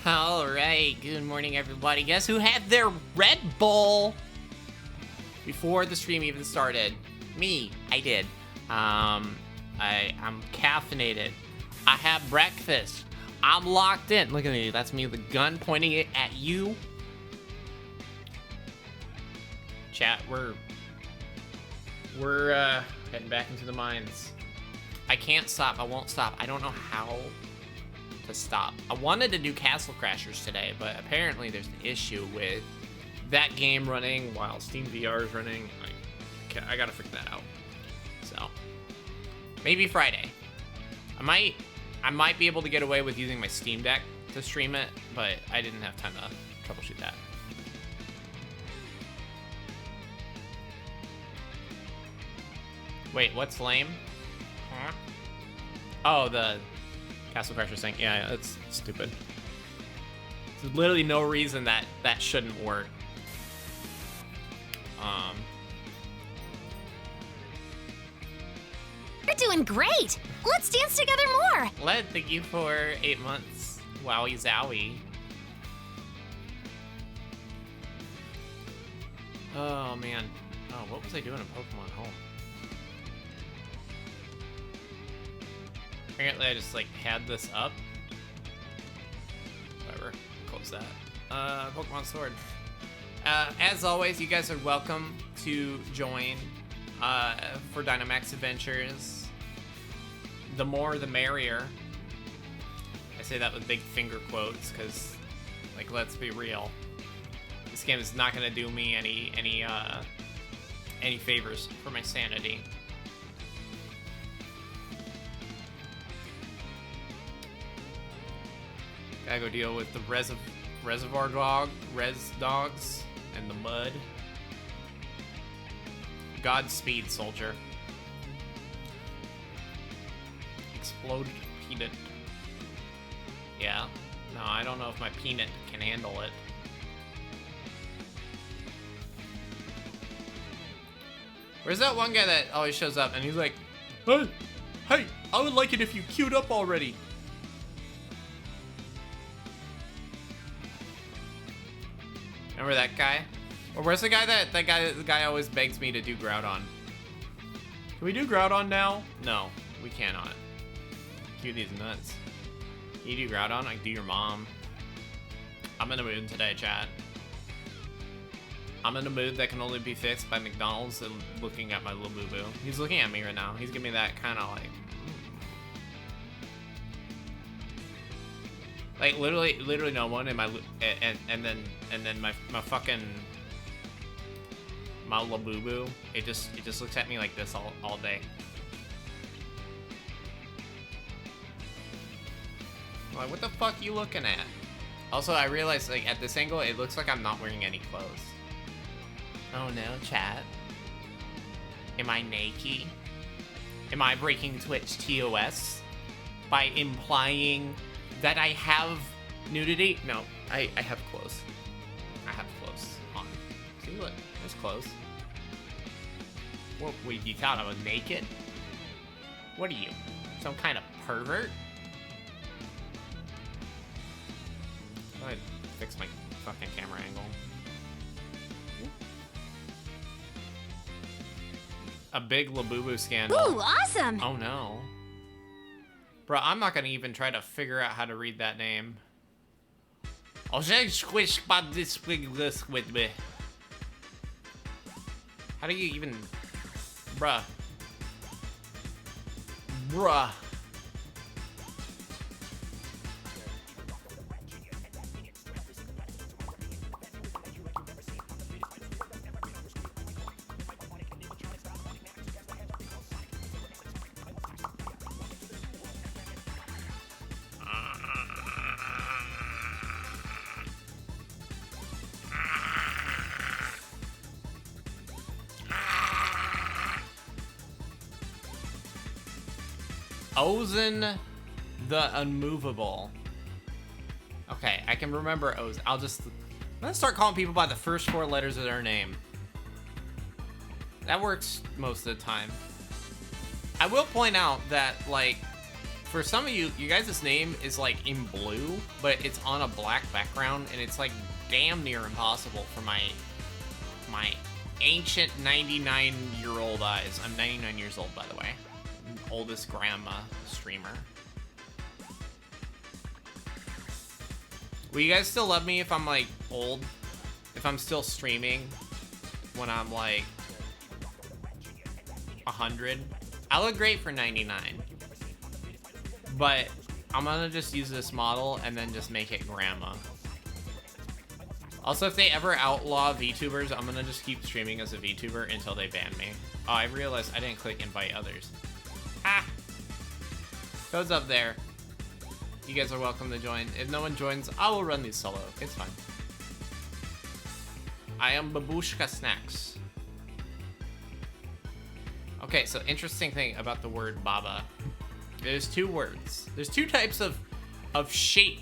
All right, good morning, everybody. Guess who had their Red Bull before the stream even started? Me. I did. I'm caffeinated. I had breakfast. I'm locked in. Look at me. That's me with a gun pointing it at you. Chat, we're heading back into the mines. I can't stop. I won't stop. I don't know how to stop. I wanted to do Castle Crashers today, but apparently there's an issue with that game running while Steam VR is running. I gotta figure that out. So maybe Friday. I might be able to get away with using my Steam Deck to stream it, but I didn't have time to troubleshoot that. Wait, what's lame? Huh? Oh, the Castle Crashers thing. Yeah, that's stupid. There's literally no reason that shouldn't work. You're doing great! Let's dance together more! Led, thank you for 8 months. Wowie zowie. Oh, man. Oh, what was I doing in Pokemon Home? Apparently I just, had this up. Whatever. Close that. Pokemon Sword. As always, you guys are welcome to join for Dynamax Adventures. The more, the merrier. I say that with big finger quotes, because, let's be real. This game is not going to do me any favors for my sanity. Gotta go deal with the reservoir dogs, and the mud. Godspeed, soldier. Exploded peanut. Yeah. No, I don't know if my peanut can handle it. Where's that one guy that always shows up and he's like, hey, I would like it if you queued up already. Remember that guy? Or where's the guy the guy always begs me to do Groudon? Can we do Groudon now? No, we cannot. Cue these nuts. Can you do Groudon? I can do your mom. I'm in a mood today, chat. I'm in a mood that can only be fixed by McDonald's and looking at my little boo-boo. He's looking at me right now. He's giving me that kind of literally no one in my and then my fucking my little boo-boo. It just looks at me like this all day. I'm like, what the fuck are you looking at? Also, I realized at this angle, it looks like I'm not wearing any clothes. Oh no, chat. Am I naked? Am I breaking Twitch TOS by implying that I have nudity? No, I have clothes. I have clothes on. See, look, there's clothes. What, you thought I was naked? What are you, some kind of pervert? Go ahead, fix my fucking camera angle. A big Labubu scandal. Ooh, awesome! Oh no. Bro, I'm not gonna even try to figure out how to read that name. I'll just squish about this with me. How do you even... Bruh. Bruh. Ozen the Unmovable. Okay, I can remember Ozen. I'm gonna start calling people by the first 4 letters of their name. That works most of the time. I will point out that, for some of you, you guys' name is like in blue, but it's on a black background, and it's like damn near impossible for my ancient 99-year-old eyes. I'm 99 years old, by the way. Oldest grandma streamer. Will you guys still love me if I'm like old? If I'm still streaming when I'm like 100? I look great for 99. But I'm gonna just use this model and then just make it grandma. Also, if they ever outlaw VTubers, I'm gonna just keep streaming as a VTuber until they ban me. Oh, I realized I didn't click invite others. Ah! Goes up there. You guys are welcome to join. If no one joins, I will run these solo. It's fine. I am Babushka Snacks. Okay, so interesting thing about the word Baba. There's two words. There's two types of shape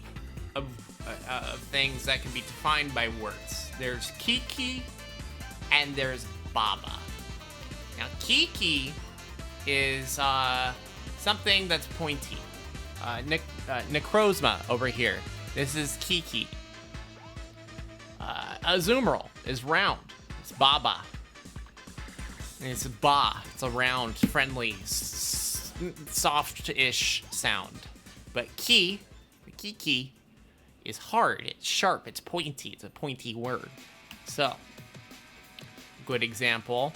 of things that can be defined by words. There's Kiki and there's Baba. Now, Kiki is something that's pointy. Necrozma over here. This is Kiki. Azumarill is round. It's Baba. And it's Ba. It's a round, friendly, soft-ish sound. But Kiki, is hard. It's sharp. It's pointy. It's a pointy word. So, good example.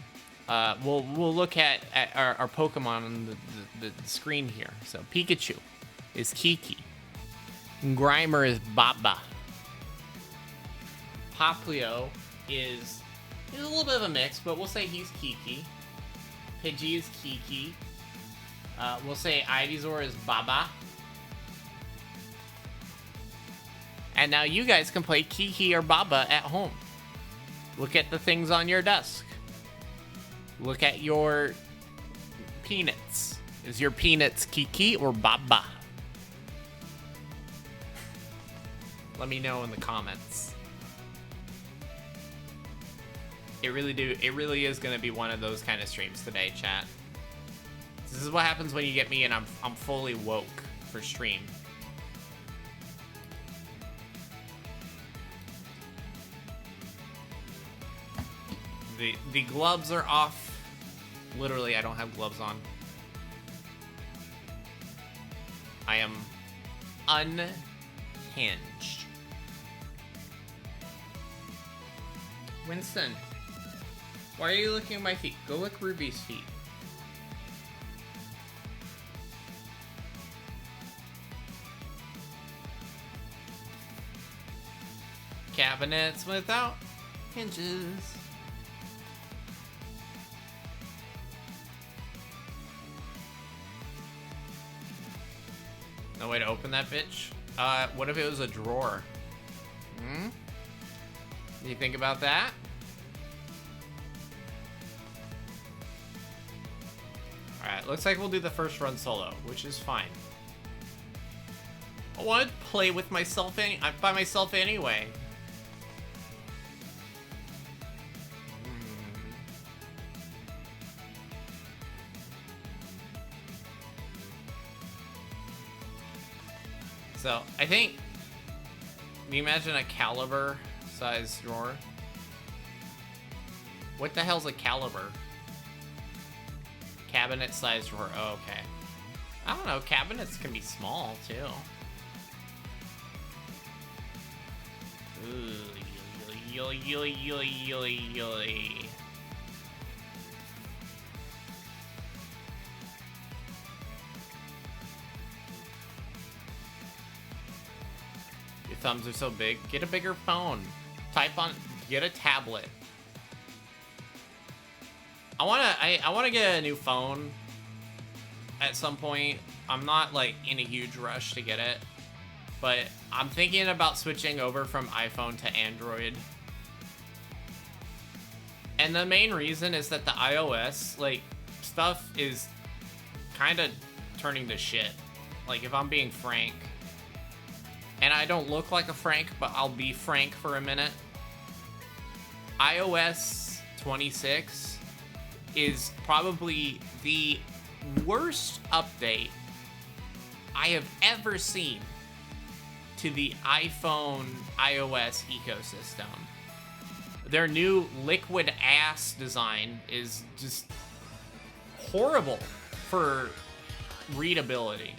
We'll look at our Pokemon on the screen here. So Pikachu is Kiki. Grimer is Baba. Poplio is a little bit of a mix, but we'll say he's Kiki. Pidgey is Kiki. We'll say Ivysaur is Baba. And now you guys can play Kiki or Baba at home. Look at the things on your desk. Look at your peanuts. Is your peanuts Kiki or Baba? Let me know in the comments. It really is gonna be one of those kind of streams today, chat. This is what happens when you get me and I'm fully woke for stream. The gloves are off. Literally, I don't have gloves on. I am unhinged. Winston, why are you looking at my feet? Go lick Ruby's feet. Cabinets without hinges. No way to open that bitch? What if it was a drawer? Do you think about that? Alright, looks like we'll do the first run solo, which is fine. I want to play with myself by myself anyway. So, I think, can you imagine a caliber size drawer? What the hell's a caliber? Cabinet size drawer, oh, okay. I don't know, cabinets can be small, too. Ooh, yoy, yoy, yoy, yoy, yoy. Your thumbs are so big. Get a bigger phone. Get a tablet. I wanna get a new phone at some point. I'm not like in a huge rush to get it, but I'm thinking about switching over from iPhone to Android. And the main reason is that the iOS like stuff is kind of turning to shit. Like, if I'm being frank. And I don't look like a Frank, but I'll be frank for a minute. iOS 26 is probably the worst update I have ever seen to the iPhone iOS ecosystem. Their new liquid ass design is just horrible for readability.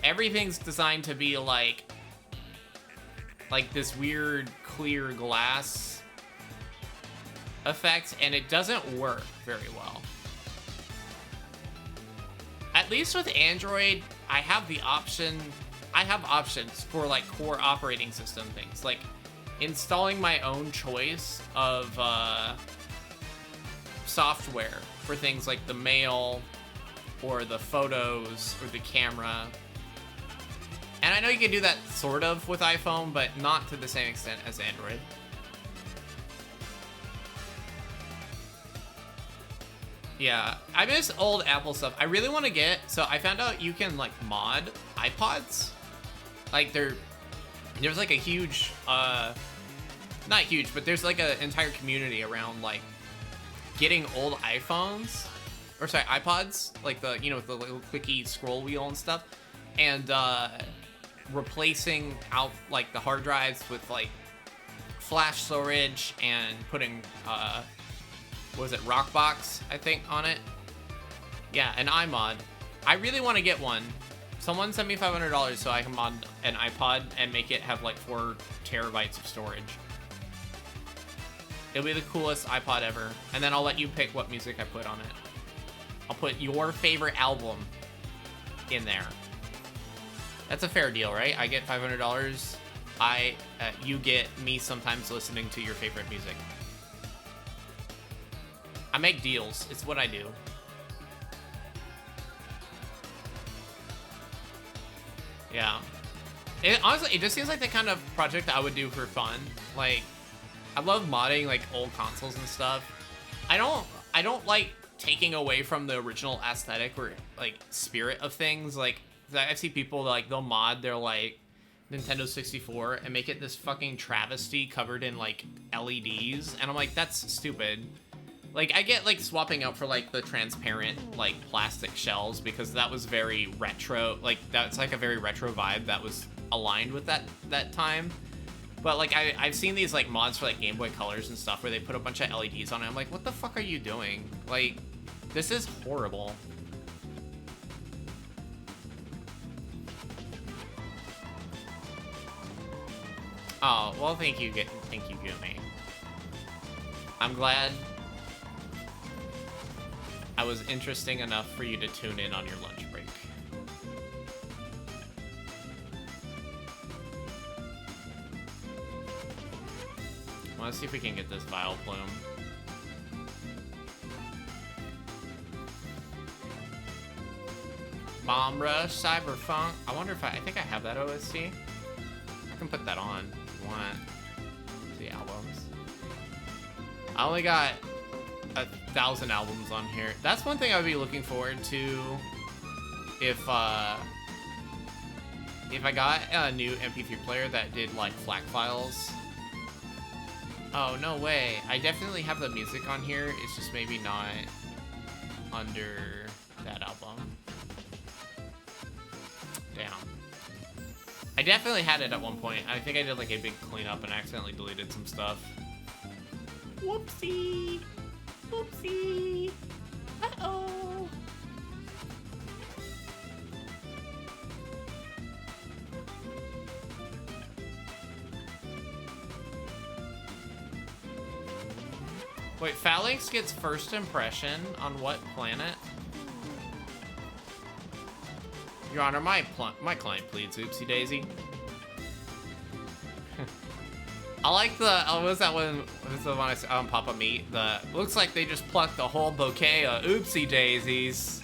Everything's designed to be like this weird clear glass effect, and it doesn't work very well. At least with Android, I have options for like core operating system things, like installing my own choice of software for things like the mail or the photos or the camera. And I know you can do that sort of with iPhone, but not to the same extent as Android. Yeah, I miss old Apple stuff. I really want to get, so I found out you can like mod iPods. Like there's like a huge, not huge, but there's like an entire community around like getting old iPhones, or sorry, iPods, like the, you know, the little quickie scroll wheel and stuff, and replacing out like the hard drives with like flash storage and putting what was it, Rockbox, I think, on it. Yeah, an iMod. I really want to get one. Someone send me $500 so I can mod an iPod and make it have like 4 terabytes of storage. It'll be the coolest iPod ever. And then I'll let you pick what music I put on it. I'll put your favorite album in there. That's a fair deal, right? I get $500. You get me sometimes listening to your favorite music. I make deals. It's what I do. Yeah. Honestly, it just seems like the kind of project that I would do for fun. Like, I love modding like old consoles and stuff. I don't like taking away from the original aesthetic or like spirit of things. Like, I've seen people like they'll mod their like Nintendo 64 and make it this fucking travesty covered in like LEDs, and I'm like, that's stupid. Like, I get like swapping out for like the transparent like plastic shells because that was very retro. Like, that's like a very retro vibe that was aligned with that time. But like I've seen these like mods for like Game Boy Colors and stuff where they put a bunch of LEDs on it. I'm like, what the fuck are you doing? Like, this is horrible. Oh, well, thank you, Gumi. I'm glad I was interesting enough for you to tune in on your lunch break. I want to see if we can get this Vile Plume. Bomb Rush, Cyberfunk. I wonder if I think I have that OST. I can put that on if you want. The albums. I only got 1,000 albums on here. That's one thing I would be looking forward to if I got a new MP3 player that did like FLAC files. Oh, no way. I definitely have the music on here. It's just maybe not under that album. Damn. I definitely had it at one point. I think I did like a big cleanup and accidentally deleted some stuff. Whoopsie. Whoopsie. Uh-oh. Wait, Phalanx gets first impression on what planet? Your Honor, my client pleads, oopsie daisy. I like the, what was that one? What was the one I said on Papa Meat? The, looks like they just plucked a whole bouquet of oopsie daisies.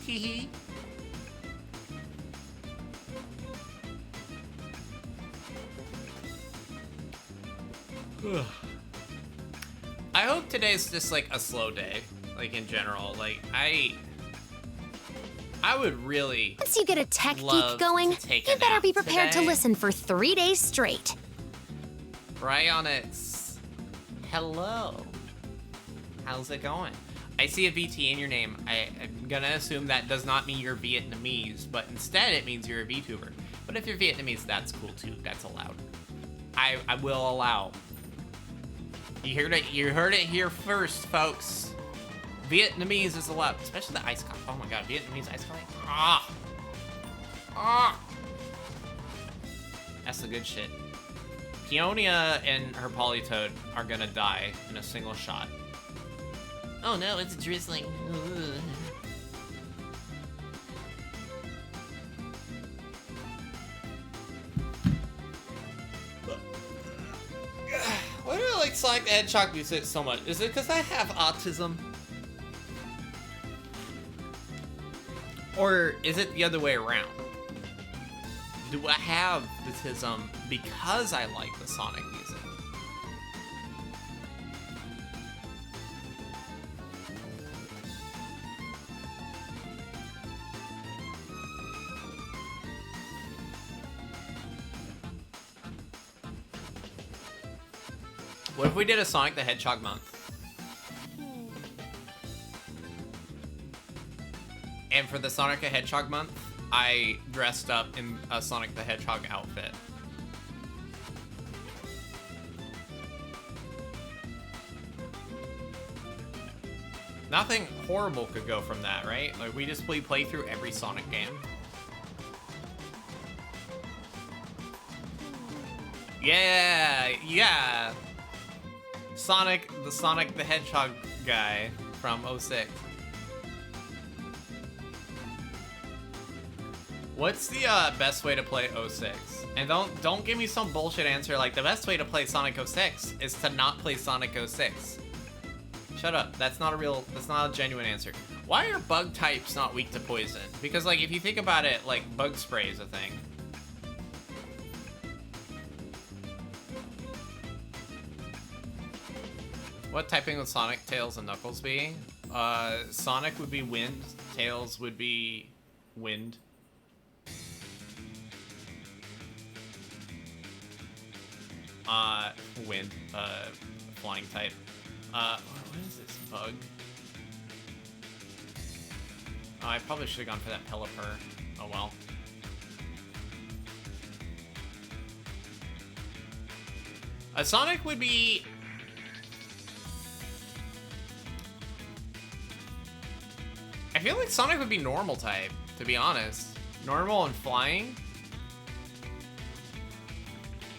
Hee hee. I hope today's just like a slow day, like in general. Like I would really. Once you get a tech geek going, you better be prepared to listen for 3 days straight. Bryonix, hello. How's it going? I see a VT in your name. I'm gonna assume that does not mean you're Vietnamese, but instead it means you're a VTuber. But if you're Vietnamese, that's cool too. That's allowed. I will allow. You heard it here first, folks. Vietnamese is allowed, especially the ice coffee. Oh my god, Vietnamese ice coffee. That's the good shit. Peonia and her Polytoad are gonna die in a single shot. Oh no, it's drizzling. Ugh. Why do I like Sonic the Hedgehog music so much? Is it because I have autism? Or is it the other way around? Do I have autism because I like the Sonic music? What if we did a Sonic the Hedgehog month? And for the Sonic the Hedgehog month, I dressed up in a Sonic the Hedgehog outfit. Nothing horrible could go from that, right? Like, we just play through every Sonic game. Yeah! Sonic the Hedgehog guy from 06. What's the best way to play 06? And don't give me some bullshit answer like the best way to play Sonic 06 is to not play Sonic 06. Shut up. That's not a genuine answer. Why are bug types not weak to poison? Because like if you think about it, like bug spray is a thing. What typing would Sonic, Tails, and Knuckles be? Sonic would be wind, Tails would be wind. Wind, flying type. What is this, bug? Oh, I probably should have gone for that Pelipper. Oh well. Sonic would be... I feel like Sonic would be normal type, to be honest. Normal and flying.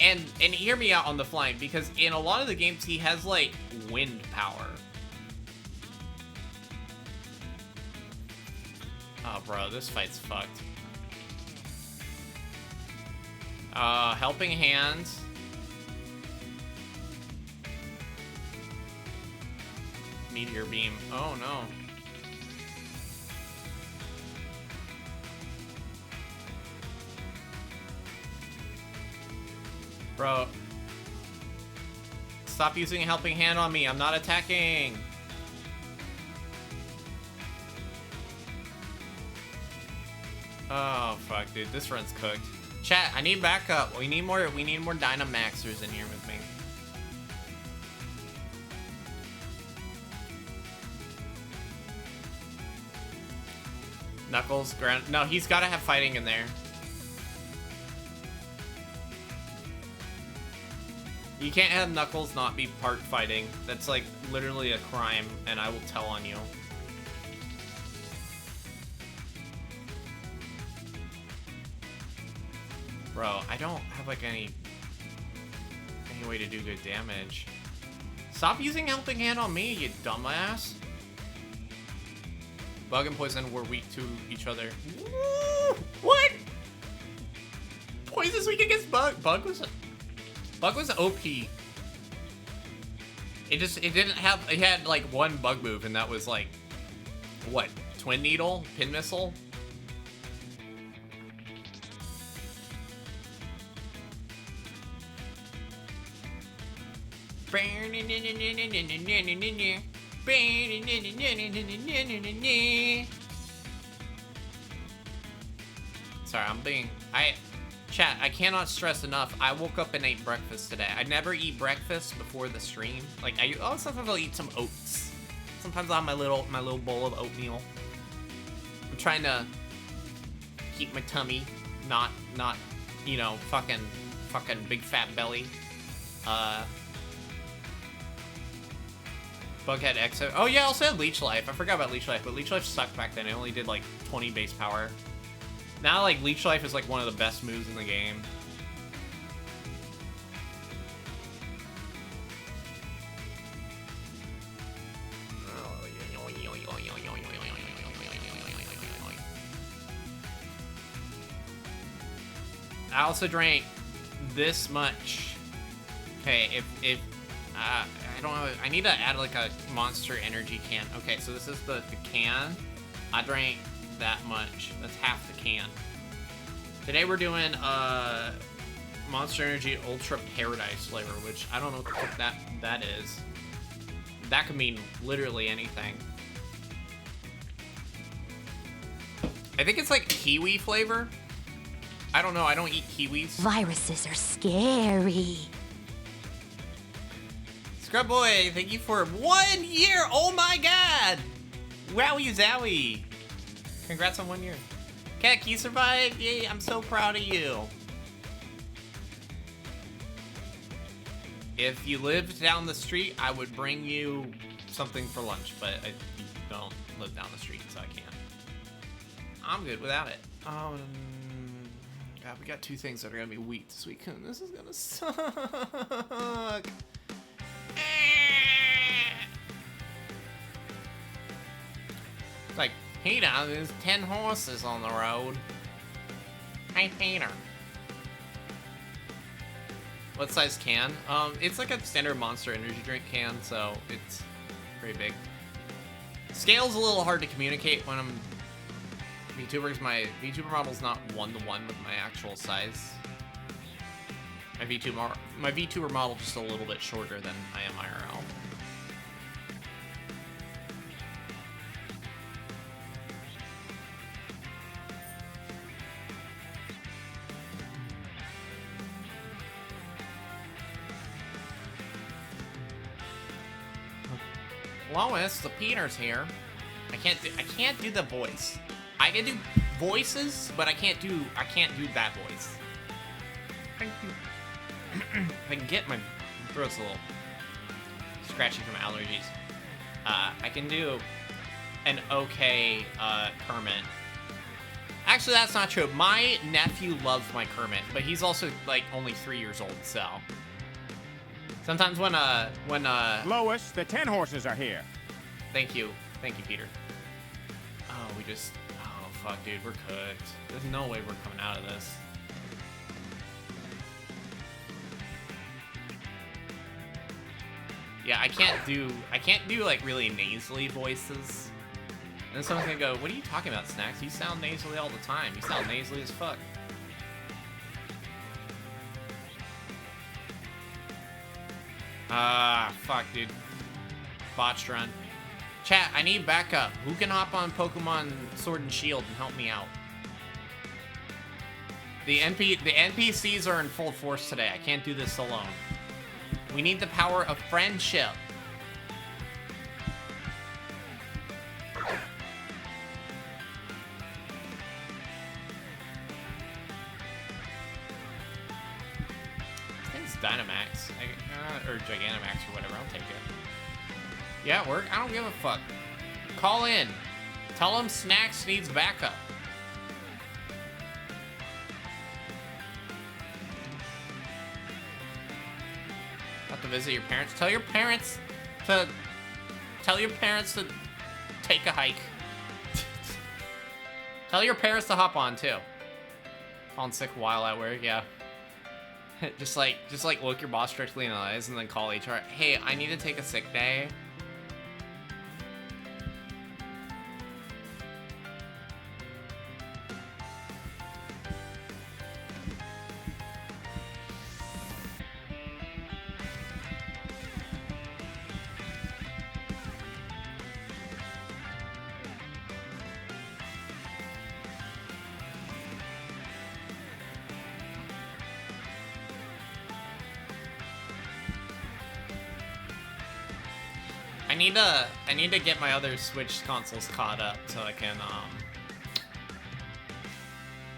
And hear me out on the flying, because in a lot of the games he has like wind power. Oh bro, this fight's fucked. Helping Hands. Meteor Beam. Oh no. Bro. Stop using a helping hand on me. I'm not attacking. Oh fuck, dude. This run's cooked. Chat, I need backup. We need more Dynamaxers in here with me. Knuckles, no, he's gotta have fighting in there. You can't have Knuckles not be part fighting. That's like literally a crime, and I will tell on you. Bro, I don't have like any way to do good damage. Stop using helping hand on me, you dumbass. Bug and Poison were weak to each other. What? Poison's weak against Bug. Bug was OP. It had like one bug move, and that was like, what? Twin Needle? Pin Missile? Sorry, Chat, I cannot stress enough, I woke up and ate breakfast today. I never eat breakfast before the stream. Like, sometimes I'll eat some oats. Sometimes I'll have my little bowl of oatmeal. I'm trying to keep my tummy not you know, fucking big fat belly. Bughead Exo. Oh yeah, I also had Leech Life. I forgot about Leech Life, but Leech Life sucked back then. It only did like 20 base power. Now like Leech Life is like one of the best moves in the game. I also drank this much. Okay, if I don't know, I need to add like a Monster Energy can. Okay, so this is the can. I drank that much. That's half the can. Today we're doing Monster Energy Ultra Paradise flavor, which I don't know what the fuck that is. That could mean literally anything. I think it's like kiwi flavor. I don't know, I don't eat kiwis. Viruses are scary. Scrub Boy, thank you for 1 year! Oh my god! Wowie zowie! Congrats on 1 year. Keck, you survived! Yay, I'm so proud of you. If you lived down the street, I would bring you something for lunch, but I don't live down the street, so I can't. I'm good without it. God, we got 2 things that are gonna be weak this week. This is gonna suck. It's like, Peter, there's 10 horses on the road. Hey, Peter. What size can? It's like a standard Monster Energy drink can, so it's pretty big. Scale's a little hard to communicate when I'm VTuber, because my VTuber model's not one-to-one with my actual size. My VTuber model just a little bit shorter than I am IRL. Lois, the Peter's here. I can't do the voice. I can do voices, but I can't do that voice. If I can get my throat's a little scratchy from allergies. I can do an okay Kermit. Actually, that's not true. My nephew loves my Kermit, but he's also like only 3 years old, so sometimes when Lois, the 10 horses are here. Thank you, Peter. Oh, oh fuck, dude, we're cooked. There's no way we're coming out of this. Yeah, I can't do like really nasally voices. And then someone's gonna go, what are you talking about, Snacks? You sound nasally all the time. You sound nasally as fuck. Fuck, dude. Botched run. Chat, I need backup. Who can hop on Pokemon Sword and Shield and help me out? The NPCs are in full force today. I can't do this alone. We need the power of friendship. I think it's Dynamax. Or Gigantamax or whatever. I'll take it. Yeah, it worked. I don't give a fuck. Call in. Tell them Snacks needs backup. Have to visit your parents. Tell your parents to take a hike. Tell your parents to hop on too. Falling sick while at work, yeah. just like look your boss directly in the eyes and then call HR. Hey, I need to take a sick day. I need to get my other Switch consoles caught up so I can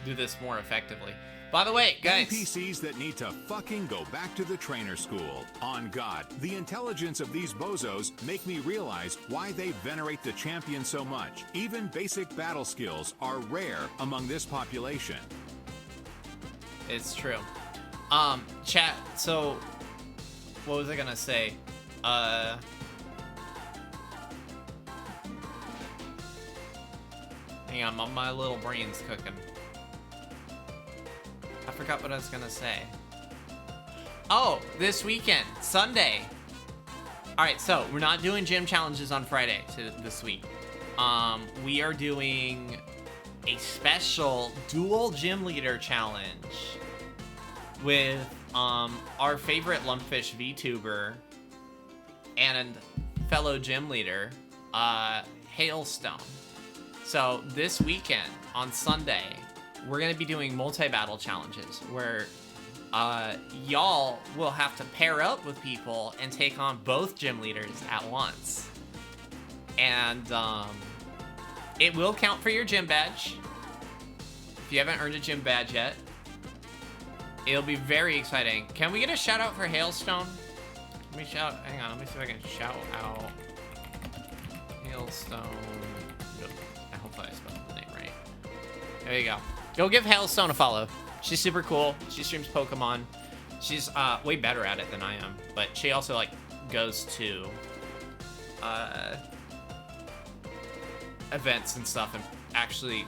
do this more effectively. By the way, guys, NPCs that need to fucking go back to the trainer school. On God, the intelligence of these bozos make me realize why they venerate the champion so much. Even basic battle skills are rare among this population. it's true. Chat, so what was I gonna say? Hang on, my little brain's cooking. I forgot what I was gonna say. Oh, this weekend, Sunday. All right, so we're not doing gym challenges on Friday this week. We are doing a special dual gym leader challenge with our favorite lumpfish VTuber and fellow gym leader, Hailstone. So this weekend on Sunday, we're gonna be doing multi-battle challenges where y'all will have to pair up with people and take on both gym leaders at once. And it will count for your gym badge. If you haven't earned a gym badge yet, it'll be very exciting. Can we get a shout out for Hailstone? Let me hang on, let me see if I can shout out Hailstone. Hopefully I spelled the name right. There you go. Go give Hailstone a follow. She's super cool. She streams Pokemon. She's way better at it than I am, but she also like goes to events and stuff and actually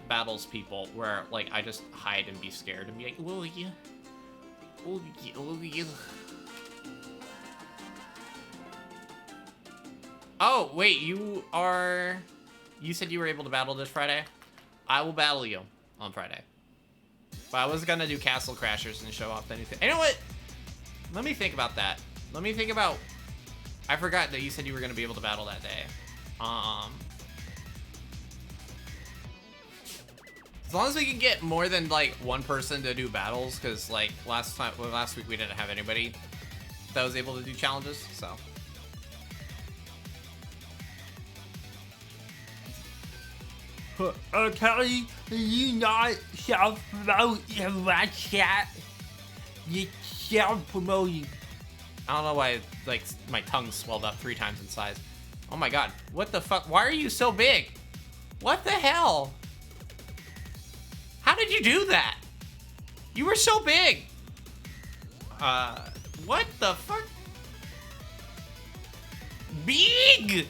battles people where like I just hide and be scared and be like, "Will you? Will you? Will you?" Oh wait, you said you were able to battle this Friday? I will battle you on Friday. But I was gonna do Castle Crashers and show off anything. You know what? Let me think about that. Let me think about... I forgot that you said you were gonna be able to battle that day. As long as we can get more than like one person to do battles, because like last week we didn't have anybody that was able to do challenges, so. Okay, you not self-promote your chat. You self-promoting. I don't know why like my tongue swelled up 3 times in size. Oh my god, what the fuck? Why are you so big? What the hell? How did you do that? You were so big. What the fuck? Big!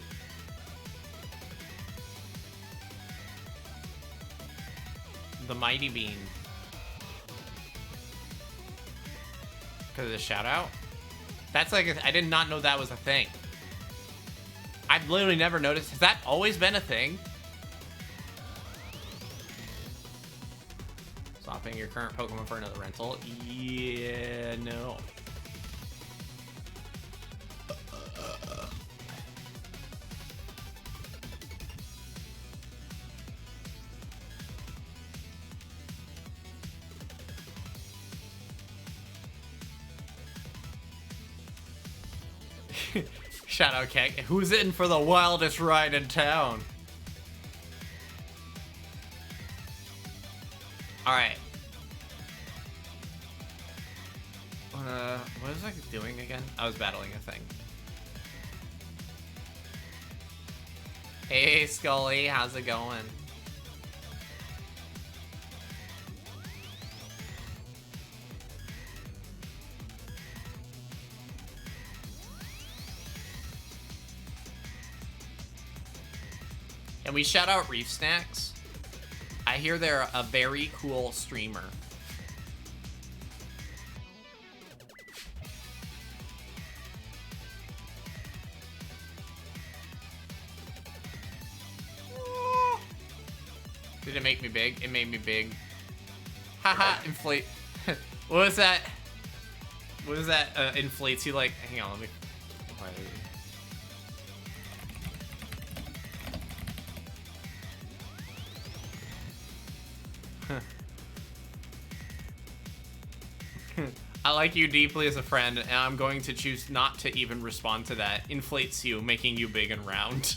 The Mighty Bean. Because of the shout out? That's like, I did not know that was a thing. I've literally never noticed. Has that always been a thing? Swapping your current Pokemon for another rental? Yeah, no. Shout out Keg. Who's in for the wildest ride in town? Alright. What was I doing again? I was battling a thing. Hey Scully, how's it going? And we shout out ReefSnax. I hear they're a very cool streamer. Did it make me big? It made me big. Haha, inflate. What was that? What was that? Inflates you like? Hang on, let me. I like you deeply as a friend, and I'm going to choose not to even respond to that. Inflates you, making you big and round.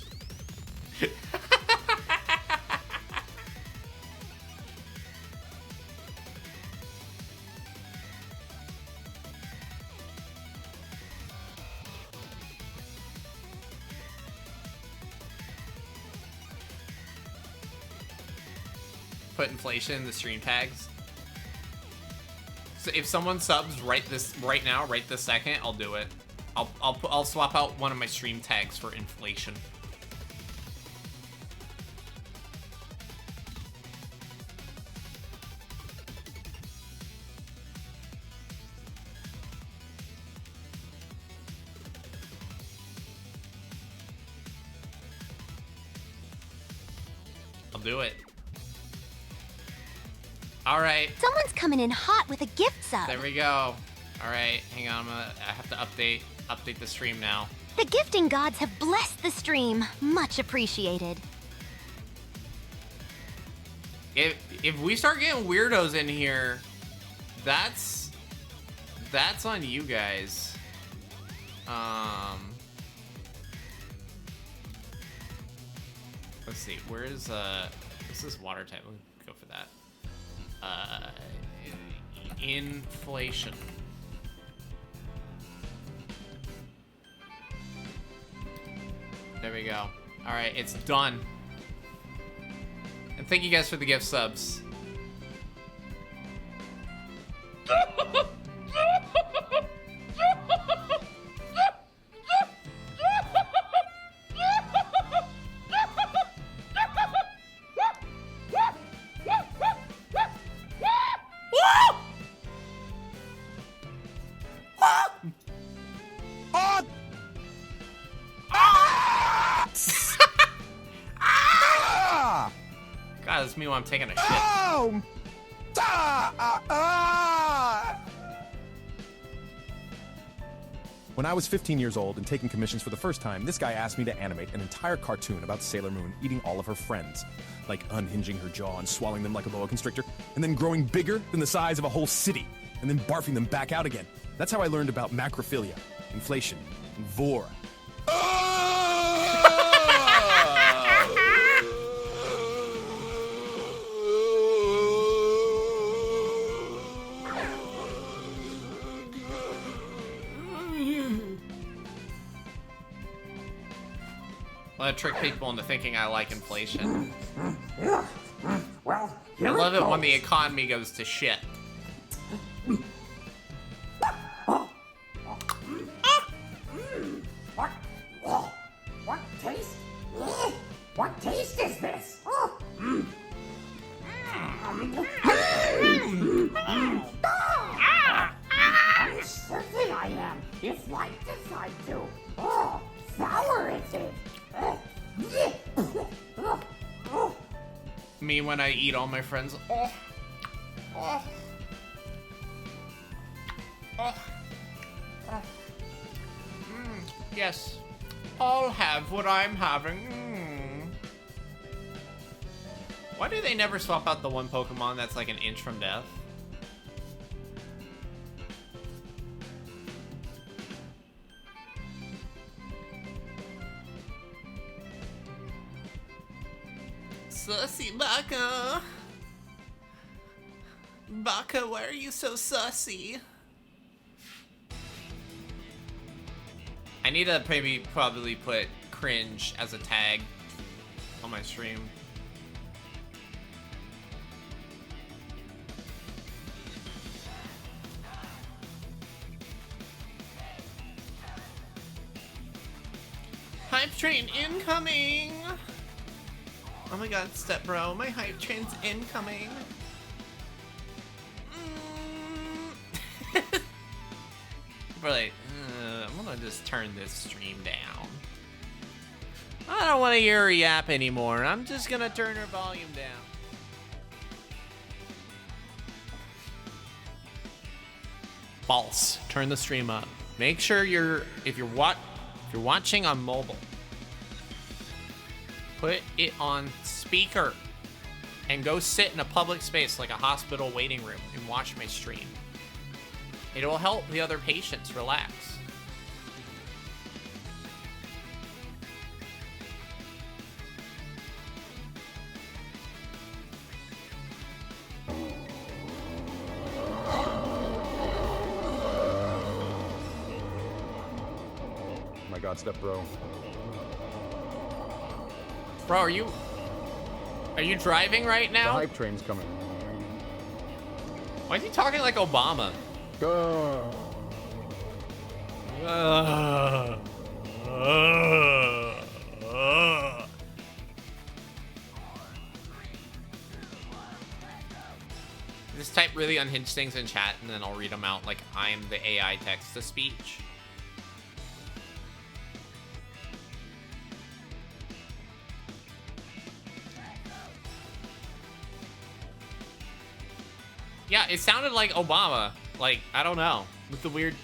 Put inflation in the stream tags. So if someone subs right now, right this second, I'll do it. I'll swap out one of my stream tags for inflation. I'll do it. All right. Someone's coming in hot with a gift sub. There we go. All right, hang on. I have to update the stream now. The gifting gods have blessed the stream. Much appreciated. If we start getting weirdos in here, that's on you guys. Let's see. Where's this is water type. Let's go for that. Inflation. There we go. All right, it's done. And thank you guys for the gift subs. God, it's me when I'm taking a shit. Oh! When I was 15 years old and taking commissions for the first time, this guy asked me to animate an entire cartoon about Sailor Moon eating all of her friends, like unhinging her jaw and swallowing them like a boa constrictor, and then growing bigger than the size of a whole city, and then barfing them back out again. That's how I learned about macrophilia, inflation, and vor. I want to trick people into thinking I like inflation. Well, I love it when the economy goes to shit. What taste? What taste is this? I'm certain I am, if life decide to. Oh, sour is it? Me when I eat all my friends. Yes, I'll have what I'm having. Why do they never swap out the one Pokemon that's like an inch from death? Sussy Baka. Baka, why are you so sussy? I need to probably put cringe as a tag on my stream. Hype train incoming! Oh my god, step bro, my hype train's incoming. We're like, I'm gonna just turn this stream down. I don't want to hear her yap anymore. I'm just gonna turn her volume down. False. Turn the stream up. Make sure if you're watching on mobile, put it on speaker and go sit in a public space like a hospital waiting room and watch my stream. It will help the other patients relax. Oh my God, step bro. Bro, are you driving right The now? hype train's coming. Why is he talking like Obama? Go. Just type really unhinged things in chat and then I'll read them out like I'm the AI text-to-speech. Yeah, it sounded like Obama. Like, I don't know. With the weird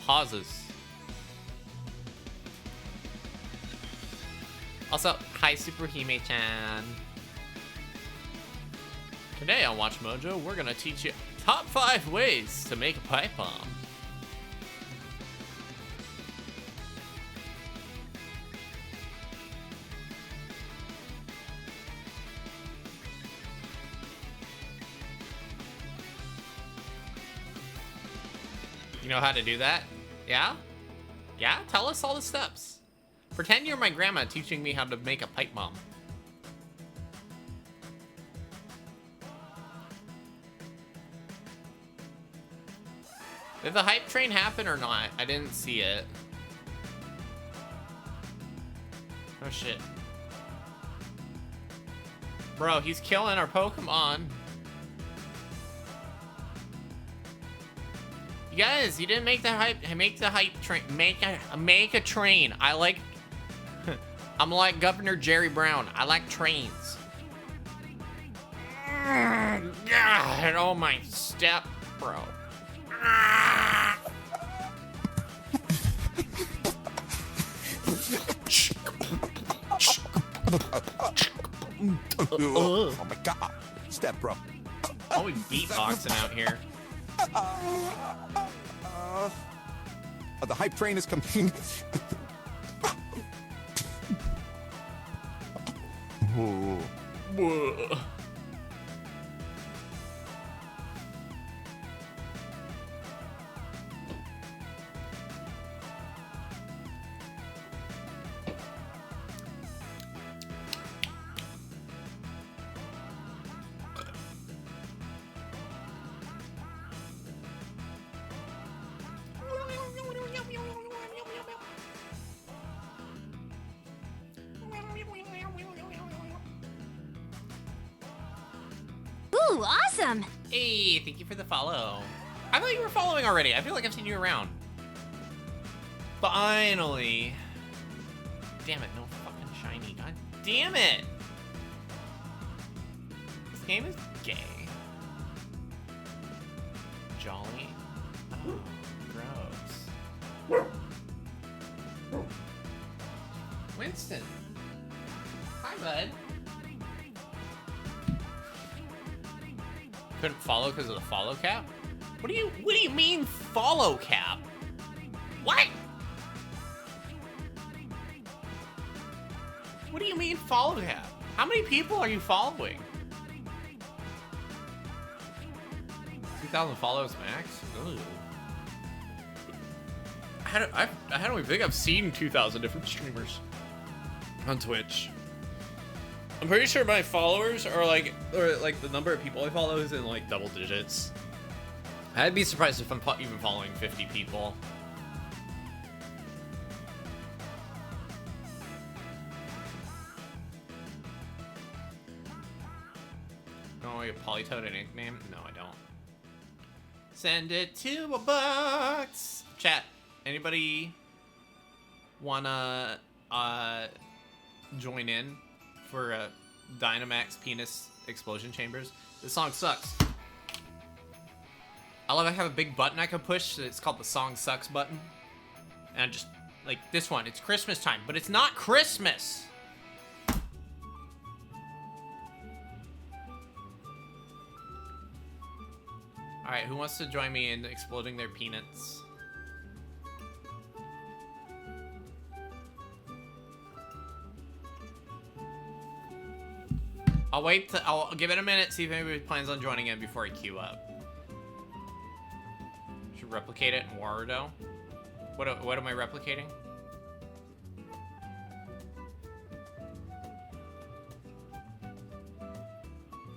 pauses. Also, hi Super Hime-chan. Today on Watch Mojo, we're gonna teach you top 5 ways to make a pipe bomb. You know how to do that? Yeah? Yeah? Tell us all the steps. Pretend you're my grandma teaching me how to make a pipe bomb. Did the hype train happen or not? I didn't see it. Oh shit. Bro, he's killing our Pokemon. You guys, you didn't make the hype train. Make a train. I like I'm like Governor Jerry Brown. I like trains. God, oh my step, bro. Oh my God, step bro. Always beatboxing out here. The hype train is coming. Whoa. Ooh, awesome! Hey, thank you for the follow. I thought you were following already. I feel like I've seen you around. Finally. Damn it, no fucking shiny. God damn it! This game is gay. Jolly. Oh, gross. Winston. Hi, bud. Couldn't follow because of the follow cap? What do you mean follow cap? What? What do you mean follow cap? How many people are you following? 2,000 follows max? Ooh. I don't even think I've seen 2,000 different streamers on Twitch. I'm pretty sure my followers are like the number of people I follow is in like double digits. I'd be surprised if I'm even following 50 people. Oh, a Polytoad a nickname? No, I don't. Send it to a box. Chat. Anybody wanna join in for Dynamax Penis Explosion Chambers? This song sucks. I love I have a big button I can push. It's called the Song Sucks button. And I just, like this one, it's Christmas time, but it's not Christmas. All right, who wants to join me in exploding their peanuts? I'll give it a minute, see if anybody plans on joining in before I queue up. Should replicate it in Warudo. What am I replicating?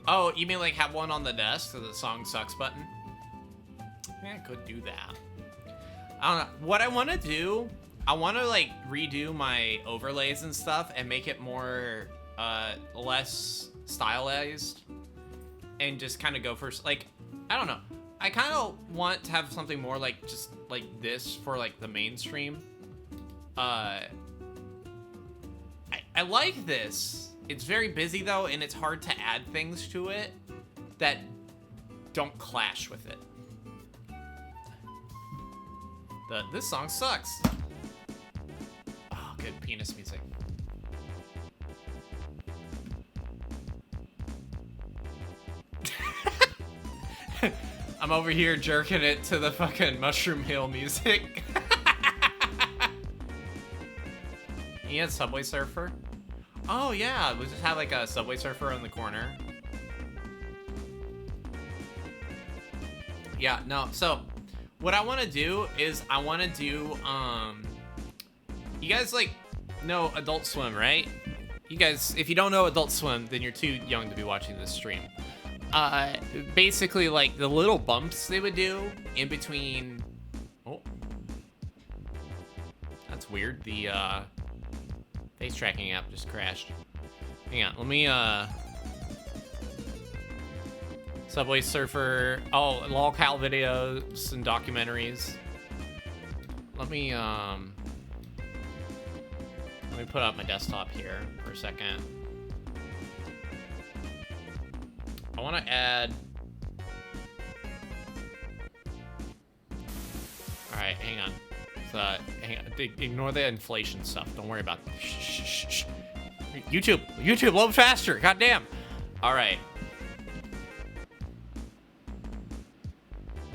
Oh, you mean like have one on the desk so the song sucks button? Yeah, I could do that. I don't know. What I want to do, I want to like redo my overlays and stuff and make it more, less stylized and just kind of go for, like, I don't know. I kind of want to have something more like just like this for like the mainstream. I like this. It's very busy though, and it's hard to add things to it that don't clash with it. This song sucks. Oh, good penis music. I'm over here jerking it to the fucking Mushroom Hill music. You had Subway Surfer? Oh yeah, we just have like a Subway Surfer in the corner. Yeah, no, so what I want to do is I want to do, you guys like know Adult Swim, right? You guys, if you don't know Adult Swim, then you're too young to be watching this stream. Basically like the little bumps they would do in between, oh, that's weird. The, face tracking app just crashed. Hang on, let me, Subway Surfer, oh, lolcow videos and documentaries. Let me put up my desktop here for a second. I want to add... Alright, hang on. Hang on. Ignore the inflation stuff. Don't worry about it. Shh. YouTube, load faster. Goddamn. Alright.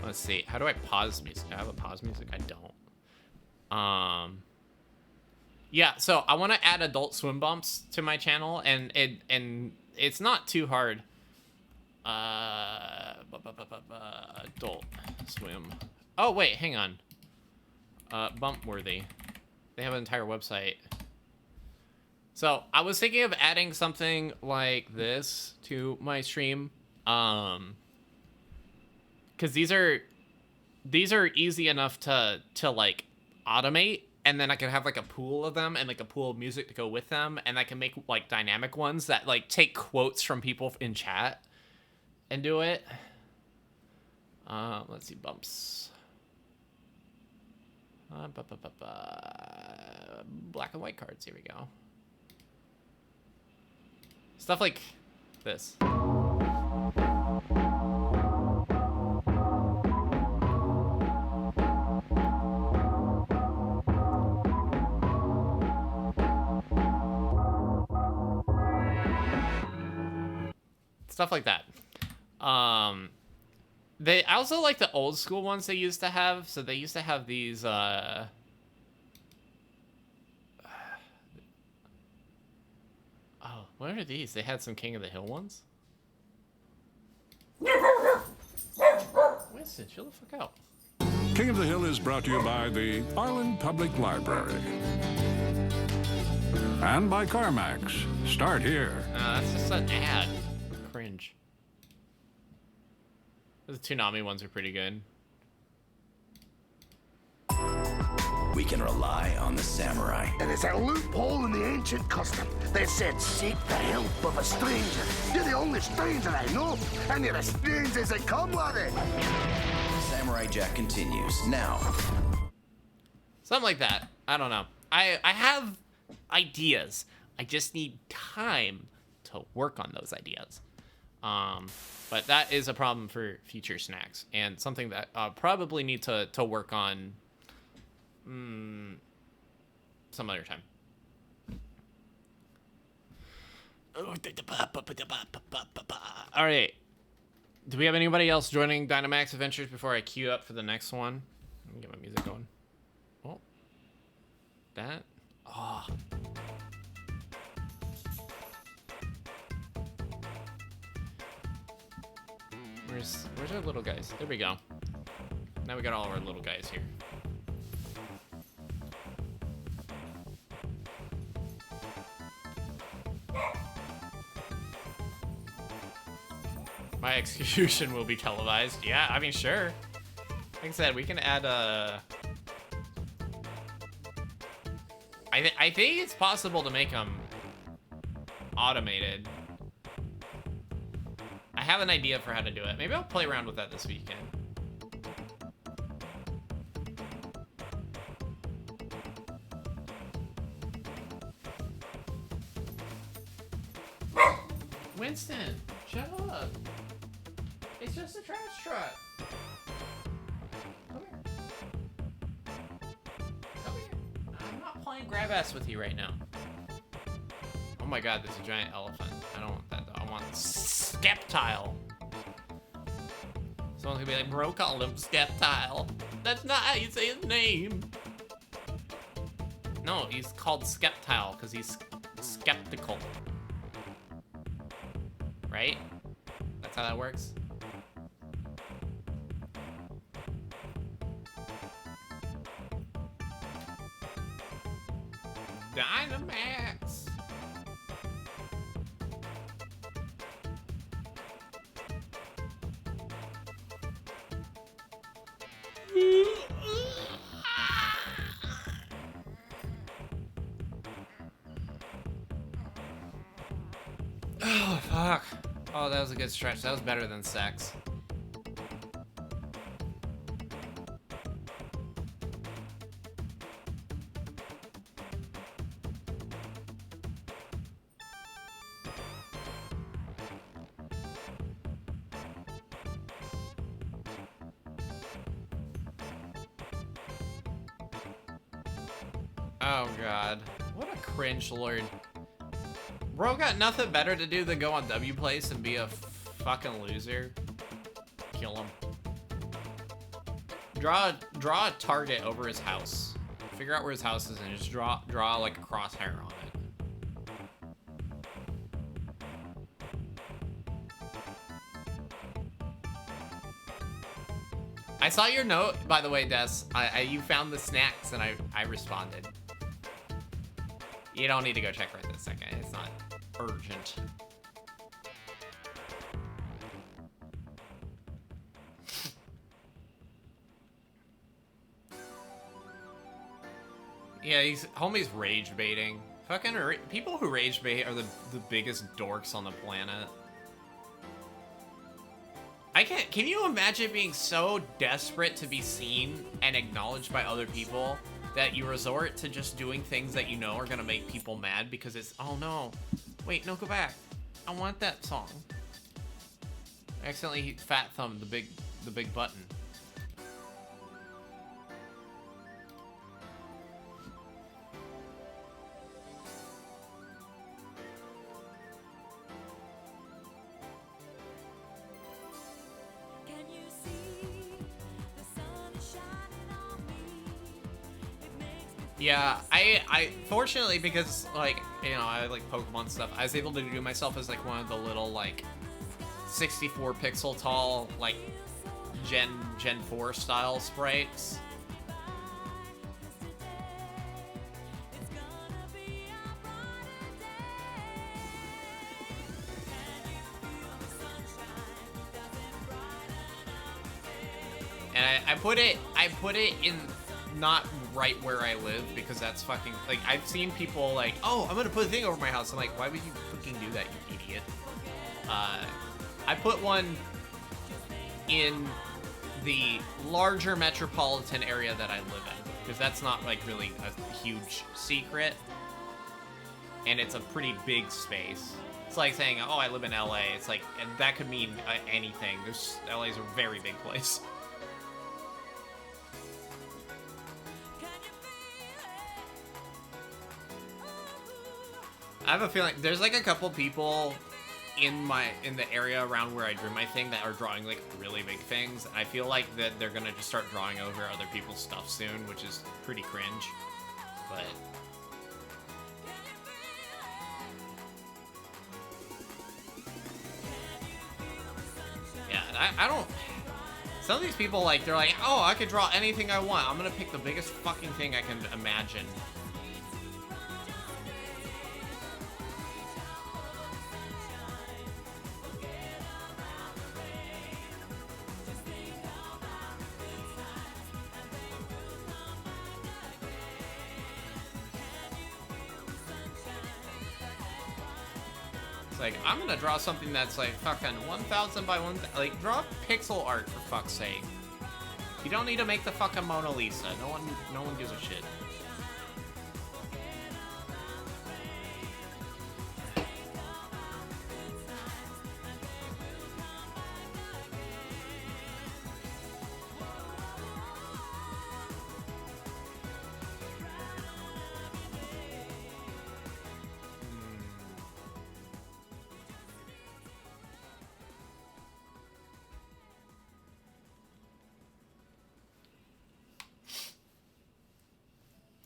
Let's see. How do I pause music? Do I have a pause music? I don't. Yeah, so I want to add Adult Swim bumps to my channel, and it's not too hard. Adult Swim. Oh, wait, hang on. Bumpworthy. They have an entire website. So, I was thinking of adding something like this to my stream. Because these are easy enough to like automate, and then I can have like a pool of them and like a pool of music to go with them, and I can make like dynamic ones that like take quotes from people in chat and do it. Let's see, bumps. Black and white cards, here we go. Stuff like this. Stuff like that. I also like the old school ones they used to have. So they used to have these, oh, what are these? They had some King of the Hill ones? Winston, chill the fuck out. King of the Hill is brought to you by the Arlen Public Library. And by CarMax. Start here. That's just an ad. Cringe. The Toonami ones are pretty good. We can rely on the samurai. There is a loophole in the ancient custom. They said, seek the help of a stranger. You're the only stranger I know, and you're as strange as they come, laddie. Samurai Jack continues now. Something like that. I don't know. I have ideas. I just need time to work on those ideas. But that is a problem for future snacks, and something that probably need to work on some other time. All right. Do we have anybody else joining Dynamax Adventures before I queue up for the next one? Let me get my music going. Oh. That. Oh. Where's our little guys? There we go. Now we got all of our little guys here. My execution will be televised. Yeah, I mean, sure. Like I said, we can add a... I think it's possible to make them automated. I have an idea for how to do it. Maybe I'll play around with that this weekend. Winston, shut up. It's just a trash truck. Come here. Come here. I'm not playing grab ass with you right now. Oh my god, there's a giant elephant. I don't want that though. I want Skeptile. Someone's gonna be like, bro, call him Skeptile. That's not how you say his name. No, he's called Skeptile because he's skeptical. Right? That's how that works. Dynamax. Oh, fuck. Oh, that was a good stretch. That was better than sex. Oh, God. What a cringe lord. Bro got nothing better to do than go on W Place and be a fucking loser. Kill him. Draw a target over his house. Figure out where his house is and just draw like a crosshair on it. I saw your note, by the way, Des. You found the snacks and I responded. You don't need to go check right this second. It's not urgent. Yeah, homie's rage baiting. Fucking people who rage bait are the biggest dorks on the planet. Can you imagine being so desperate to be seen and acknowledged by other people that you resort to just doing things that you know are gonna make people mad because it's, oh no, wait, no, go back. I want that song. I accidentally fat thumbed the big button. Yeah, I fortunately, because like, you know, I like Pokemon stuff, I was able to do myself as like one of the little like 64 pixel tall like Gen 4 style sprites. And I put it in not right where I live because that's fucking, like, I've seen people like, oh, I'm gonna put a thing over my house. I'm like, why would you fucking do that, you idiot? I put one in the larger metropolitan area that I live in because that's not like really a huge secret and it's a pretty big space. It's like saying, oh, I live in LA. It's like, and that could mean anything. LA's a very big place. I have a feeling there's like a couple people in the area around where I drew my thing that are drawing like really big things. I feel like that they're gonna just start drawing over other people's stuff soon, which is pretty cringe. But yeah, I don't. Some of these people, like, they're like, oh, I could draw anything I want. I'm gonna pick the biggest fucking thing I can imagine. Like, I'm gonna draw something that's like fucking 1,000 by 1,000. Like, draw pixel art for fuck's sake. You don't need to make the fucking Mona Lisa. No one gives a shit.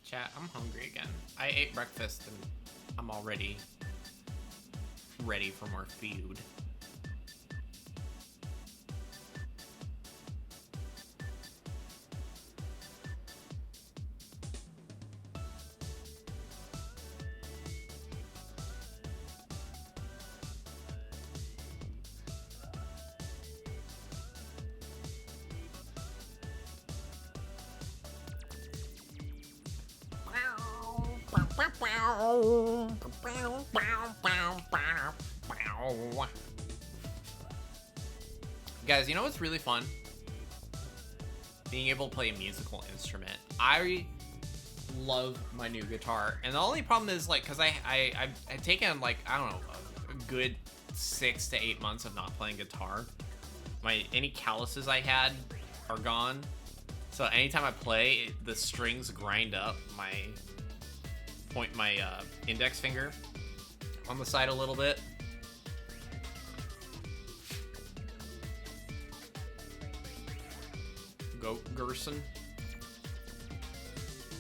Chat, I'm hungry again. I ate breakfast and I'm already ready for more food. Guys, you know what's really fun? Being able to play a musical instrument. I love my new guitar, and the only problem is, like, because I've taken, like, I don't know, a good 6 to 8 months of not playing guitar. Any calluses I had are gone, so anytime I play, the strings grind up my index finger on the side a little bit. Goat Gerson.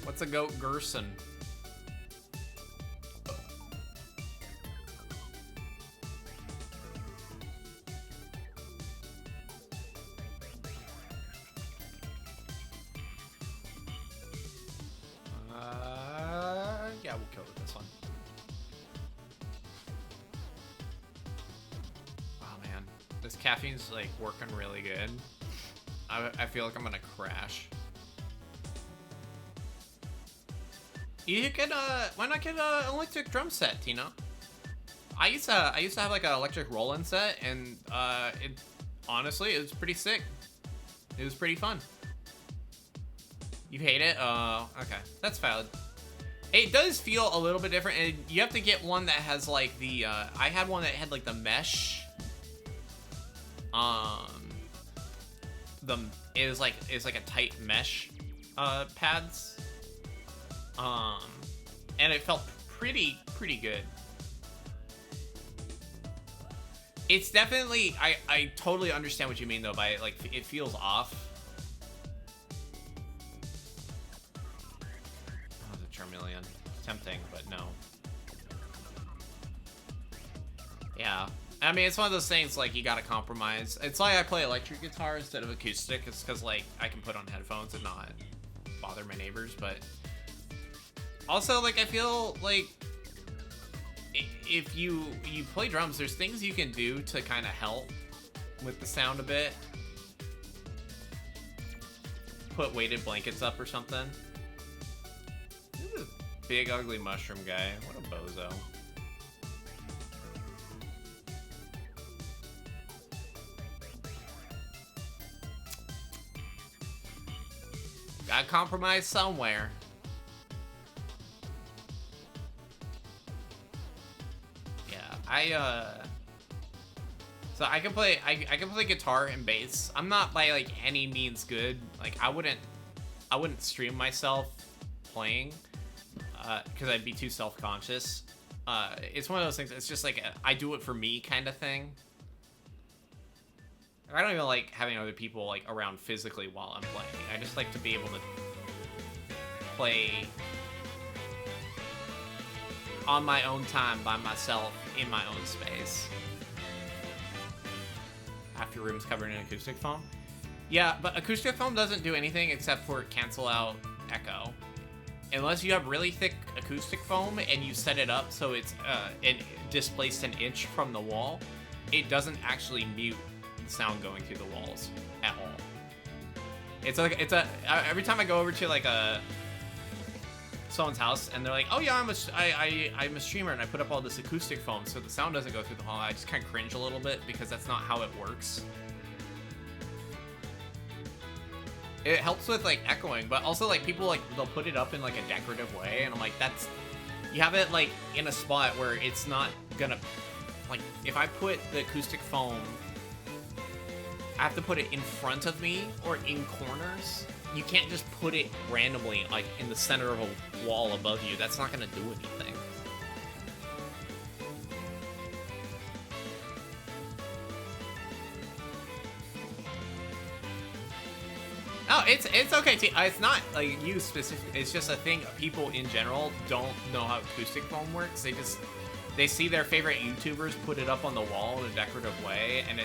What's a goat Gerson? Yeah, we'll go with this one. Oh man, this caffeine's like working really good. I feel like I'm gonna crash. You could why not get an electric drum set, Tina? I used to have like an electric roll-in set, and honestly it was pretty sick. It was pretty fun. You hate it? Okay, that's valid. It does feel a little bit different, and you have to get one that has like the I had one that had like the mesh. It was like a tight mesh pads. And it felt pretty good. It's definitely, I totally understand what you mean though by like it feels off. Oh, the Charmeleon. Tempting, but no. Yeah. I mean, it's one of those things, like, you gotta compromise. It's like I play electric guitar instead of acoustic. It's because, like, I can put on headphones and not bother my neighbors, but... Also, like, I feel like if you play drums, there's things you can do to kind of help with the sound a bit. Put weighted blankets up or something. This is a big, ugly mushroom guy. What a bozo. Gotta compromise somewhere. Yeah, so I can play guitar and bass. I'm not by like any means good. Like I wouldn't stream myself playing because I'd be too self-conscious. it's one of those things. It's just like I do it for me kind of thing. I don't even like having other people like around physically while I'm playing. I just like to be able to play on my own time by myself in my own space. Half your room's covered in acoustic foam. Yeah, but acoustic foam doesn't do anything except for cancel out echo. Unless you have really thick acoustic foam and you set it up so it's displaced an inch from the wall, it doesn't actually mute the sound going through the walls at all. It's like every time I go over to like someone's house and they're like, oh yeah, I'm a streamer and I put up all this acoustic foam so the sound doesn't go through the hall, I just kind of cringe a little bit because that's not how it works. It helps with like echoing, but also like people like they'll put it up in like a decorative way, and I'm like, that's, you have it like in a spot where it's not gonna, like if I put the acoustic foam, I have to put it in front of me or in corners. You can't just put it randomly like in the center of a wall above you. That's not gonna do anything. No, it's okay. It's not like you specific. It's just a thing. People in general don't know how acoustic foam works. They see their favorite YouTubers put it up on the wall in a decorative way, and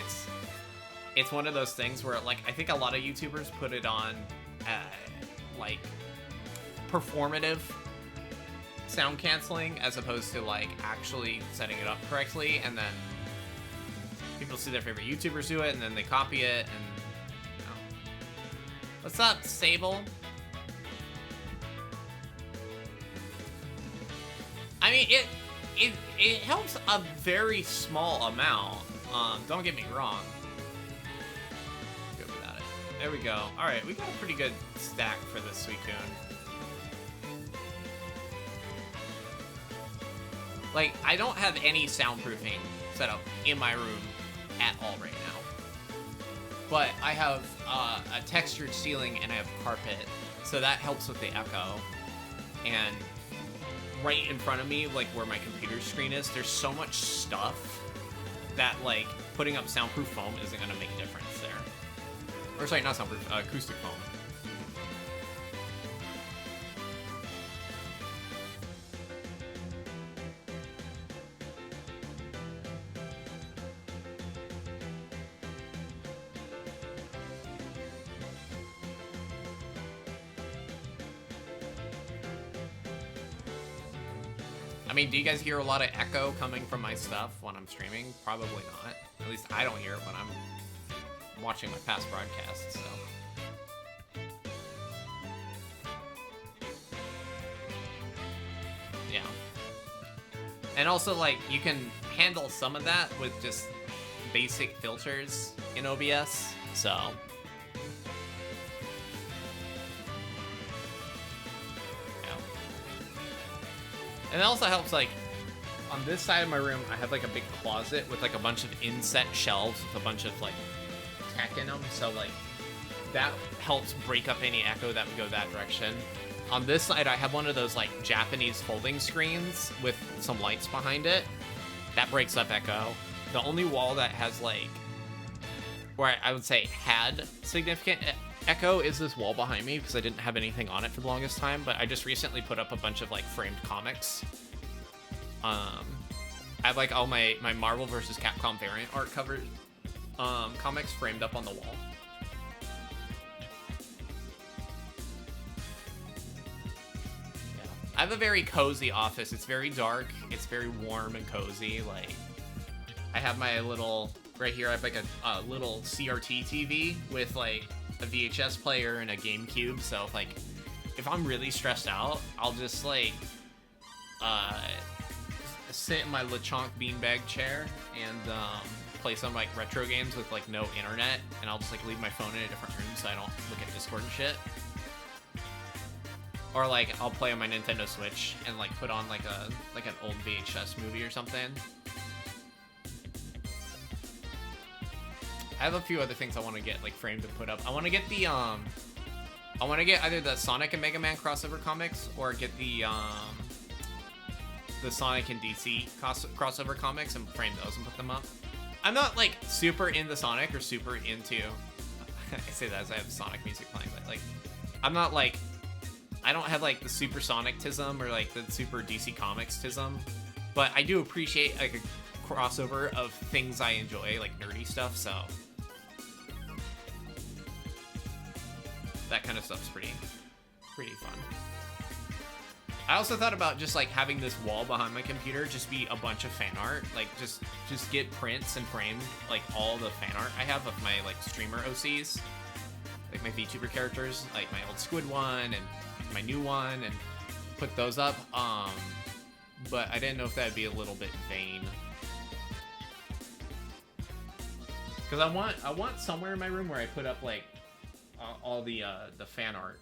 it's one of those things where like I think a lot of YouTubers put it on like performative sound canceling as opposed to like actually setting it up correctly, and then people see their favorite YouTubers do it and then they copy it. And what's up, Sable? I mean, it helps a very small amount. Don't get me wrong. Good without it. There we go. All right, we got a pretty good stack for this Suicune. Like, I don't have any soundproofing set up in my room at all right now. But I have a textured ceiling and I have carpet, so that helps with the echo. And right in front of me, like where my computer screen is, there's so much stuff that like putting up soundproof foam isn't gonna make a difference there. Or sorry, not soundproof, acoustic foam. I mean, do you guys hear a lot of echo coming from my stuff when I'm streaming? Probably not. At least I don't hear it when I'm watching my past broadcasts, so. Yeah. And also, like, you can handle some of that with just basic filters in OBS, so. And it also helps, like, on this side of my room, I have, like, a big closet with, like, a bunch of inset shelves with a bunch of, like, tech in them. So, like, that helps break up any echo that would go that direction. On this side, I have one of those, like, Japanese folding screens with some lights behind it. That breaks up echo. The only wall that has, like, where I would say had significant echo is this wall behind me, because I didn't have anything on it for the longest time, but I just recently put up a bunch of like framed comics. I have like all my Marvel vs. Capcom variant art cover comics framed up on the wall. Yeah. I have a very cozy office. It's very dark. It's very warm and cozy. Like, I have my little, right here I have like a little CRT TV with like a VHS player and a GameCube, so if I'm really stressed out, I'll just like sit in my LeChonk beanbag chair and play some like retro games with like no internet, and I'll just like leave my phone in a different room so I don't look at Discord and shit. Or like I'll play on my Nintendo Switch and like put on like an old VHS movie or something. I have a few other things I want to get like framed and put up. I want to get the I want to get either the Sonic and Mega Man crossover comics or get the the Sonic and DC crossover comics and frame those and put them up. I'm not like super into Sonic or super into. I say that as I have Sonic music playing, but like, I'm not like. I don't have like the super Sonic-tism or like the super DC Comics-tism, but I do appreciate like a crossover of things I enjoy, like nerdy stuff, so that kind of stuff's pretty fun. I also thought about just like having this wall behind my computer just be a bunch of fan art, like just get prints and frame like all the fan art I have of my like streamer OCs, like my VTuber characters, like my old Squid one and my new one, and put those up. But I didn't know if that'd be a little bit vain, because I want somewhere in my room where I put up like all the fan art.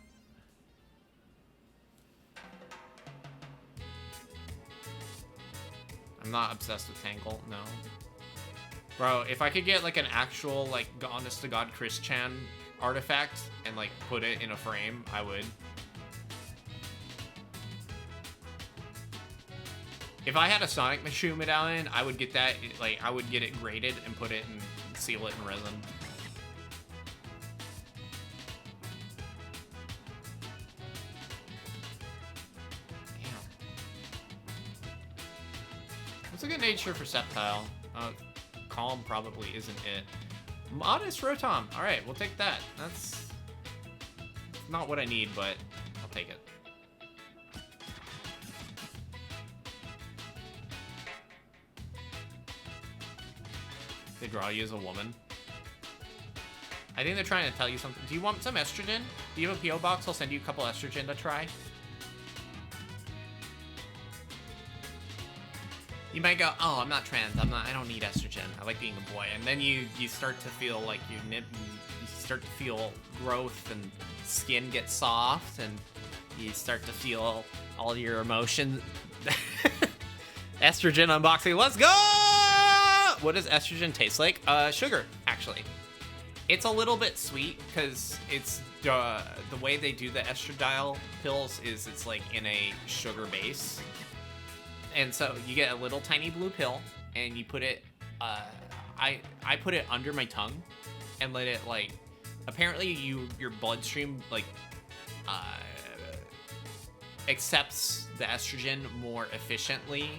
I'm not obsessed with Tangle, no. Bro, if I could get like an actual like honest to God Chris Chan artifact and like put it in a frame, I would. If I had a Sonic Mushu medallion, I would get that, like, I would get it graded and put it and seal it in resin. Damn. What's a good nature for Sceptile? Calm probably isn't it. Modest Rotom. Alright, we'll take that. That's not what I need, but I'll take it. They draw you as a woman. I think they're trying to tell you something. Do you want some estrogen? Do you have a P.O. box? I'll send you a couple estrogen to try. You might go, oh, I'm not trans. I don't need estrogen. I like being a boy. And then you start to feel like you start to feel growth and skin gets soft and you start to feel all your emotions. Estrogen unboxing. Let's go! What does estrogen taste like? Sugar, actually. It's a little bit sweet because it's the way they do the estradiol pills is it's like in a sugar base. And so you get a little tiny blue pill and you put it, I put it under my tongue and let it like, apparently your bloodstream like accepts the estrogen more efficiently.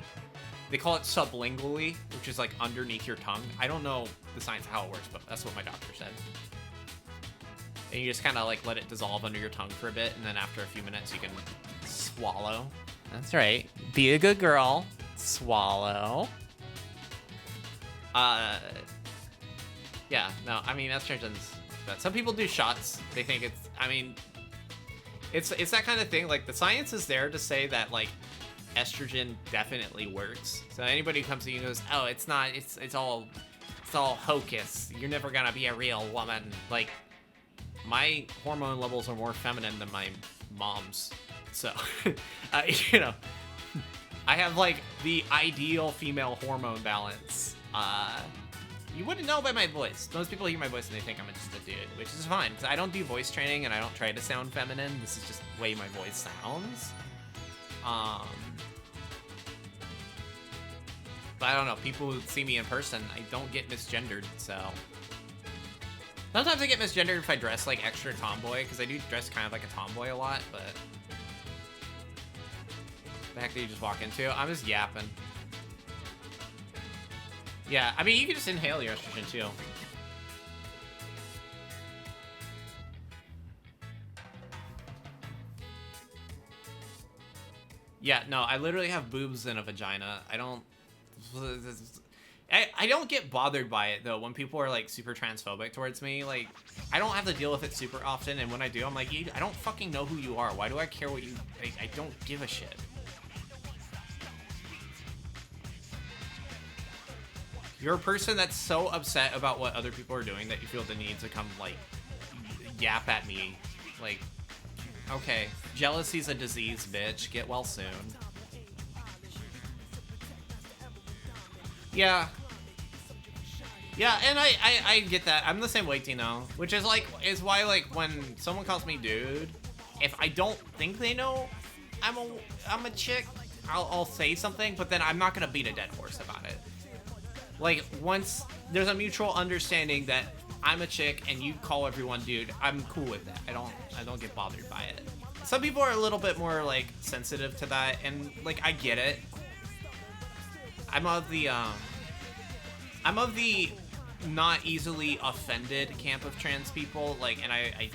They call it sublingually, which is like underneath your tongue. I don't know the science of how it works, but that's what my doctor said. And you just kind of like let it dissolve under your tongue for a bit, and then after a few minutes you can swallow. That's right. Be a good girl. Swallow. Yeah, no, I mean, estrogen's bad. Some people do shots. They think it's, I mean, it's that kind of thing. Like, the science is there to say that, like, estrogen definitely works. So anybody who comes to you and goes, oh, it's not, it's all hocus. You're never gonna be a real woman. Like, my hormone levels are more feminine than my mom's. So, you know, I have, like, the ideal female hormone balance. You wouldn't know by my voice. Most people hear my voice and they think I'm just a dude, which is fine, because I don't do voice training and I don't try to sound feminine. This is just the way my voice sounds. But I don't know, people who see me in person, I don't get misgendered, so. Sometimes I get misgendered if I dress like extra tomboy, because I do dress kind of like a tomboy a lot, but. The heck did you just walk into? I'm just yapping. Yeah, I mean, you can just inhale your estrogen too. Yeah, no, I literally have boobs and a vagina. I don't get bothered by it though when people are like super transphobic towards me. Like, I don't have to deal with it super often, and when I do, I'm like, I don't fucking know who you are. Why do I care what you? I don't give a shit. You're a person that's so upset about what other people are doing that you feel the need to come like yap at me. Like, okay, jealousy's a disease, bitch. Get well soon. Yeah. Yeah, and I get that. I'm the same way, Tino. Which is like, is why like when someone calls me dude, if I don't think they know I'm a chick, I'll say something, but then I'm not gonna beat a dead horse about it. Like, once there's a mutual understanding that I'm a chick and you call everyone dude, I'm cool with that. I don't get bothered by it. Some people are a little bit more like sensitive to that, and like I get it. I'm of the not easily offended camp of trans people, like, and I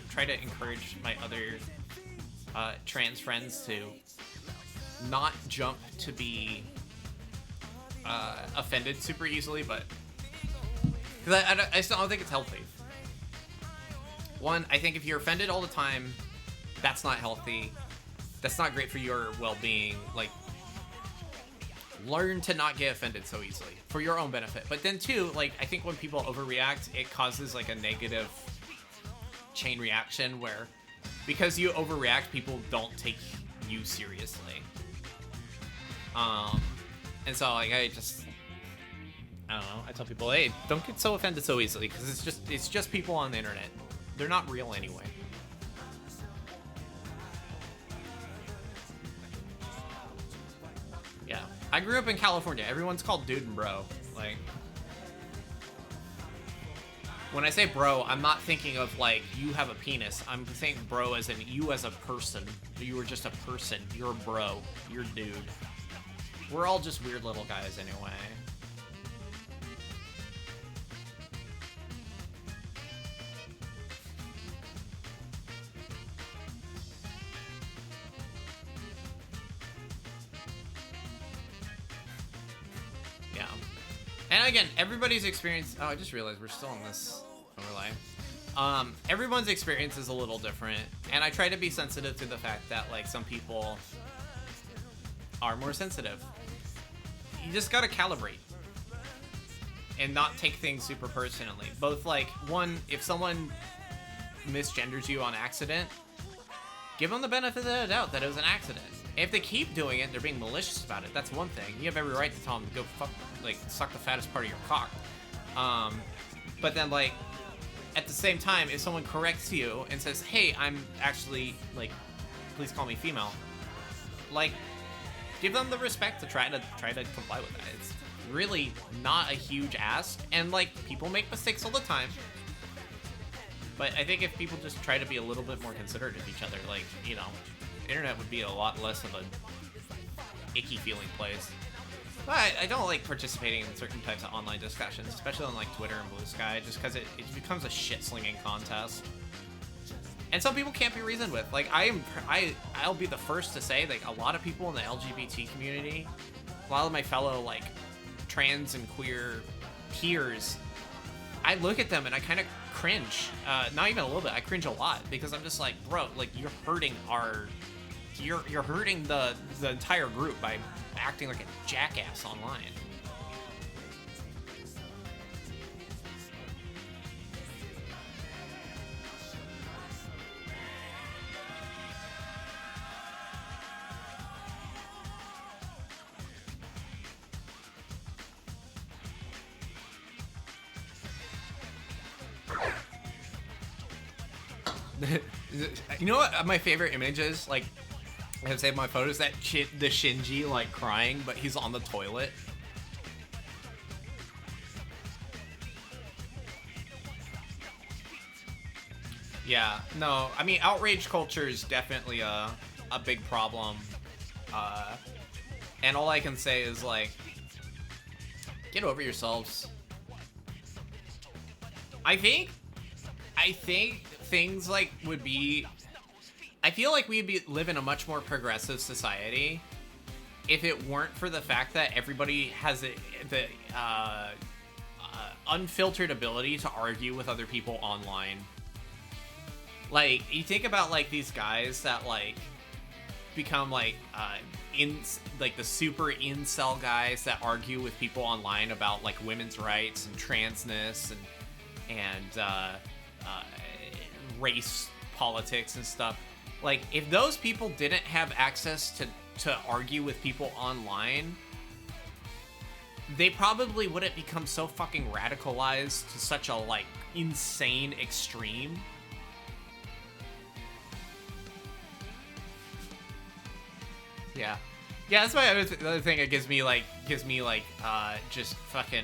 try to encourage my other trans friends to not jump to be offended super easily, but because I still don't think it's healthy. One, I think if you're offended all the time, that's not healthy. That's not great for your well-being. Like, learn to not get offended so easily for your own benefit. But then two, like, I think when people overreact, it causes like a negative chain reaction where because you overreact, people don't take you seriously. And so like I don't know, I tell people, hey, don't get so offended so easily, because it's just people on the internet. They're not real anyway. Yeah. I grew up in California. Everyone's called dude and bro. Like, when I say bro, I'm not thinking of like you have a penis. I'm saying bro as in you as a person. You are just a person. You're a bro. You're a dude. We're all just weird little guys anyway. Yeah. And again, everybody's experience... Oh, I just realized we're still in this overlay. Everyone's experience is a little different, and I try to be sensitive to the fact that, like, some people are more sensitive. You just gotta calibrate and not take things super personally. Both, like, one, if someone misgenders you on accident, give them the benefit of the doubt that it was an accident. If they keep doing it, they're being malicious about it, that's one thing. You have every right to tell them to go fuck, like, suck the fattest part of your cock. But then, like, at the same time, if someone corrects you and says, hey, I'm actually, like, please call me female, like, give them the respect to try to comply with that. It's really not a huge ask, and like people make mistakes all the time. But I think if people just try to be a little bit more considerate of each other, like, you know, the internet would be a lot less of an icky feeling place. But I don't like participating in certain types of online discussions, especially on like Twitter and Blue Sky, just because it becomes a shit slinging contest. And some people can't be reasoned with. Like, I'll be the first to say, like, a lot of people in the LGBT community, a lot of my fellow, like, trans and queer peers, I look at them and I kind of cringe. Not even a little bit, I cringe a lot, because I'm just like, bro, like, you're hurting you're hurting the entire group by acting like a jackass online. You know what my favorite image is? Like, I have saved my photos, that the Shinji, like, crying, but he's on the toilet. Yeah, no, I mean, outrage culture is definitely a big problem. And all I can say is, like, get over yourselves. I think things like would be, I feel like we'd live in a much more progressive society if it weren't for the fact that everybody has the unfiltered ability to argue with other people online. Like, you think about like these guys that like become like the super incel guys that argue with people online about like women's rights and transness and race politics and stuff. Like, if those people didn't have access to argue with people online, they probably wouldn't become so fucking radicalized to such a like insane extreme. Yeah. Yeah, that's my other thing that gives me like, just fucking,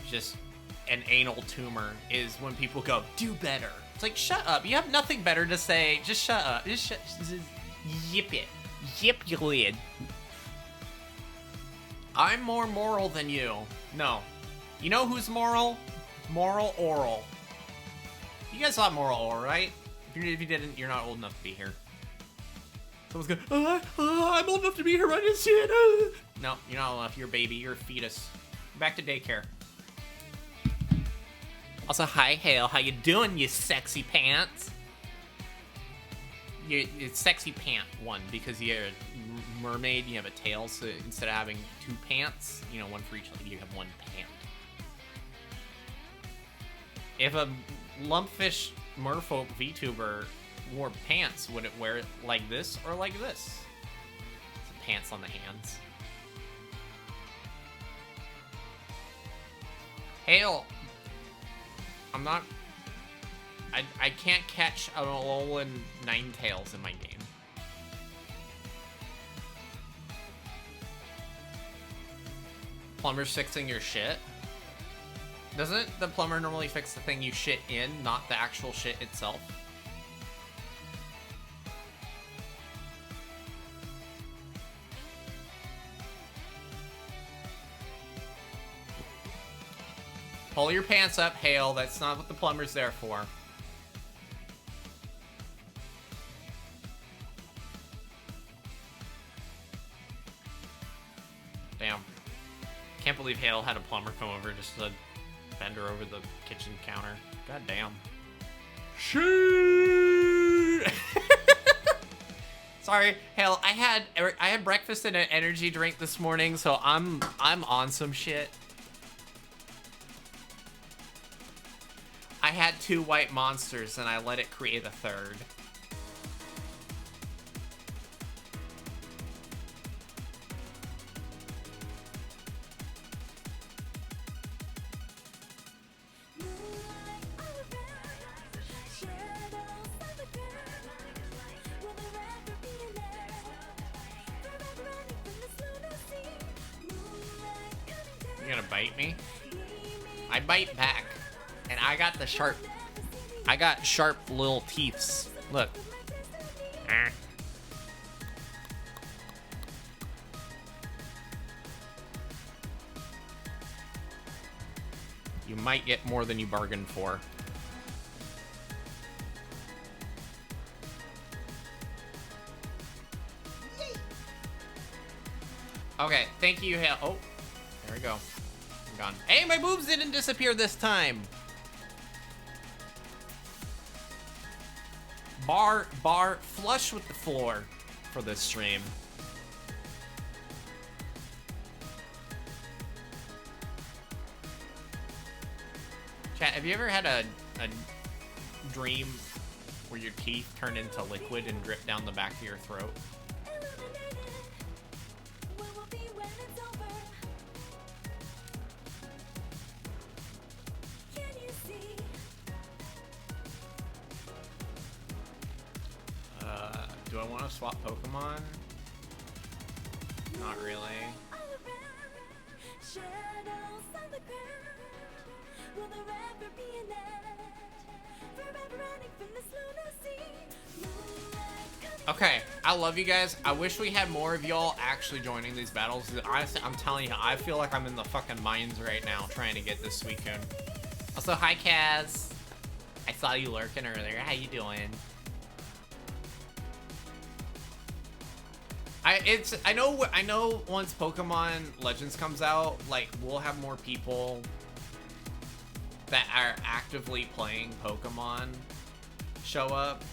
just an anal tumor is when people go, do better. It's like, shut up. You have nothing better to say. Just shut up. Just yip it. Yip your lid. I'm more moral than you. No. You know who's moral? Moral Oral. You guys saw Moral Oral, right? If you didn't, you're not old enough to be here. Someone's going, I'm old enough to be here. I didn't see it. No, you're not old enough. You're a baby. You're a fetus. Back to daycare. Also, hi, Hale. How you doing, you sexy pants? It's sexy pant one because you're a mermaid and you have a tail, so instead of having two pants, you know, one for each leg, you have one pant. If a lumpfish merfolk VTuber wore pants, would it wear it like this or like this? Some pants on the hands. Hale, I'm not... I can't catch an Alolan Ninetales in my game. Plumber's fixing your shit? Doesn't the plumber normally fix the thing you shit in, not the actual shit itself? Pull your pants up, Hale. That's not what the plumber's there for. Damn. Can't believe Hale had a plumber come over just to bend her over the kitchen counter. God damn. Shit. Sorry, Hale. I had breakfast and an energy drink this morning, so I'm on some shit. I had 2 white monsters and I let it create a third. You gonna bite me? I bite back. And I got sharp little teeths. Look. You might get more than you bargained for. Okay, thank you, Hale. Oh, there we go. I'm gone. Hey, my boobs didn't disappear this time. Bar flush with the floor for this stream. Chat, have you ever had a dream where your teeth turn into liquid and drip down the back of your throat? Do I want to swap Pokemon? Not really. Okay, I love you guys. I wish we had more of y'all actually joining these battles. Honestly, I'm telling you, I feel like I'm in the fucking mines right now trying to get this Suicune. Also, hi Kaz. I saw you lurking earlier. How you doing? I know once Pokemon Legends comes out, like, we'll have more people that are actively playing Pokemon show up.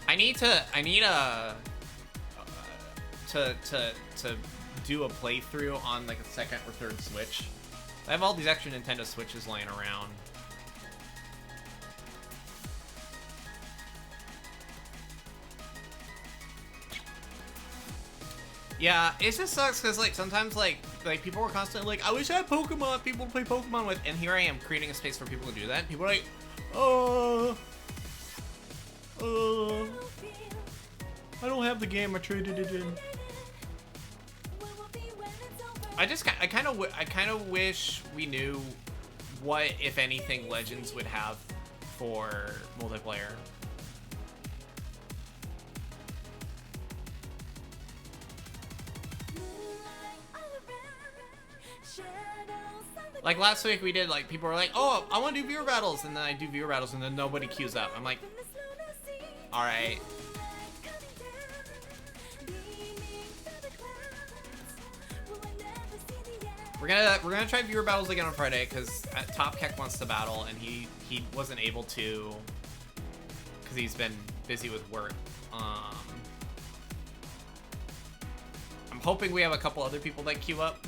I need to do a playthrough on like a second or third Switch. I have all these extra Nintendo Switches laying around. Yeah, it just sucks because like sometimes like people were constantly like, I wish I had Pokemon, people to play Pokemon with, and here I am creating a space for people to do that. And people are like, I don't have the game. I traded it in. I kind of wish we knew what, if anything, Legends would have for multiplayer. Like last week we did, like, people were like, oh, I want to do viewer battles, and then I do viewer battles and then nobody queues up. I'm like, all right. We're gonna try viewer battles again on Friday because Top Keck wants to battle and he wasn't able to because he's been busy with work. I'm hoping we have a couple other people that queue up.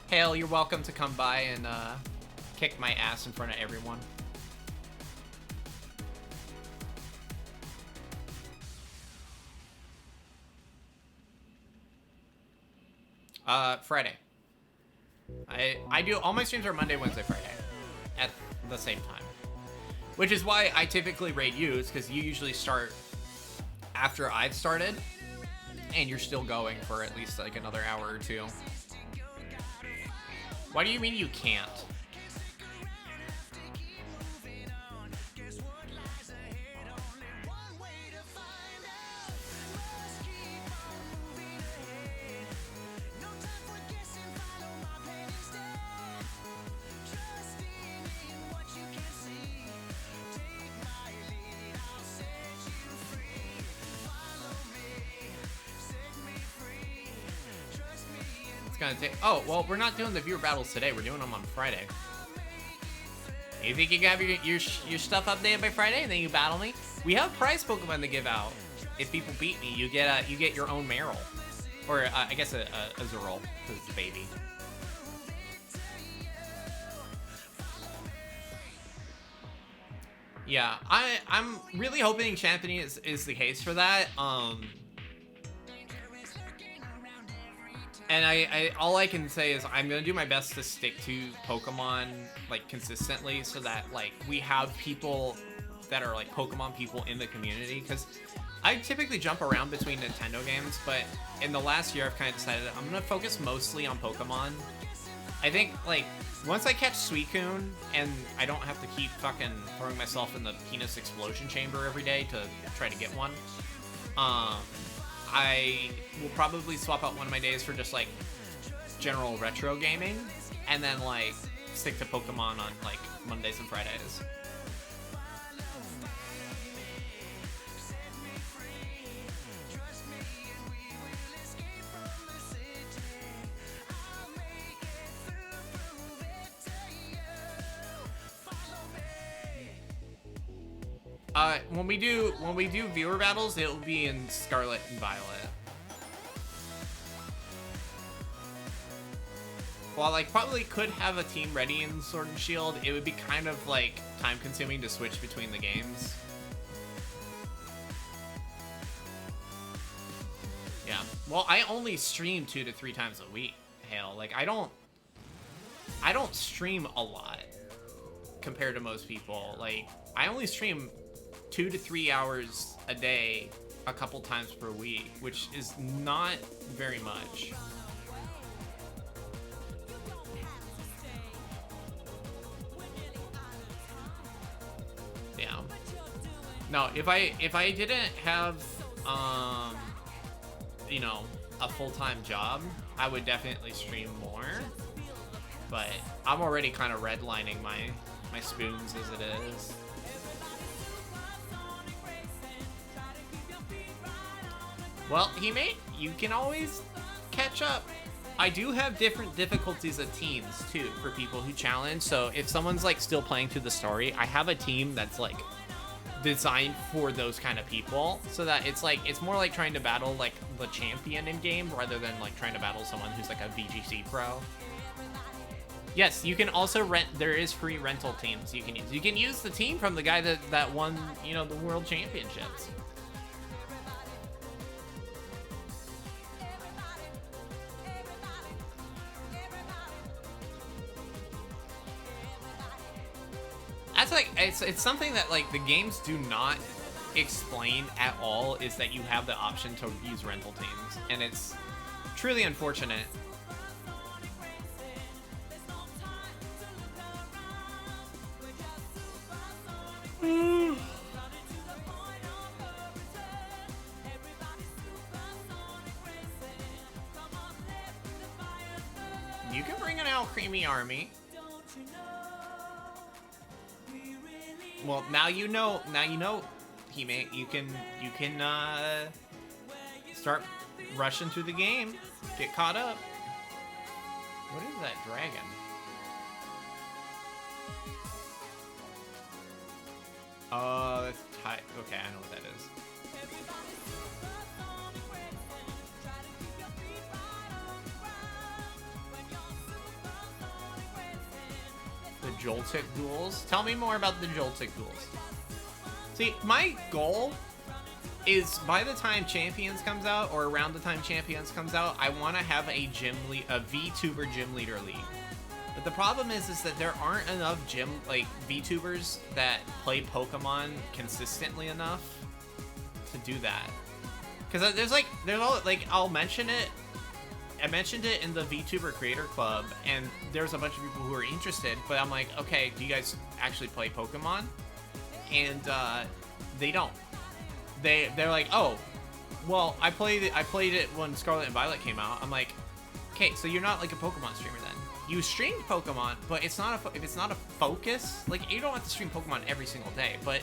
Hale, you're welcome to come by and kick my ass in front of everyone. Friday. I do all my streams are Monday, Wednesday, Friday at the same time, which is why I typically raid you, because you usually start after I've started and you're still going for at least like another hour or two. Why do you mean you can't? Gonna take. Oh well, we're not doing the viewer battles today. We're doing them on Friday. You think you can have your stuff updated by Friday and then you battle me? We have prize Pokemon to give out. If people beat me, you get your own Meryl, or I guess a Zerol because it's a baby. Yeah, I'm really hoping Championship is the case for that. And I all I can say is I'm gonna do my best to stick to Pokemon like consistently, so that like we have people that are like Pokemon people in the community. Because I typically jump around between Nintendo games, but in the last year I've kind of decided I'm gonna focus mostly on Pokemon. I think like once I catch Suicune and I don't have to keep fucking throwing myself in the penis explosion chamber every day to try to get one. I will probably swap out one of my days for just like general retro gaming, and then like stick to Pokemon on like Mondays and Fridays. When we do viewer battles, it'll be in Scarlet and Violet. While I probably could have a team ready in Sword and Shield, it would be kind of like time consuming to switch between the games. Yeah. Well, I only stream 2 to 3 times a week, Hale. Like I don't stream a lot compared to most people. Like I only stream 2 to 3 hours a day, a couple times per week, which is not very much. Yeah. No, if I didn't have you know, a full-time job, I would definitely stream more. But I'm already kind of redlining my spoons as it is. Well, you can always catch up. I do have different difficulties of teams too for people who challenge. So if someone's like still playing through the story, I have a team that's like designed for those kind of people, so that it's more like trying to battle like the champion in game rather than like trying to battle someone who's like a VGC pro. Yes, you can also rent. There is free rental teams you can use. You can use the team from the guy that won, you know, the world championships. it's something that like the games do not explain at all, is that you have the option to use rental teams, and it's truly unfortunate. You can bring an Al Creamy army. Well, now you know, He-Man, you can start rushing through the game, get caught up. What is that dragon? That's tight. Okay, I know what that is. The Joltik duels? Tell me more about the Joltik duels. See, my goal is by the time Champions comes out, or around the time Champions comes out, I want to have a VTuber gym leader league. But the problem is that there aren't enough VTubers that play Pokemon consistently enough to do that. Because I'll mention it. I mentioned it in the VTuber Creator Club, and there's a bunch of people who are interested, but I'm like, okay, do you guys actually play Pokemon? And they don't. They're like, oh, well, I played it when Scarlet and Violet came out. I'm like, okay, so you're not like a Pokemon streamer then. You streamed Pokemon, but if it's not a focus, like you don't have to stream Pokemon every single day, but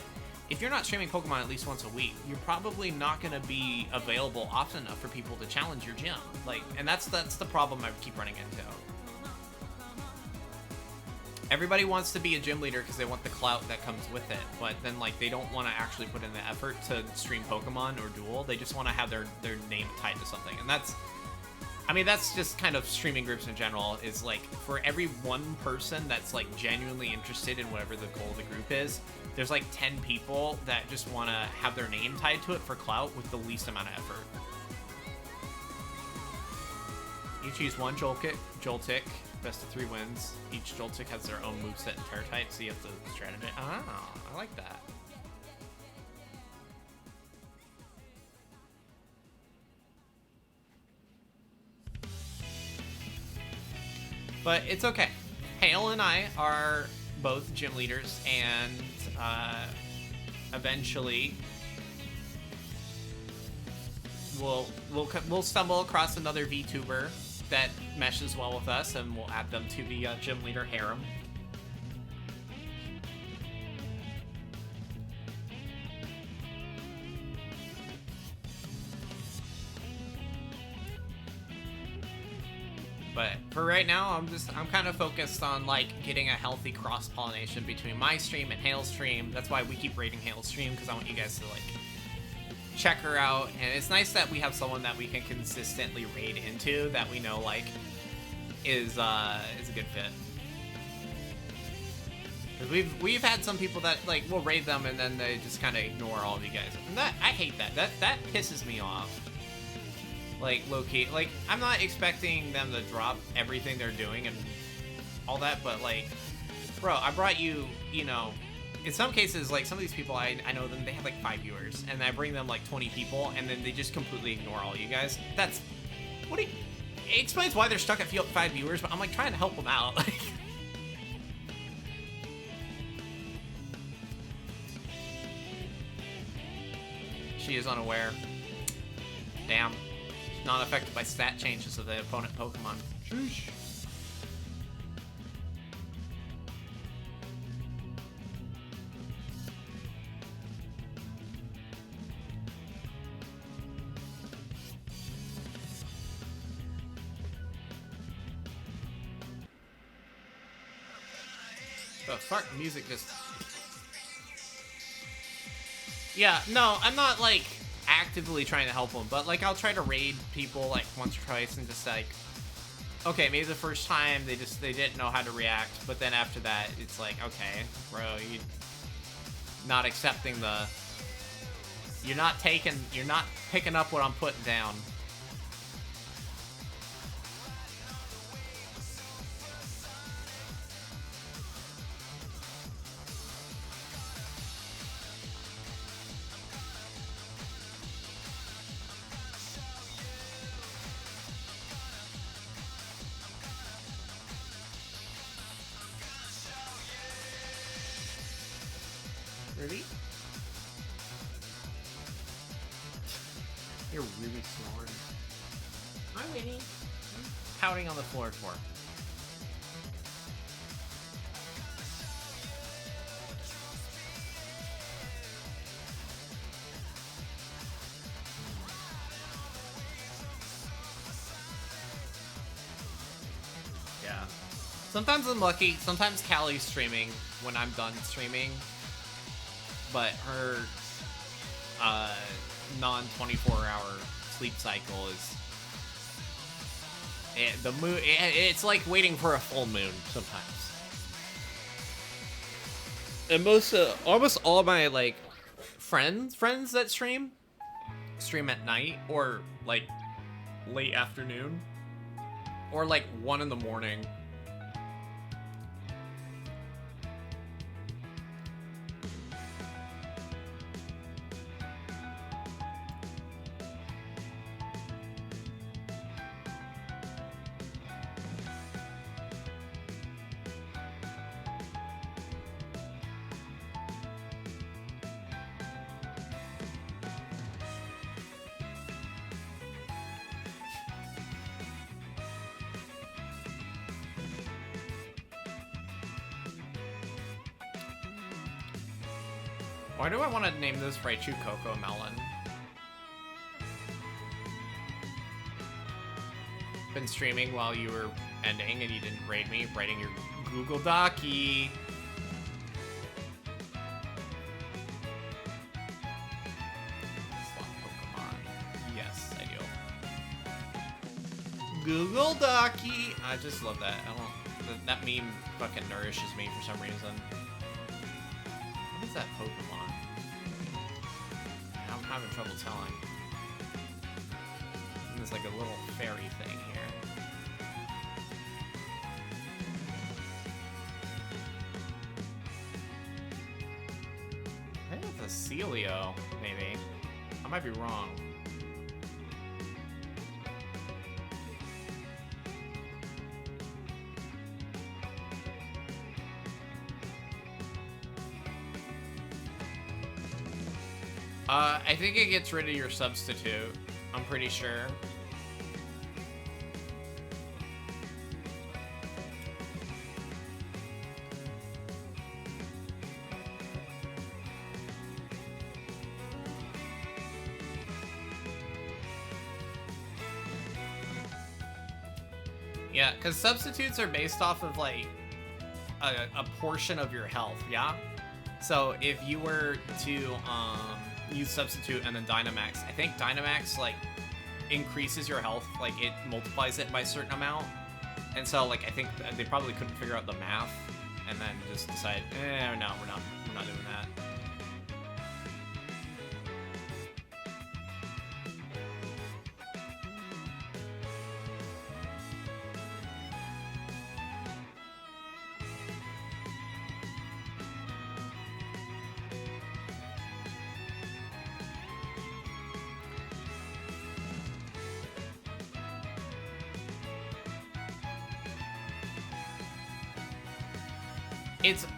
if you're not streaming Pokemon at least once a week, you're probably not going to be available often enough for people to challenge your gym. Like, and that's the problem I keep running into. Everybody wants to be a gym leader because they want the clout that comes with it, but then like they don't want to actually put in the effort to stream Pokemon or Duel. They just want to have their name tied to something, and that's just kind of streaming groups in general. Is like for every one person that's like genuinely interested in whatever the goal of the group is, there's like 10 people that just want to have their name tied to it for clout with the least amount of effort. You choose one Joltik, best of 3 wins. Each Joltik has their own moveset and terror type, so you have to strategize. Oh, I like that. But it's okay. Hale and I are both gym leaders, and eventually we'll stumble across another VTuber that meshes well with us, and we'll add them to the gym leader harem. But for right now, I'm kind of focused on like getting a healthy cross-pollination between my stream and Hale's stream. That's why we keep rating Hale's stream, because I want you guys to like check her out. And it's nice that we have someone that we can consistently raid into that we know like is a good fit. Because we've had some people that like we'll raid them and then they just kind of ignore all of you guys. And I hate that. That pisses me off. Like, low-key, like, I'm not expecting them to drop everything they're doing and all that, but, like, bro, I brought you, you know, in some cases, like, some of these people, I know them, they have, like, 5 viewers, and I bring them, like, 20 people, and then they just completely ignore all you guys. That's, it explains why they're stuck at 5 viewers, but I'm, like, trying to help them out, like... She is unaware. Damn. Not affected by stat changes of the opponent Pokemon. Sheesh. The fuck music just... Yeah, no, I'm not like actively trying to help them, but like I'll try to raid people like once or twice and just like, okay, maybe the first time they didn't know how to react, but then after that it's like, okay, bro, you're not accepting you're not picking up what I'm putting down. Ruby? You're really snoring. Hi, Winnie. Pouting on the floor for. Yeah. Sometimes I'm lucky. Sometimes Callie's streaming when I'm done streaming. But her non-24-hour sleep cycle is... it's like waiting for a full moon sometimes. And almost all my like friends that stream at night or like late afternoon or like 1 in the morning. Why do I want to name this Raichu Coco Melon? Been streaming while you were ending and you didn't raid me, writing your Google Docy. Slot Pokemon. Yes, I do. Google Docy. I just love that. That meme fucking nourishes me for some reason. What is that Pokemon? I'm having trouble telling. There's like a little fairy thing here. I think it's a Celio, maybe. I might be wrong. I think it gets rid of your substitute. I'm pretty sure. Yeah, because substitutes are based off of like a portion of your health, yeah? So if you were to use substitute and then Dynamax, I think Dynamax like increases your health, like it multiplies it by a certain amount. And so like I think they probably couldn't figure out the math and then just decide, no, we're not doing that.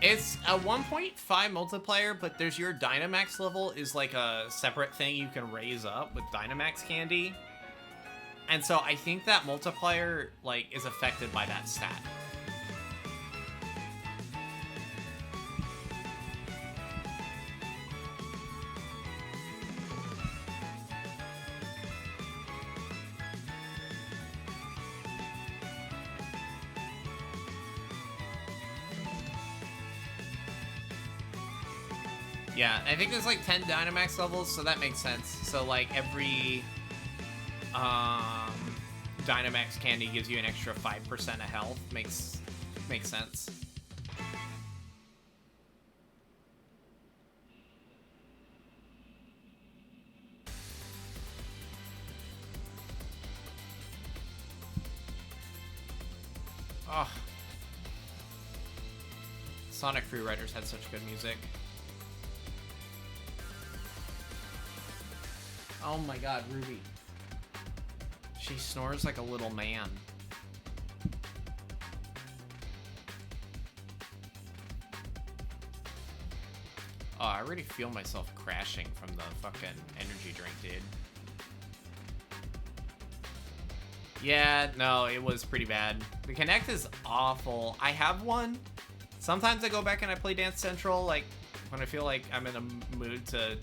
It's a 1.5 multiplier, but there's your Dynamax level is like a separate thing you can raise up with Dynamax candy. And so I think that multiplier like is affected by that stat. Yeah, I think there's like 10 Dynamax levels, so that makes sense. So like every Dynamax candy gives you an extra 5% of health. Makes sense. Oh. Sonic Free Riders had such good music. Oh my god, Ruby. She snores like a little man. I already feel myself crashing from the fucking energy drink, dude. Yeah, no, it was pretty bad. The Kinect is awful. I have one. Sometimes I go back and I play Dance Central, like, when I feel like I'm in a mood to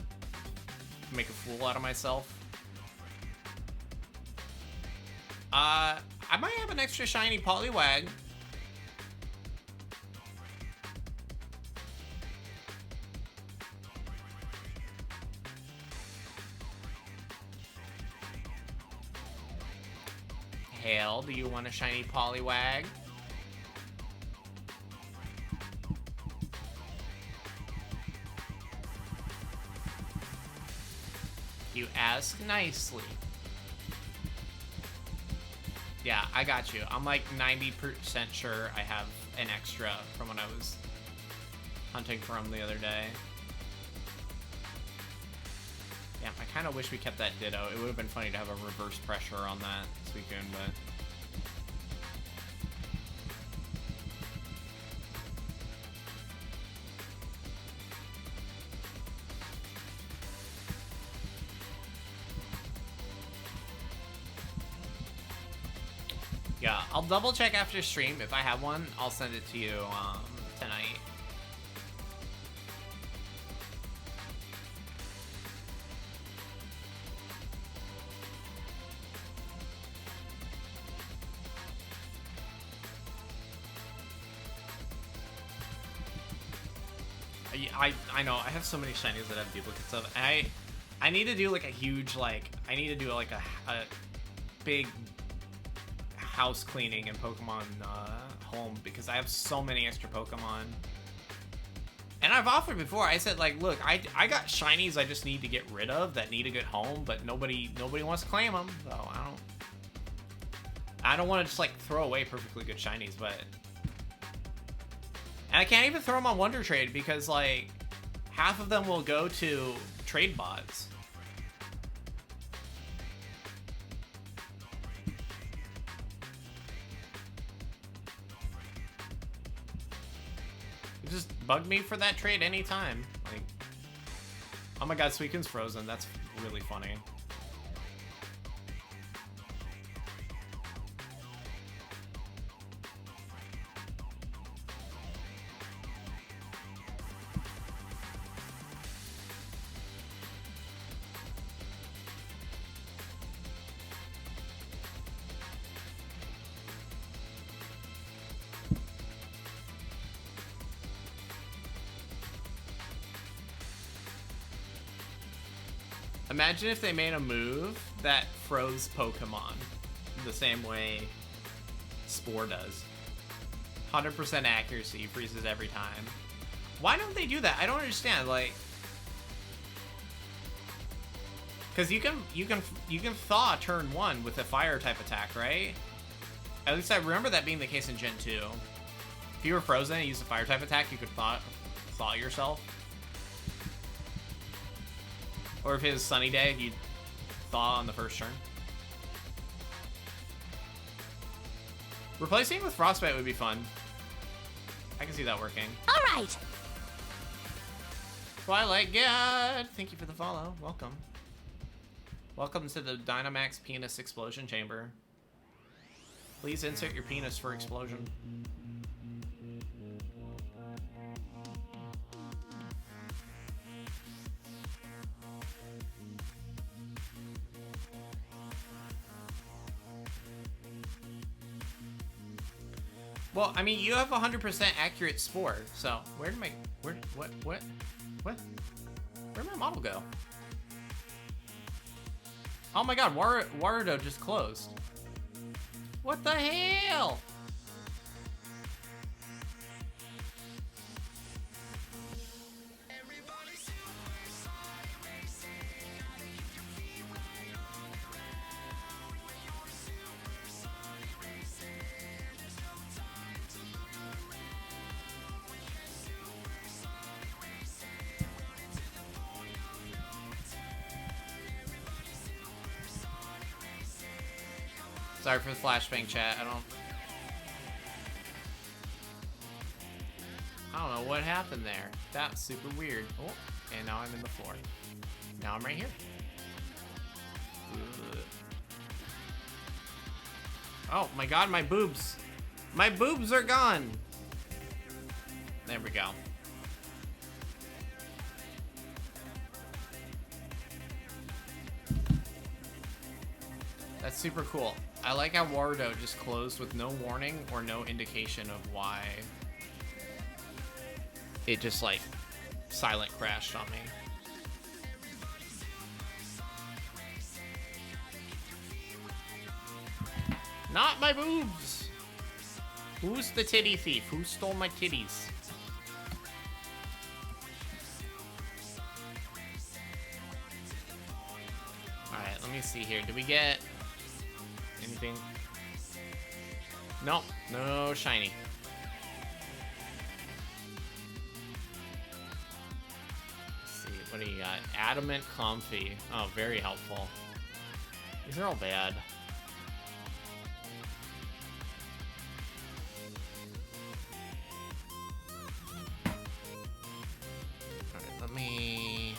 make a fool out of myself. I might have an extra shiny Poliwag. Hale, do you want a shiny Poliwag? You ask nicely. Yeah, I got you. I'm like 90% sure I have an extra from when I was hunting for him the other day. Yeah, I kind of wish we kept that Ditto. It would have been funny to have a reverse pressure on that this weekend, but... Yeah, I'll double check after stream. If I have one, I'll send it to you tonight. I know, I have so many shinies that have duplicates of. I need to do like a huge, like, I need to do like a big house cleaning in Pokemon Home because I have so many extra Pokemon. And I've offered before, I said like, look, I got shinies I just need to get rid of that need a good home, but nobody wants to claim them, so I don't want to just like throw away perfectly good shinies, but... And I can't even throw them on Wonder Trade because like, half of them will go to trade bots. Just bug me for that trade anytime. Like, oh my god, Suicune's frozen. That's really funny. Imagine if they made a move that froze Pokemon the same way Spore does. 100% accuracy, freezes every time. Why don't they do that? I don't understand. Like, because you can thaw turn 1 with a fire type attack, right? At least I remember that being the case in Gen 2. If you were frozen and used a fire type attack, you could thaw yourself. Or if it was sunny day, you'd thaw on the first turn. Replacing it with Frostbite would be fun. I can see that working. All right. Twilight God, thank you for the follow. Welcome. Welcome to the Dynamax Penis Explosion Chamber. Please insert your penis for explosion. Well, I mean, you have 100% accurate Spore, so where'd my model go? Oh my god, Warudo just closed. What the hell? Sorry for the flashbang chat. I don't know what happened there. That's super weird. Oh. and now I'm in the floor. Now I'm right here. Oh my god, my boobs. My boobs are gone. There we go. That's super cool. I like how Wardo just closed with no warning or no indication of why it just like silent crashed on me. Not my boobs! Who's the titty thief? Who stole my titties? Alright, let me see here. Did we get anything? Nope, no shiny. Let's see, what do you got? Adamant Comfy. Oh, very helpful. These are all bad. Let me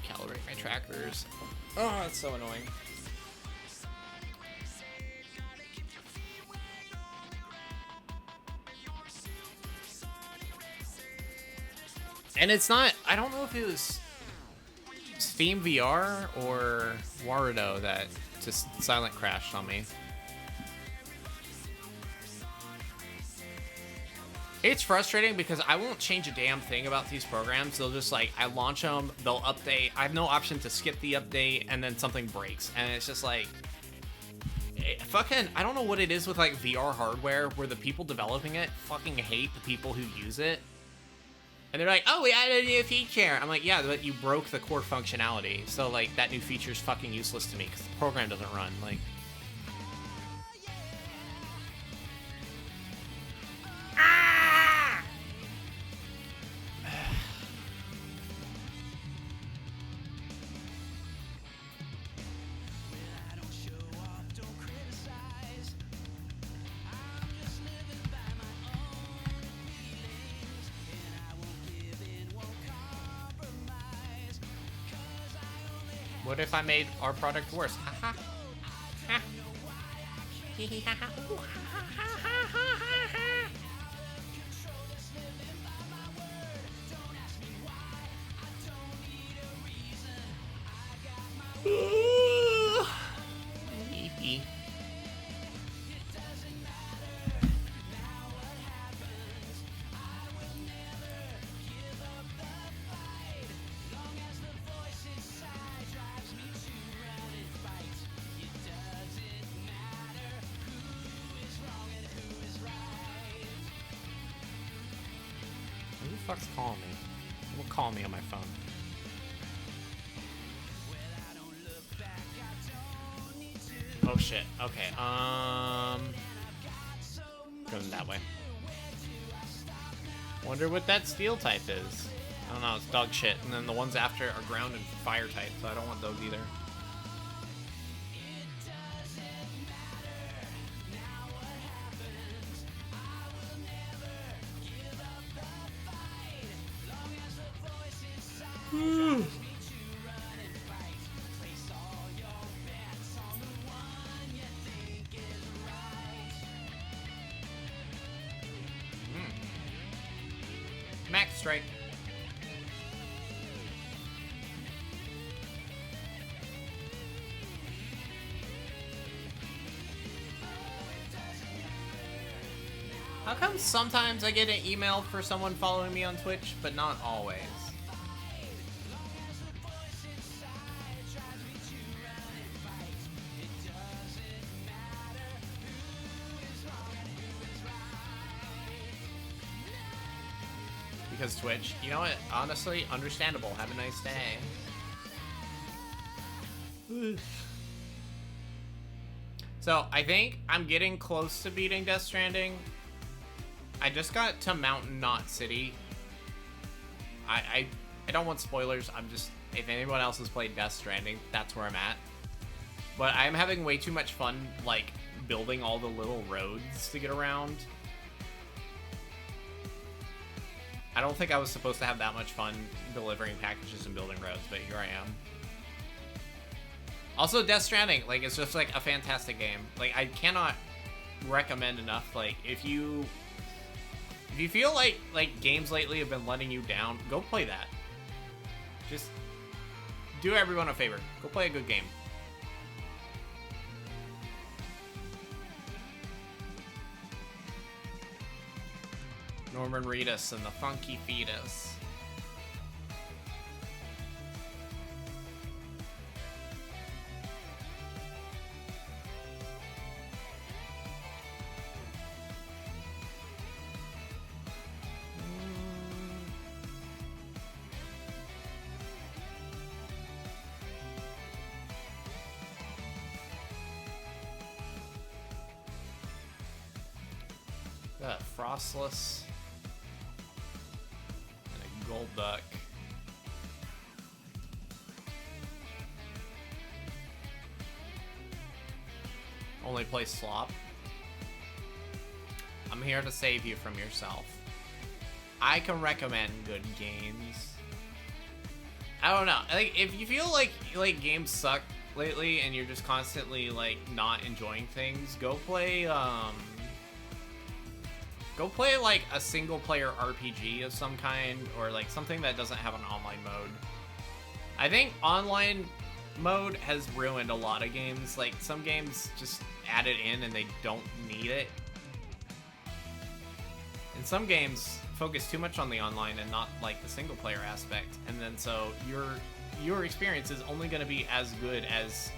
calibrate my trackers. Oh, that's so annoying. And it's not, I don't know if it was Steam VR or Wardo that just silent crashed on me. It's frustrating because I won't change a damn thing about these programs. They'll just like, I launch them, they'll update. I have no option to skip the update and then something breaks. And it's just like, fucking, I don't know what it is with like VR hardware where the people developing it fucking hate the people who use it. And they're like, oh, we added a new feature. I'm like, yeah, but you broke the core functionality. So like that new feature is fucking useless to me because the program doesn't run. Like, what if I made our product worse? Ha ha. Who the fuck's calling me? Who will call me on my phone? Oh shit. Okay. Going that way. Wonder what that steel type is. I don't know. It's dog shit. And then the ones after are ground and fire type, so I don't want those either. Max strike. How come sometimes I get an email for someone following me on Twitch, but not always? Because Twitch, you know what? Honestly, understandable. Have a nice day. So, I think I'm getting close to beating Death Stranding. I just got to Mountain Knot City. I don't want spoilers. I'm just, if anyone else has played Death Stranding, that's where I'm at. But I'm having way too much fun, like, building all the little roads to get around. I don't think I was supposed to have that much fun delivering packages and building roads, but here I am. Also, Death Stranding, like, it's just, like, a fantastic game. Like, I cannot recommend enough, like, if you feel like games lately have been letting you down, go play that. Just do everyone a favor. Go play a good game. Norman Reedus and the Funky Fetus. That Frostless and a Gold Duck. Only play slop. I'm here to save you from yourself. I can recommend good games. I don't know. Like, if you feel like games suck lately and you're just constantly like not enjoying things, go play like a single player RPG of some kind, or like something that doesn't have an online mode. I think online mode has ruined a lot of games. Like, some games just add it in and they don't need it. And some games focus too much on the online and not like the single player aspect. And then so your experience is only going to be as good as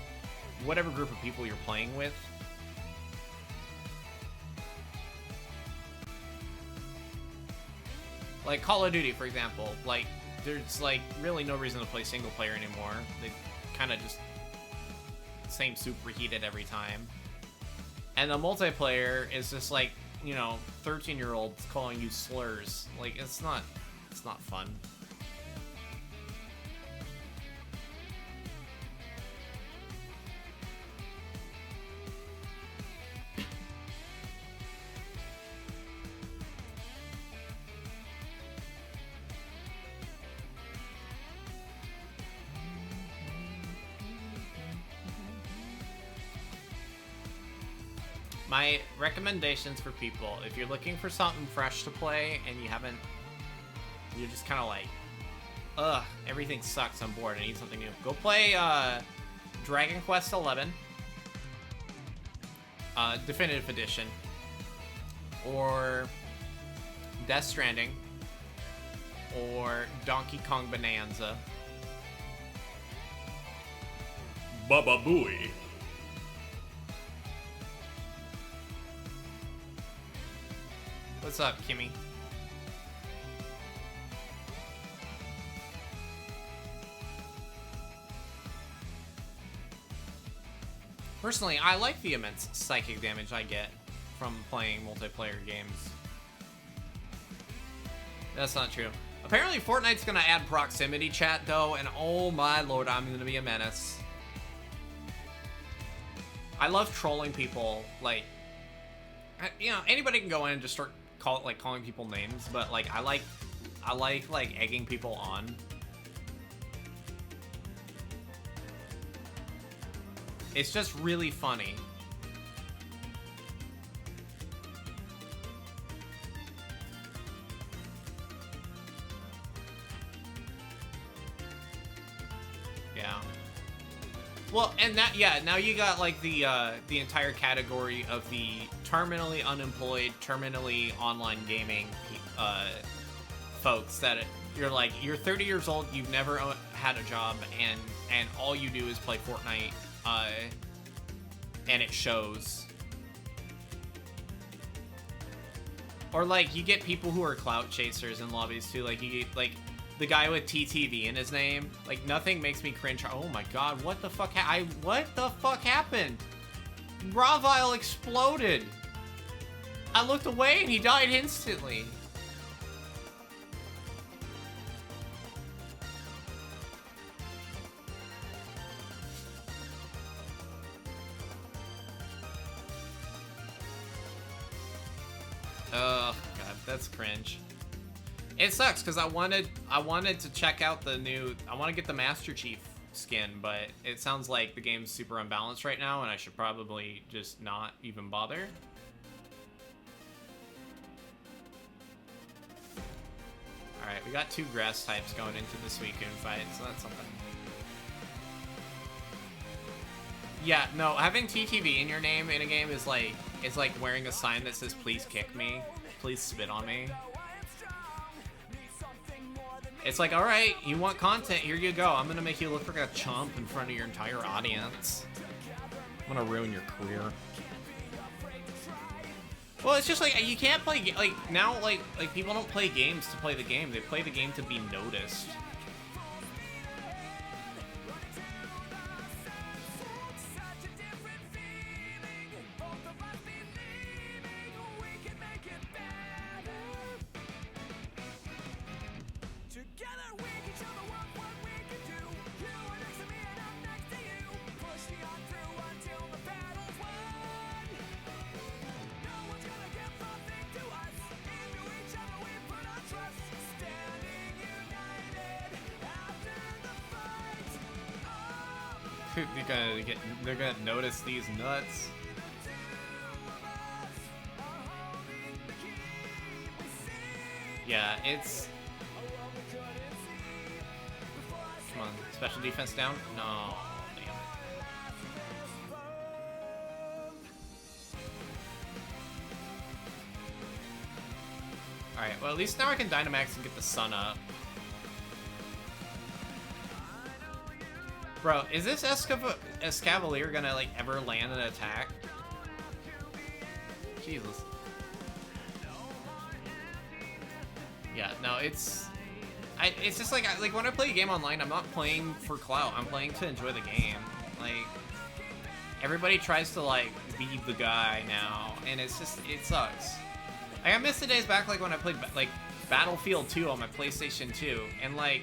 whatever group of people you're playing with. Like Call of Duty, for example, like, there's like really no reason to play single player anymore. They kind of just same superheated every time. And the multiplayer is just like, you know, 13-year-olds calling you slurs. Like, it's not fun. My recommendations for people, if you're looking for something fresh to play and you're just kind of like, ugh, everything sucks, I'm bored, I need something new, go play Dragon Quest XI Definitive Edition, or Death Stranding, or Donkey Kong Bonanza. Baba Booey. What's up, Kimmy? Personally, I like the immense psychic damage I get from playing multiplayer games. That's not true. Apparently, Fortnite's gonna add proximity chat, though, and oh my lord, I'm gonna be a menace. I love trolling people, like, you know, anybody can go in and just start calling people names, but like I like egging people on. It's just really funny. Yeah. Well, and that, yeah, now you got like the entire category of the terminally unemployed, terminally online gaming folks that you're like, you're 30 years old, you've never had a job, and all you do is play Fortnite, and it shows. Or like you get people who are clout chasers in lobbies too, like you get like the guy with TTV in his name. Like, nothing makes me cringe. Oh my god, what the fuck what the fuck happened? Ravile exploded. I looked away and he died instantly. Oh god, that's cringe. It sucks because I wanted to check out the new. I want to get the Master Chief skin, but it sounds like the game's super unbalanced right now, and I should probably just not even bother. All right, we got 2 grass types going into this weekend fight, so that's something. Yeah, no, having TTV in your name in a game is like wearing a sign that says "Please kick me, please spit on me." It's like, all right, you want content, here you go. I'm gonna make you look like a chump in front of your entire audience. I'm gonna ruin your career. Well, it's just like you can't play like now. Like people don't play games to play the game. They play the game to be noticed. They're gonna notice these nuts. Yeah, it's. Come on, special defense down? No, damn it. Alright, well at least now I can Dynamax and get the sun up. Bro, is this Escavalier gonna like ever land an attack? Jesus. Yeah, no, it's just like when I play a game online, I'm not playing for clout. I'm playing to enjoy the game. Like everybody tries to like be the guy now, and it's just it sucks. Like, I miss the days back like when I played like Battlefield 2 on my PlayStation 2, and like.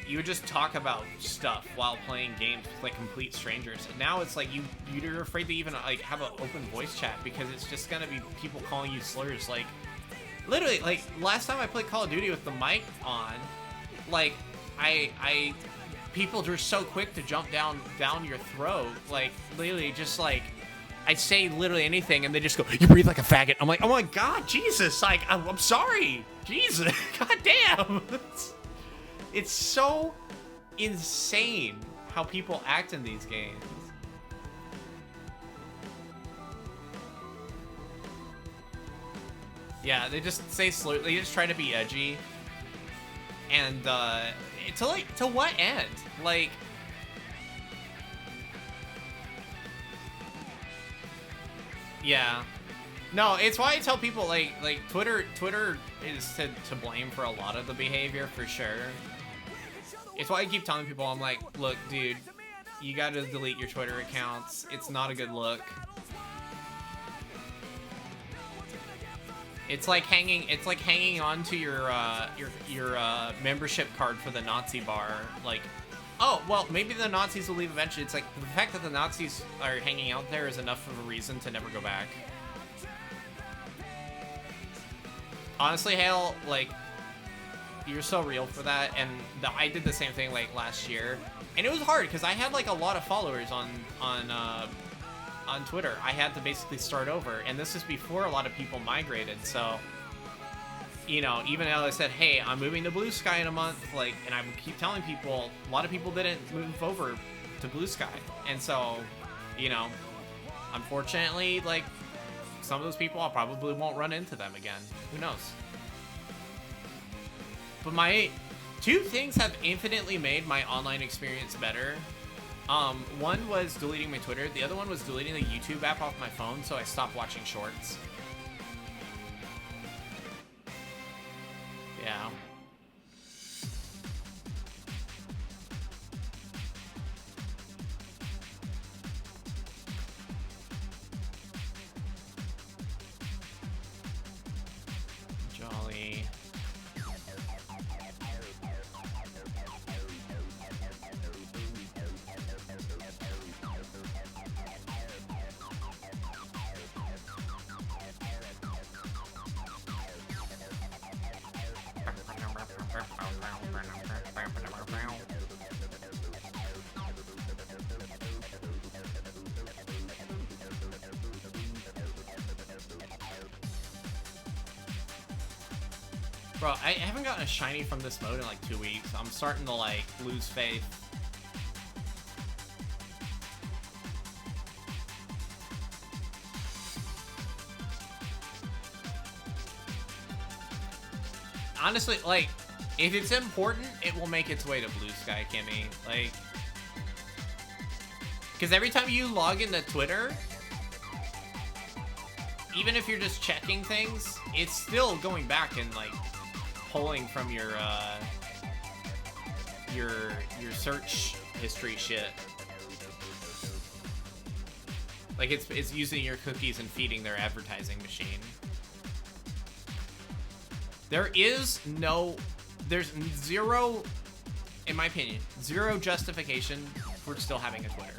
You would just talk about stuff while playing games with like complete strangers. And now it's like you're afraid to even like have an open voice chat because it's just gonna be people calling you slurs. Like literally, like last time I played Call of Duty with the mic on, like I people were so quick to jump down your throat. Like literally, just like I'd say literally anything, and they just go, "You breathe like a faggot." I'm like, "Oh my god, Jesus! Like I'm sorry, Jesus, god damn." It's so insane how people act in these games. Yeah, they just say slur. They just try to be edgy. And to what end? Like, yeah. No, it's why I tell people like Twitter is to blame for a lot of the behavior for sure. It's why I keep telling people, I'm like, look, dude, you gotta delete your Twitter accounts. It's not a good look. It's like hanging on to your membership card for the Nazi bar. Like, oh, well, maybe the Nazis will leave eventually. It's like the fact that the Nazis are hanging out there is enough of a reason to never go back. Honestly, Hale, like, you're so real for that, and I did the same thing like last year, and it was hard because I had like a lot of followers on Twitter. I had to basically start over, and this is before a lot of people migrated. So, you know, even though I said, hey, I'm moving to Blue Sky in a month, like, and I would keep telling people, a lot of people didn't move over to Blue Sky, and so, you know, unfortunately, like, some of those people I probably won't run into them again. Who knows? But my 2 things have infinitely made my online experience better. One was deleting my Twitter. The other one was deleting the YouTube app off my phone, so I stopped watching shorts. Yeah. Jolly. Bro, I haven't gotten a shiny from this mode in like 2 weeks. I'm starting to like lose faith. Honestly, like, if it's important, it will make its way to Blue Sky, Kimmy. Like, because every time you log into Twitter, even if you're just checking things, it's still going back and like pulling from your search history shit. Like it's using your cookies and feeding their advertising machine. There's zero, in my opinion, zero justification for still having a Twitter.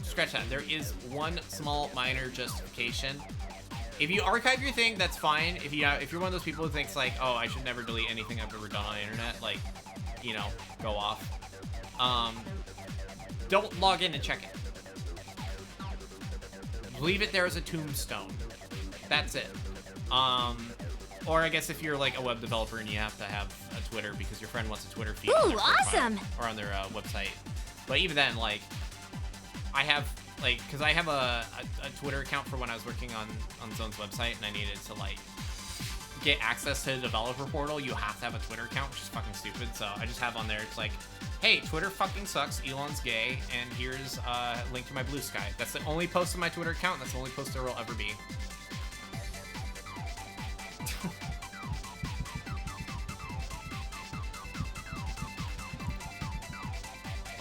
Scratch that. There is one small minor justification. If you archive your thing, that's fine. If you're one of those people who thinks like, oh, I should never delete anything I've ever done on the internet, like, you know, go off. Don't log in and check it. Leave it there as a tombstone. That's it. Or I guess if you're like a web developer and you have to have a Twitter because your friend wants a Twitter feed on their awesome! or on their website. But even then, like, I have, like, because I have a Twitter account for when I was working on Zone's website and I needed to, like, get access to the developer portal, you have to have a Twitter account, which is fucking stupid. So I just have on there, it's like, hey, Twitter fucking sucks, Elon's gay, and here's a link to my Blue Sky. That's the only post on my Twitter account, and that's the only post there will ever be.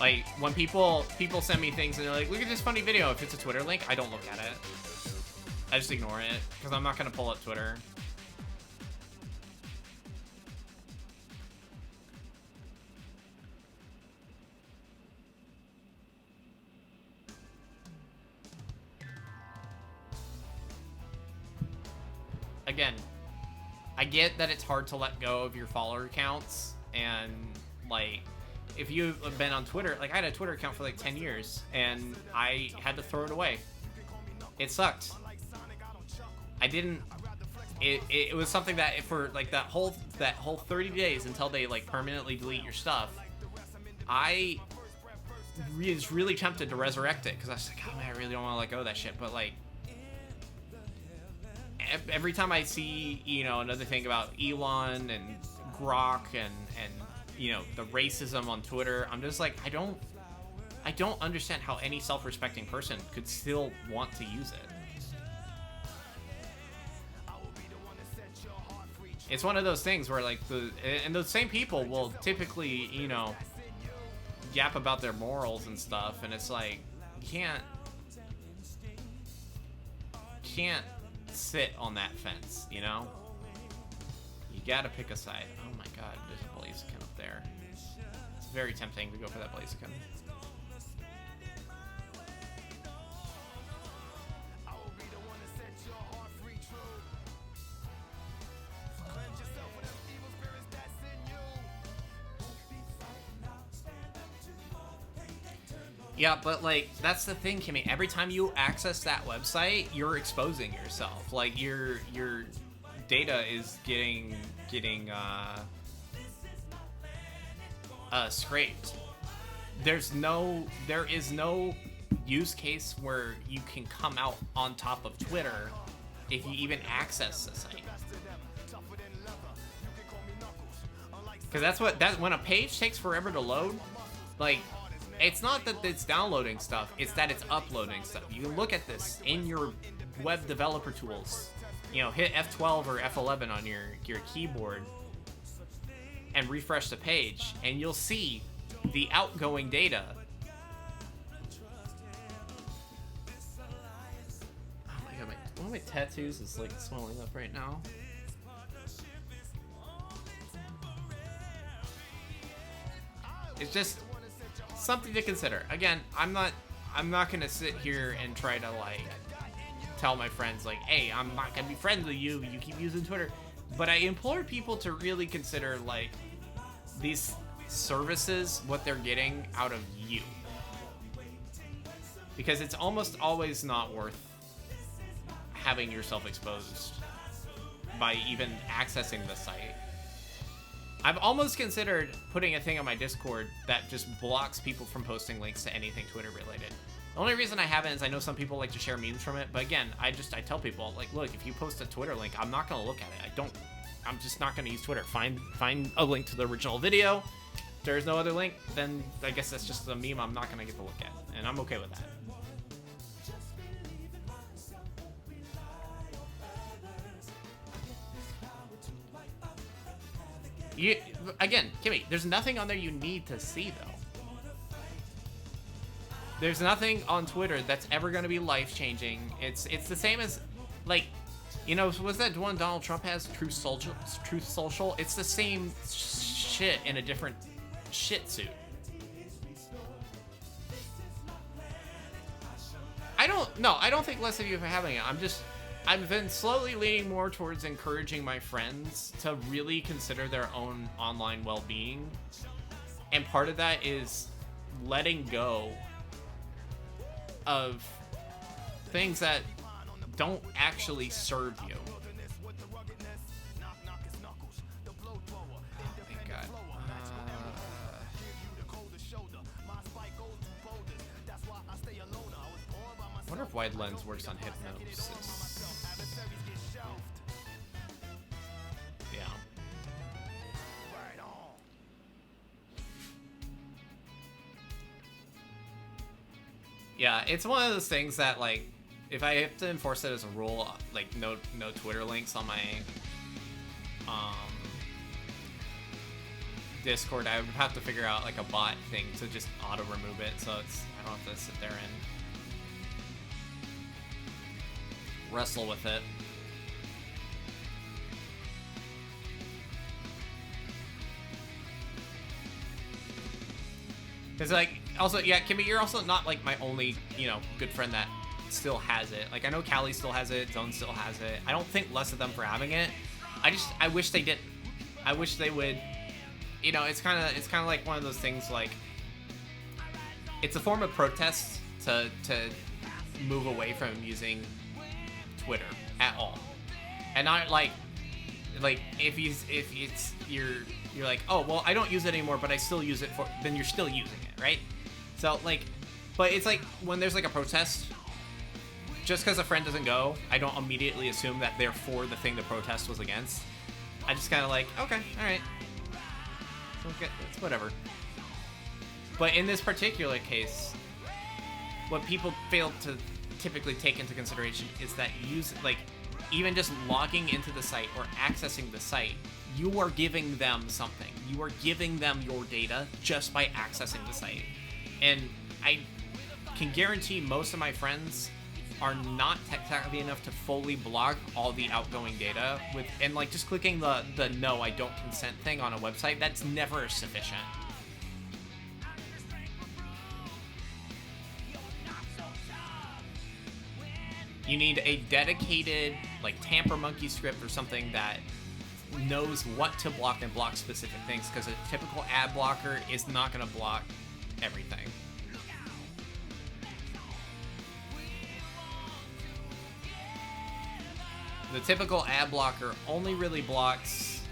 Like, when people send me things and they're like, look at this funny video, if it's a Twitter link, I don't look at it. I just ignore it, because I'm not going to pull up Twitter. Again, I get that it's hard to let go of your follower accounts, and, like, if you've been on Twitter, like, I had a Twitter account for like 10 years and I had to throw it away. It sucked. I didn't, it was something that for like that whole 30 days until they like permanently delete your stuff, I was really tempted to resurrect it because I was like, oh man, I really don't want to let go of that shit. But like, every time I see, you know, another thing about Elon and Grok and you know, the racism on Twitter, I'm just like, I don't understand how any self-respecting person could still want to use it. It's one of those things where like and those same people will typically, you know, yap about their morals and stuff, and it's like, you can't sit on that fence, you know? You gotta pick a side. Oh my god, there's a Blaziken up there. It's very tempting to go for that Blaziken. Yeah, but like, that's the thing, Kimmy. Every time you access that website, you're exposing yourself. Like, your data is getting scraped. There is no use case where you can come out on top of Twitter if you even access the site. Because that's when a page takes forever to load. Like, it's not that it's downloading stuff, it's that it's uploading stuff. You can look at this in your web developer tools. You know, hit F12 or F11 on your keyboard and refresh the page, and you'll see the outgoing data. Oh my god, one of my tattoos is like swelling up right now. It's just something to consider. Again, I'm not gonna sit here and try to like tell my friends like, hey, I'm not gonna be friends with you, you keep using Twitter. But I implore people to really consider like these services, what they're getting out of you. Because it's almost always not worth having yourself exposed by even accessing the site. I've almost considered putting a thing on my Discord that just blocks people from posting links to anything Twitter related. The only reason I haven't is I know some people like to share memes from it, but again, I tell people, like, look, if you post a Twitter link, I'm not gonna look at it. I'm just not gonna use Twitter. Find a link to the original video. If there's no other link, then I guess that's just a meme I'm not gonna get to look at, and I'm okay with that. Again, Kimmy, there's nothing on there you need to see, though. There's nothing on Twitter that's ever going to be life-changing. It's the same as, like, you know, what's that one Donald Trump has? Truth Social? It's the same shit in a different shit suit. I don't think less of you are having it. I've been slowly leaning more towards encouraging my friends to really consider their own online well-being. And part of that is letting go of things that don't actually serve you. Oh, thank God. I wonder if wide lens works on hypnosis. Yeah. Yeah, it's one of those things that, like, if I have to enforce it as a rule, like, no Twitter links on my Discord, I would have to figure out, like, a bot thing to just auto-remove it, so I don't have to sit there and wrestle with it. Because, like, also, yeah, Kimmy, you're also not, like, my only, you know, good friend that still has it. Like, I know Callie still has it, Zone still has it. I don't think less of them for having it. I wish they didn't. I wish they would, you know, it's kind of like one of those things, like, it's a form of protest to move away from using Twitter at all, and not like if you're like, oh well, I don't use it anymore, but I still use it for, then you're still using it, right? So, like, but it's like when there's like a protest, just because a friend doesn't go, I don't immediately assume that they're for the thing the protest was against. I just kind of like, okay, all right, okay, it's whatever. But in this particular case, what people fail to typically take into consideration is that even just logging into the site or accessing the site, you are giving them something. You are giving them your data just by accessing the site. And I can guarantee most of my friends are not tech savvy enough to fully block all the outgoing data and like just clicking the no, I don't consent thing on a website. That's never sufficient. You need a dedicated, like, tamper monkey script or something that knows what to block and block specific things, because a typical ad blocker is not going to block everything. The typical ad blocker only really blocks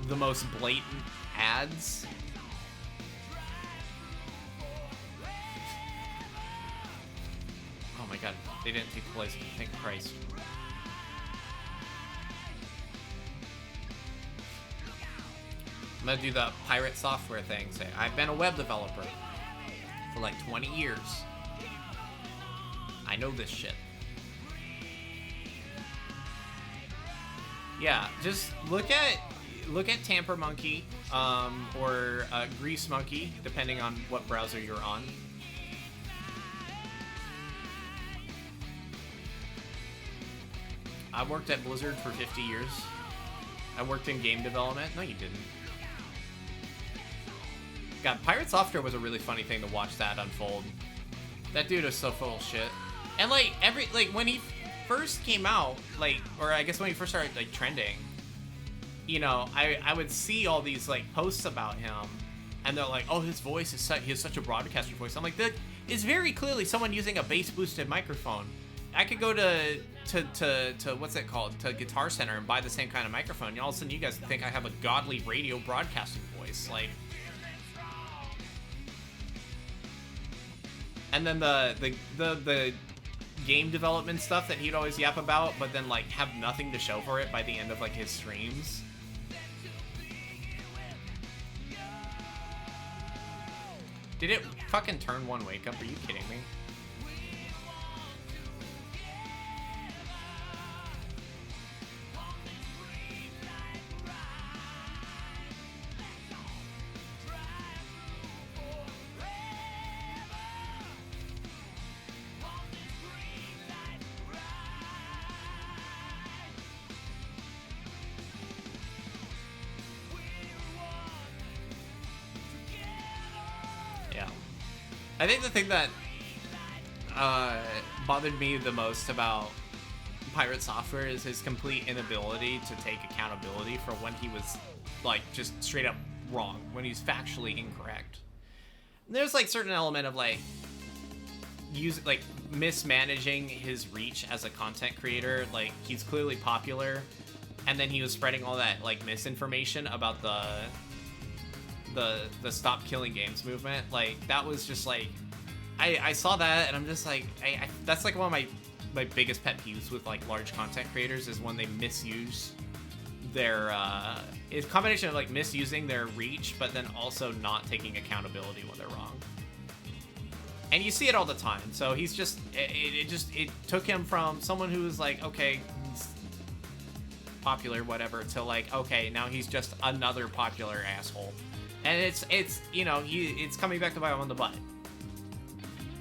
the most blatant ads. Oh my god, they didn't take place. Thank Christ. I'm gonna do the pirate software thing. Say, I've been a web developer for like 20 years. I know this shit. Yeah, just look at Tamper Monkey or Grease Monkey, depending on what browser you're on. I worked at Blizzard for 50 years. I worked in game development. No, you didn't. God, Pirate Software was a really funny thing to watch that unfold. That dude is so full of shit. And like when he first came out, like, or I guess when he first started like trending, you know, I would see all these like posts about him, and they're like, oh, his voice is he has such a broadcaster voice. I'm like, that is very clearly someone using a bass boosted microphone. I could go to what's it called, to Guitar Center and buy the same kind of microphone, and all of a sudden you guys think I have a godly radio broadcasting voice, like. And then the game development stuff that he'd always yap about, but then like have nothing to show for it by the end of like his streams. Did it fucking turn one wake up? Are you kidding me? I think the thing that bothered me the most about Pirate Software is his complete inability to take accountability for when he was like just straight up wrong, when he's factually incorrect. There's like certain element of like mismanaging his reach as a content creator. Like he's clearly popular, and then he was spreading all that like misinformation about the stop killing games movement. Like that was just like I saw that and I'm just like that's like one of my biggest pet peeves with like large content creators is when they misuse their it's a combination of like misusing their reach but then also not taking accountability when they're wrong. And you see it all the time. So he's just it took him from someone who was like, okay, he's popular, whatever, to like, okay, now he's just another popular asshole. And it's you know, it's coming back to bite him on the butt.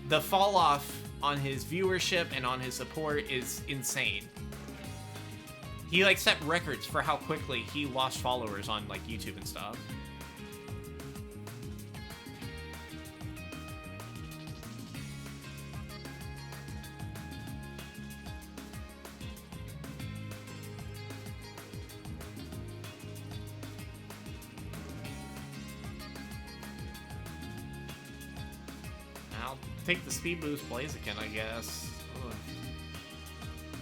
The fall off on his viewership and on his support is insane. He like set records for how quickly he lost followers on like YouTube and stuff. Take the speed boost Blaziken, I guess. Ugh.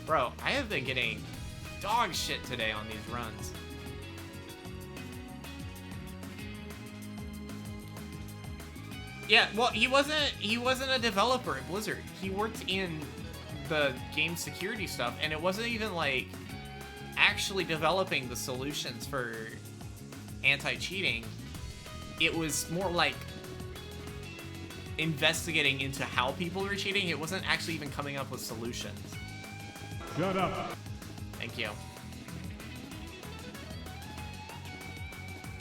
Bro, I have been getting dog shit today on these runs. Yeah, well, he wasn't a developer at Blizzard. He worked in the game security stuff, and it wasn't even like actually developing the solutions for anti-cheating. It was more like investigating into how people were cheating. It wasn't actually even coming up with solutions. Shut up. Thank you.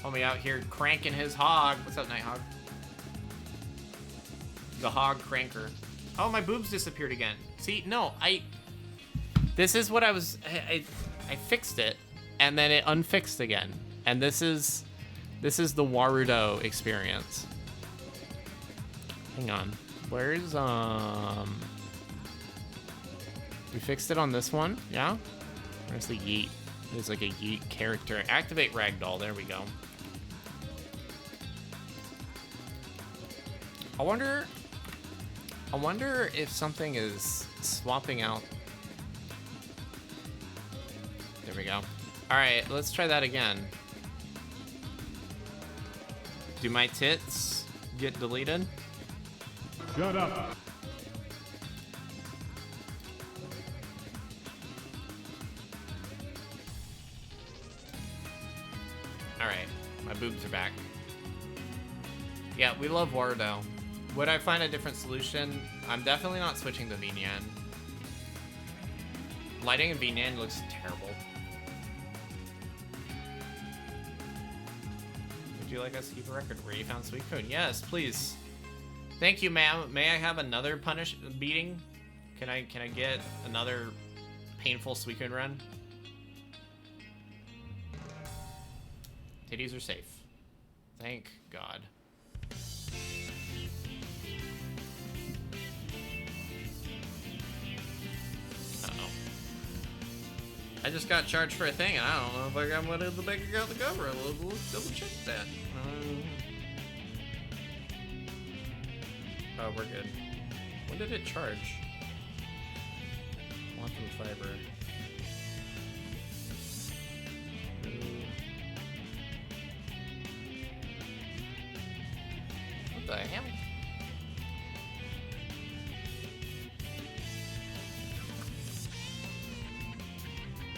Homie out here cranking his hog. What's up, Nighthog? The hog cranker. Oh, my boobs disappeared again. See, no, this is what I was, I fixed it, and then it unfixed again. And this is the Warudo experience. Hang on. Where's, we fixed it on this one, yeah? Where's the yeet? There's like a yeet character. Activate ragdoll, there we go. I wonder if something is swapping out. There we go. All right, let's try that again. Do my tits get deleted? Shut up. All right, my boobs are back. Yeah, we love Warudo. Would I find a different solution? I'm definitely not switching to VNyan. Lighting in VNyan looks terrible. Would you like us to keep a record where you found Suicune? Yes, please. Thank you, ma'am. May I have another beating? Can I get another painful Suicune run? Titties are safe. Thank God. Uh-oh. I just got charged for a thing, and I don't know if I got what the bank account to cover. Let's double check that. Oh, we're good. When did it charge? Quantum fiber. What the hell?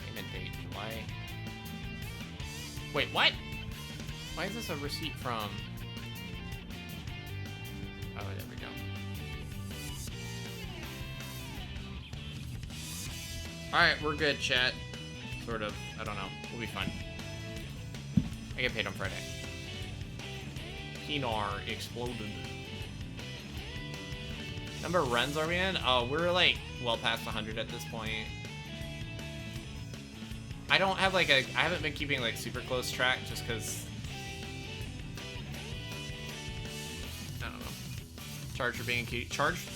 Payment date July. Wait, what? Why is this a receipt from? Oh, there we go. Alright, we're good, chat. Sort of. I don't know. We'll be fine. I get paid on Friday. Pinar exploded. Number of runs are we in? Oh, we're like well past 100 at this point. I don't have like I haven't been keeping like super close track just because I don't know. Charge for being charged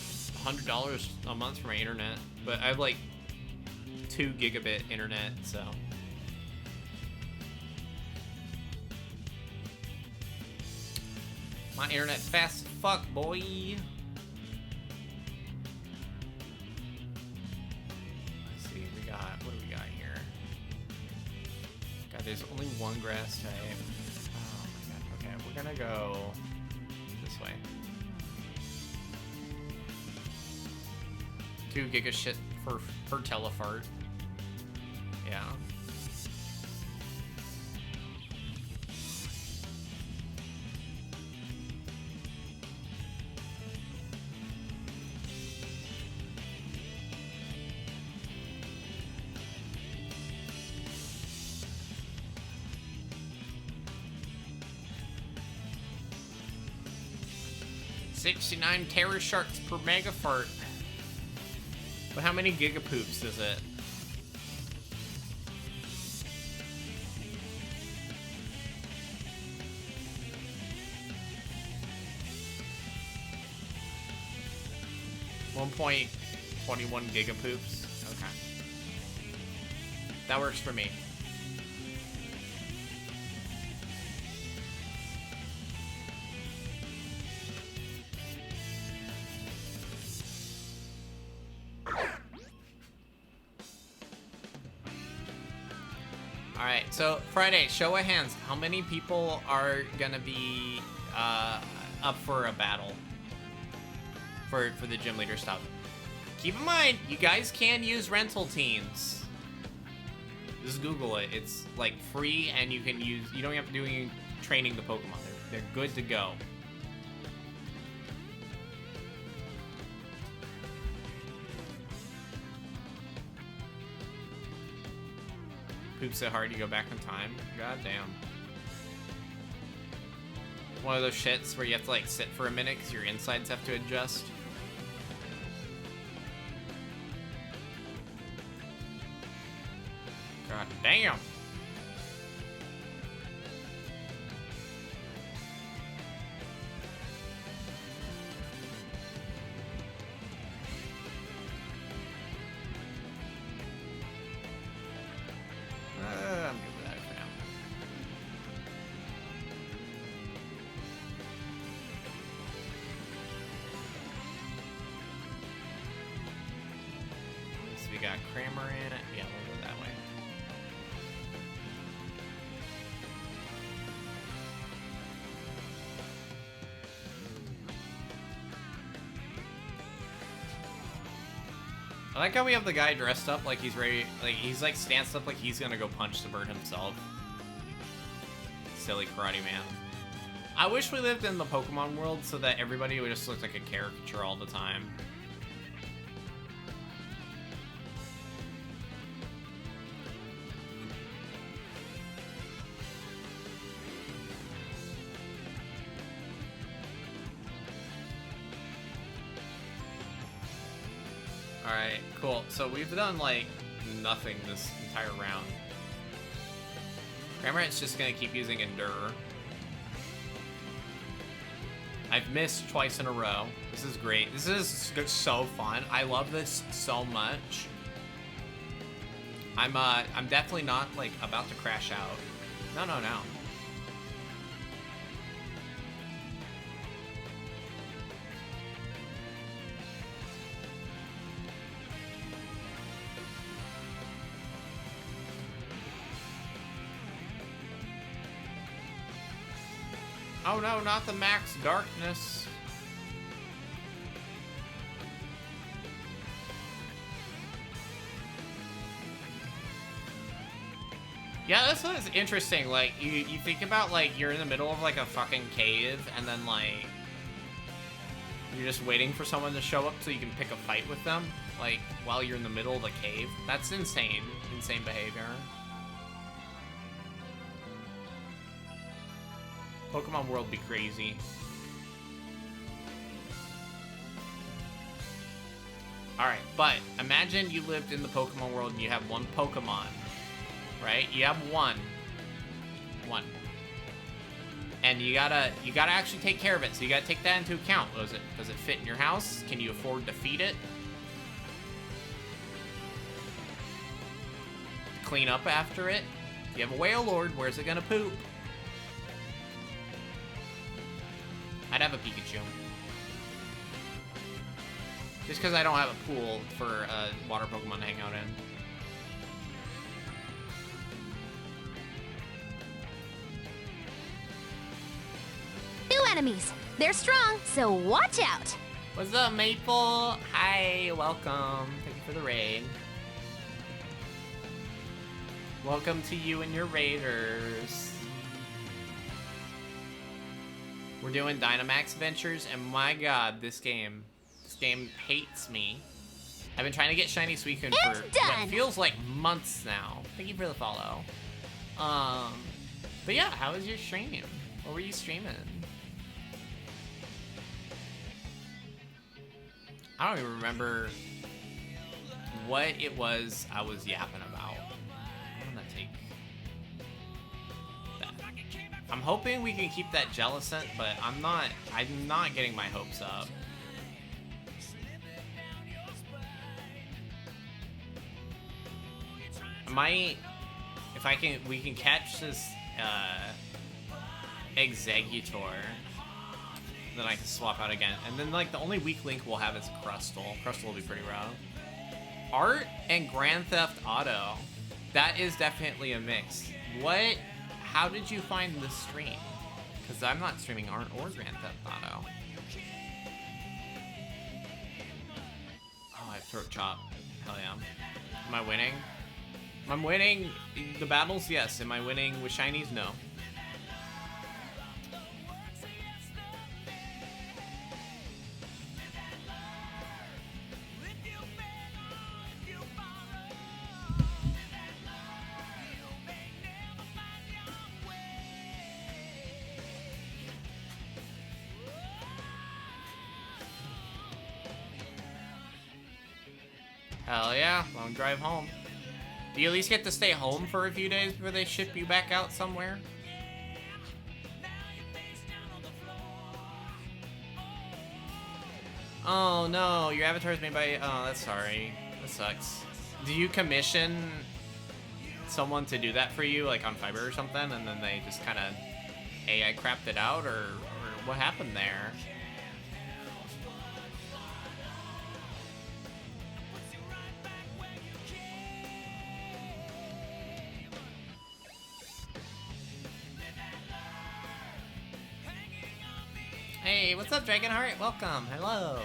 $100 a month for my internet, but I have like 2 gigabit internet, so my internet's fast as fuck, boy. Let's see, we got what do we got here? God, there's only one grass type. Oh my god. Okay, we're gonna go this way. 2 giga shit per telefart. Yeah. $69 terror sharks per megafart. But how many gigapoops is it? .21 gigapoops. Okay. That works for me. Alright, so Friday, show of hands. How many people are gonna be up for a battle? For the gym leader stuff. Keep in mind, you guys can use rental teams. Just Google it. It's like free, and you can use. You don't have to do any training the Pokemon. They're good to go. Poop so hard you go back in time. God damn. One of those shits where you have to like sit for a minute because your insides have to adjust. God damn. I'm good with that for now. So we got Kramer in it. Yeah, we'll go that way. I like how we have the guy dressed up like he's ready, like he's like stanced up like he's gonna go punch the bird himself. Silly karate man. I wish we lived in the Pokemon world so that everybody would just look like a caricature all the time. Alright, cool. So we've done, like, nothing this entire round. Cramorant's just gonna keep using Endure. I've missed twice in a row. This is great. This is so fun. I love this so much. I'm definitely not, like, about to crash out. No, no, no. Oh no, not the max darkness. Yeah, this is interesting. Like, you think about, like, you're in the middle of, like, a fucking cave, and then, like, you're just waiting for someone to show up so you can pick a fight with them, like, while you're in the middle of the cave. That's insane. Insane behavior. Pokemon World be crazy. Alright, but imagine you lived in the Pokemon world and you have one Pokemon. Right? You have one. And you gotta actually take care of it, so you gotta take that into account. Does it fit in your house? Can you afford to feed it? Clean up after it? You have a Wailord, where's it gonna poop? I'd have a Pikachu. Just because I don't have a pool for water Pokemon to hang out in. New enemies. They're strong, so watch out. What's up, Maple? Hi, welcome. Thank you for the raid. Welcome to you and your raiders. We're doing Dynamax Adventures, and my god, this game hates me. I've been trying to get Shiny Suicune for what feels like months now. Thank you for the follow. But yeah, how was your stream? What were you streaming? I don't even remember what it was I was yapping about. I'm gonna take that. I'm hoping we can keep that Jellicent, but I'm not getting my hopes up. We can catch this Exeggutor, then I can swap out again. And then, like, the only weak link we'll have is Crustle. Crustle will be pretty rough. Art and Grand Theft Auto. That is definitely a mix. How did you find the stream? Because I'm not streaming Art or Grand Theft Auto. Oh, I have Throat Chop. Hell yeah. Am I winning? I'm winning the battles, yes. Am I winning with shinies? No. Hell yeah, long drive home. Do you at least get to stay home for a few days before they ship you back out somewhere? Oh no, your avatar is made by... Oh, that's sorry. That sucks. Do you commission someone to do that for you, like on Fiverr or something, and then they just kind of AI crapped it out, or what happened there? Hey, what's up, Dragonheart? Welcome. Hello.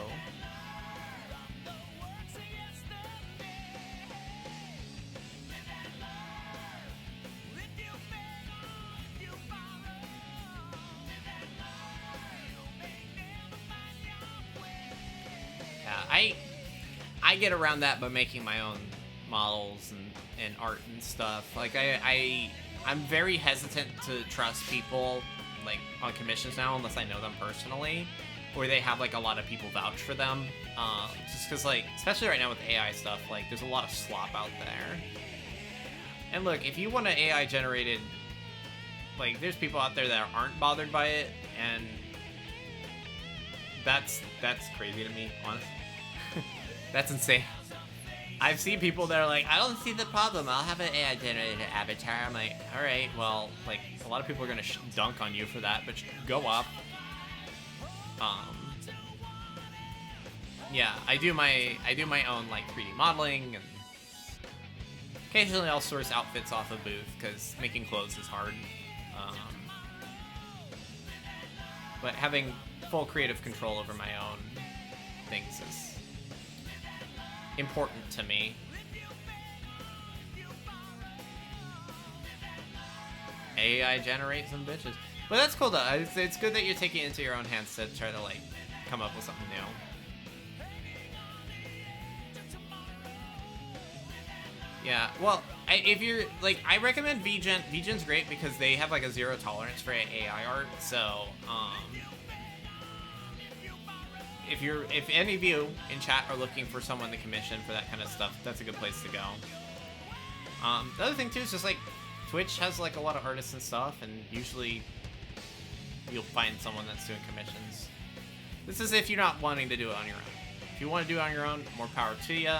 Yeah, I get around that by making my own models and art and stuff. Like I'm very hesitant to trust people like on commissions now unless I know them personally, or they have like a lot of people vouch for them. Just because, like, especially right now with AI stuff, like there's a lot of slop out there. And look, if you want an AI generated, like there's people out there that aren't bothered by it, and that's crazy to me, honestly. That's insane. I've seen people that are like, I don't see the problem, I'll have an AI generated avatar. I'm like, alright, well, like, a lot of people are gonna dunk on you for that, but go up. Yeah, I do my own, like, 3D modeling, and occasionally I'll source outfits off of Booth, because making clothes is hard. But having full creative control over my own things is important to me. AI generate some bitches. But that's cool though. It's good that you're taking it into your own hands to try to like come up with something new. Yeah, well, if you're like, I recommend VGen. VGen's great because they have like a zero tolerance for AI art. So, if any of you in chat are looking for someone to commission for that kind of stuff, that's a good place to go. The other thing too is just like Twitch has like a lot of artists and stuff, and usually you'll find someone that's doing commissions. This is if you're not wanting to do it on your own. If you want to do it on your own, more power to you.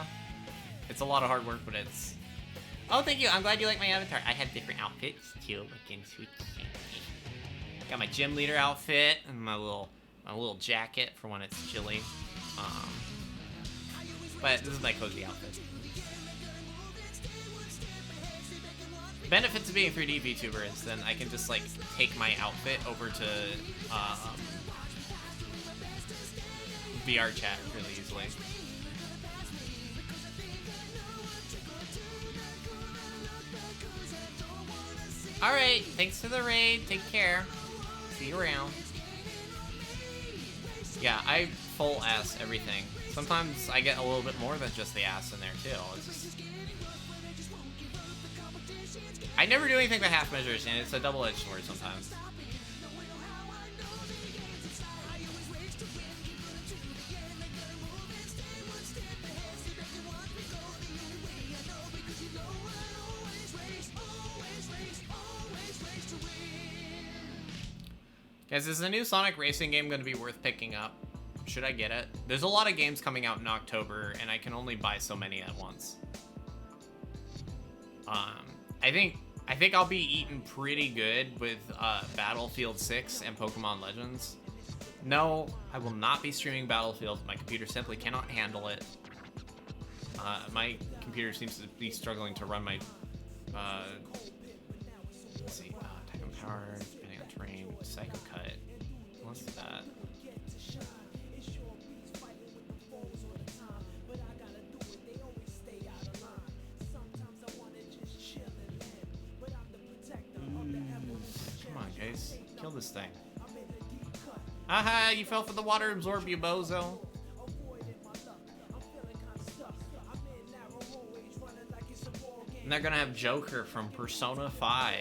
It's a lot of hard work, but it's... Oh, thank you. I'm glad you like my avatar. I have different outfits, too. Looking sweet. Got my gym leader outfit and my little jacket for when it's chilly. But this is my cozy outfit. The benefit to being a 3D VTuber is then I can just, like, take my outfit over to VR chat really easily. Alright, thanks for the raid. Take care. See you around. Yeah, I full ass everything. Sometimes I get a little bit more than just the ass in there, too. It's just... I never do anything by half measures, and it's a double-edged sword sometimes. Guys, is the new Sonic racing game going to be worth picking up? Should I get it? There's a lot of games coming out in October, and I can only buy so many at once. I think I'll be eating pretty good with Battlefield 6 and Pokemon Legends. No, I will not be streaming Battlefield. My computer simply cannot handle it. My computer seems to be struggling to run my... let's see, Tycoon Power, depending on terrain, Psycho Cut. What's that? Come on, guys. Kill this thing. Aha, you fell for the water absorb, you bozo. And they're gonna have Joker from Persona 5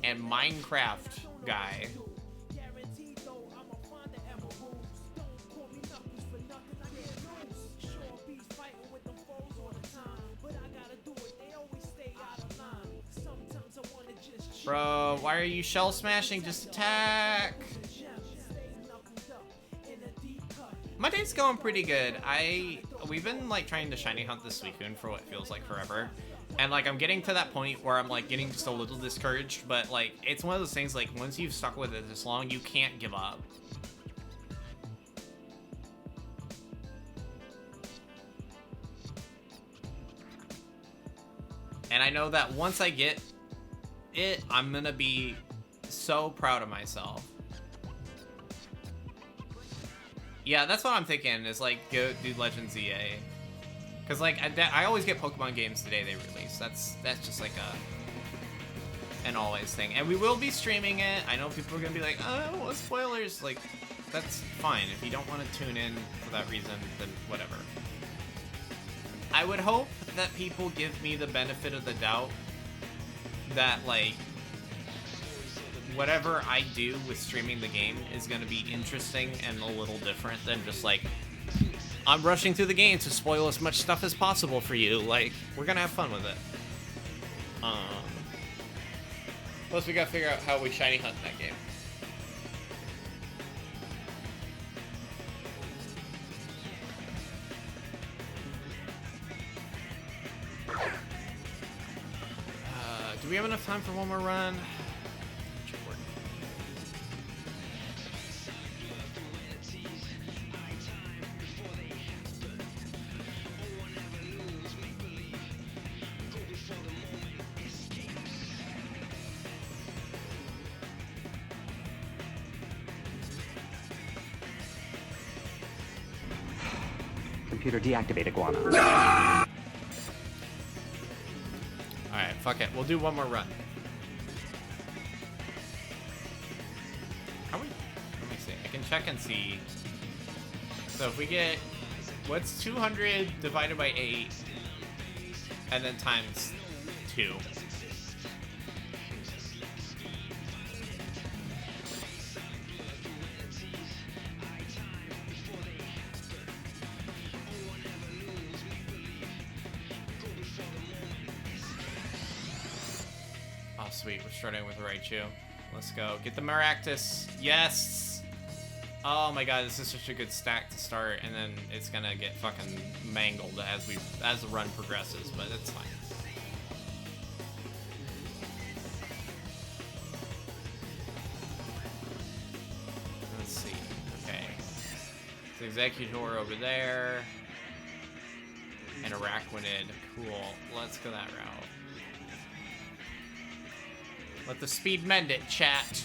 and Minecraft guy. Bro, why are you shell smashing? Just attack. My day's going pretty good. We've been like trying to shiny hunt this Suicune for what feels like forever. And like I'm getting to that point where I'm like getting just a little discouraged, but like it's one of those things like once you've stuck with it this long, you can't give up. And I know that once I get it, I'm gonna be so proud of myself. Yeah, that's what I'm thinking, is like go do Legends EA. Cause like I always get Pokemon games the day they release. That's just like an always thing. And we will be streaming it. I know people are gonna be like, oh, what spoilers? Like, that's fine. If you don't want to tune in for that reason, then whatever. I would hope that people give me the benefit of the doubt that like whatever I do with streaming the game is going to be interesting and a little different than just like I'm rushing through the game to spoil as much stuff as possible for you. Like, we're gonna have fun with it. Plus we gotta figure out how we shiny hunt that game. Do we have enough time for one more run? computer deactivate Iguana. Alright, fuck it. We'll do one more run. How we? Let me see. I can check and see. So if we get... What's 200 divided by 8? And then times 2. Oh, sweet. We're starting with Raichu. Let's go. Get the Maractus. Yes! Oh my god, this is such a good stack to start, and then it's gonna get fucking mangled as the run progresses, but it's fine. Let's see. Okay. It's Executor over there. And Araquanid. Cool. Let's go that route. Let the speed mend it, chat.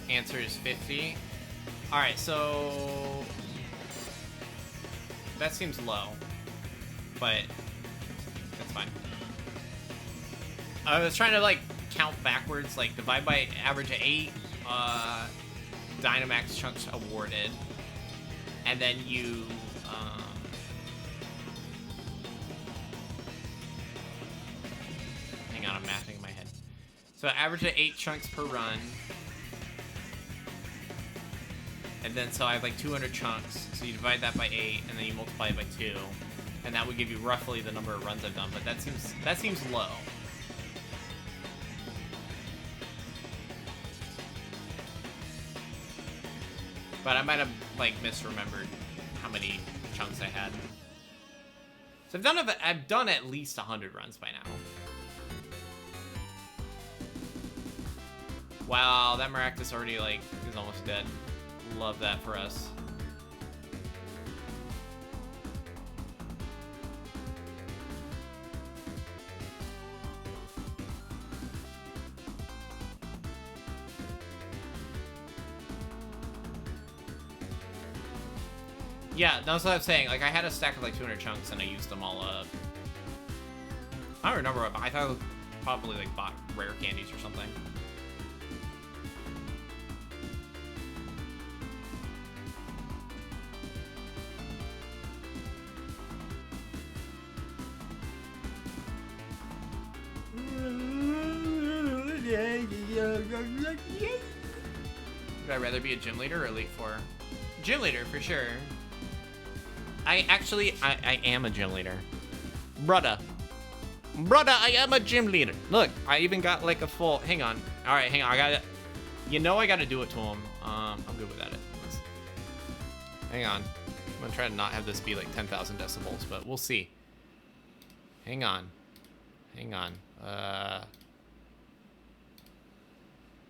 Answer is 50. Alright, so... That seems low. But... That's fine. I was trying to, like, count backwards. Like, divide by average of 8. Dynamax chunks awarded. And then you... Hang on, I'm mathing in my head. So, average of 8 chunks per run. And then, so I have like 200 chunks. So you divide that by 8, and then you multiply it by 2. And that would give you roughly the number of runs I've done, but that seems low. But I might have, like, misremembered how many chunks I had. So I've done at least 100 runs by now. Wow, that Maractus already, like, is almost dead. Love that for us. Yeah, that's what I'm saying. Like, I had a stack of like 200 chunks and I used them all up. I don't remember what I thought I probably like bought rare candies or something. Would I rather be a gym leader or Elite Four? Gym leader, for sure. I am a gym leader. Brudda, I am a gym leader. Look, I even got like a full, hang on. All right, hang on, I gotta do it to him. I'm good with that. Hang on. I'm gonna try to not have this be like 10,000 decibels, but we'll see. Hang on.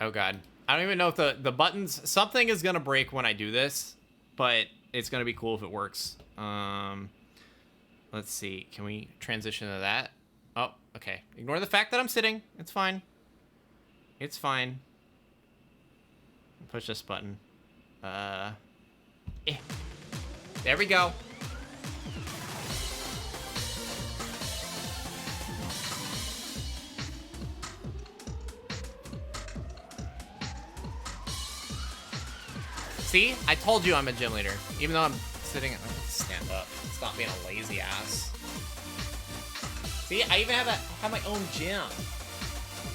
Oh god. I don't even know if the buttons, something is gonna break when I do this, but it's gonna be cool if it works. Let's see. Can we transition to that? Oh, okay. Ignore the fact that I'm sitting. It's fine. It's fine. Push this button. There we go. See? I told you I'm a gym leader. Even though I'm sitting... Stand up. Stop being a lazy ass. See? I even have my own gym.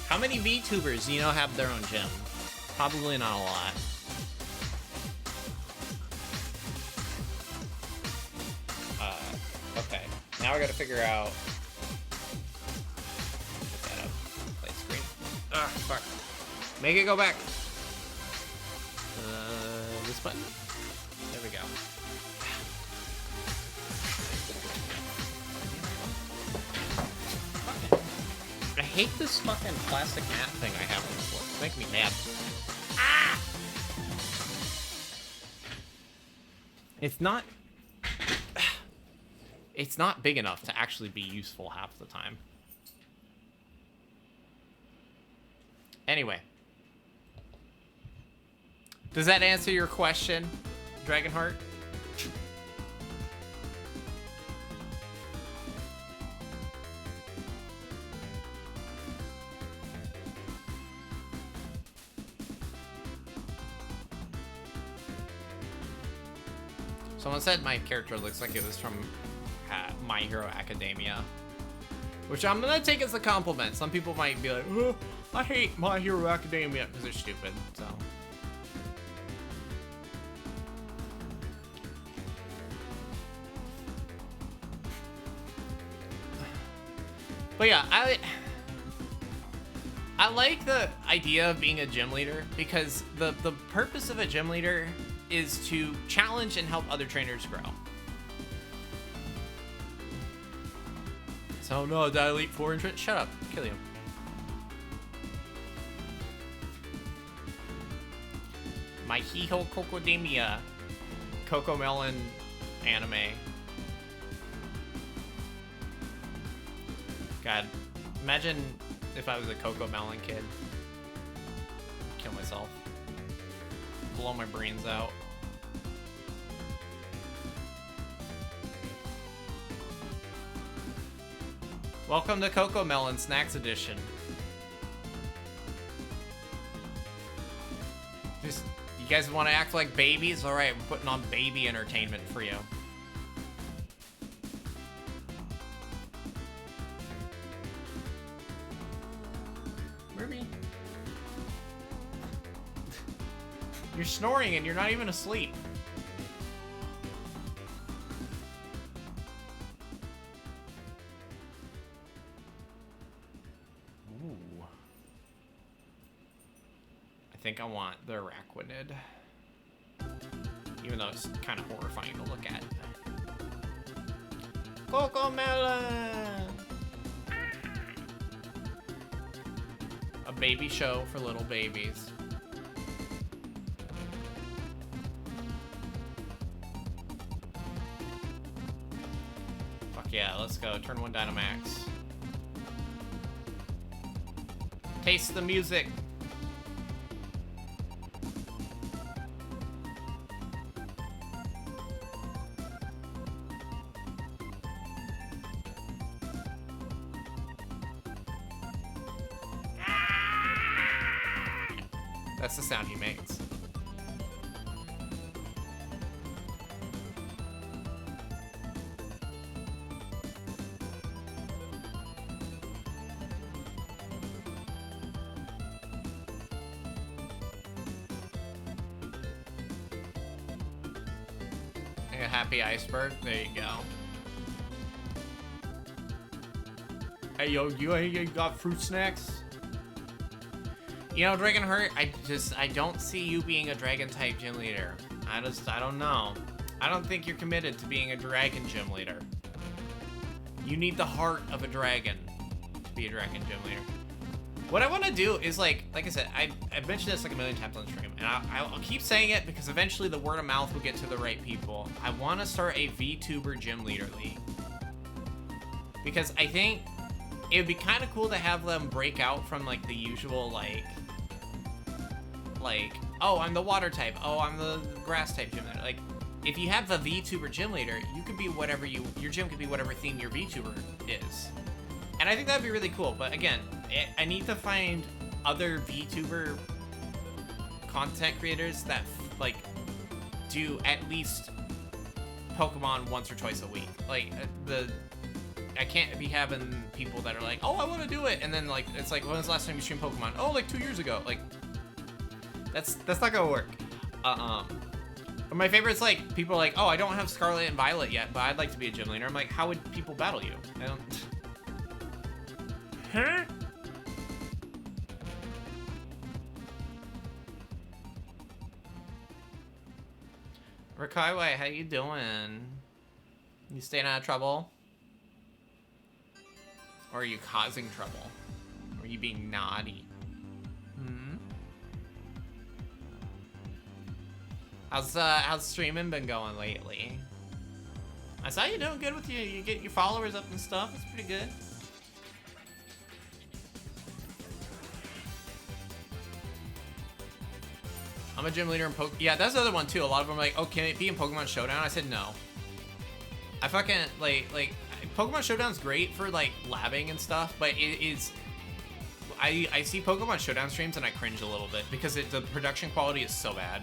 How many VTubers do you know have their own gym? Probably not a lot. Okay. Now I gotta figure out... Put that up. Play screen. Ugh, fuck. Make it go back. This button? There we go. I hate this fucking plastic mat thing I have on the floor. It's making me mad. Ah! It's not big enough to actually be useful half the time. Anyway. Does that answer your question, Dragonheart? Someone said my character looks like it was from My Hero Academia, which I'm gonna take as a compliment. Some people might be like, oh, I hate My Hero Academia because they're stupid, so. But yeah, I like the idea of being a gym leader because the purpose of a gym leader is to challenge and help other trainers grow. So no, Elite 4 entrant, shut up, kill you. My Hiho Cocodemia Coco Melon anime. God, imagine if I was a Coco Melon kid. Kill myself. Blow my brains out. Welcome to Coco Melon Snacks Edition. Just, you guys want to act like babies? Alright, we're putting on baby entertainment for you. You're snoring and you're not even asleep. Ooh. I think I want the Araquanid. Even though it's kind of horrifying to look at. Coco Melon! A baby show for little babies. Yeah, let's go. Turn 1 Dynamax. Taste the music. That's the sound he makes. Happy Iceberg. There you go. Hey, yo, you got fruit snacks? You know, Dragonheart, I don't see you being a dragon type gym leader. I don't know. I don't think you're committed to being a dragon gym leader. You need the heart of a dragon to be a dragon gym leader. What I want to do is, like I said, I've mentioned this like a million times on the stream, and I'll keep saying it because eventually the word of mouth will get to the right people. I want to start a VTuber gym leader league. Because I think it would be kind of cool to have them break out from, like, the usual, like, oh, I'm the water type, oh, I'm the grass type gym leader. Like, if you have the VTuber gym leader, you could be whatever your gym could be whatever theme your VTuber is. And I think that'd be really cool, but again, I need to find other VTuber content creators that, like, do at least Pokemon once or twice a week. Like, I can't be having people that are like, oh, I want to do it, and then, like, it's like, when was the last time you streamed Pokemon? Oh, like 2 years ago. Like, that's not gonna work. But my favorite's, like, people are like, oh, I don't have Scarlet and Violet yet, but I'd like to be a gym leader. I'm like, how would people battle you? I don't... Huh? Rakaiwai, how you doing? You staying out of trouble? Or are you causing trouble? Or are you being naughty? Hmm? How's streaming been going lately? I saw you doing good with you get your followers up and stuff. It's pretty good. I'm a gym leader in Pokemon. Yeah, that's the other one too. A lot of them are like, oh, can it be in Pokemon Showdown? I said no. I fucking like Pokemon Showdown's great for like labbing and stuff, but it is. I see Pokemon Showdown streams and I cringe a little bit because the production quality is so bad.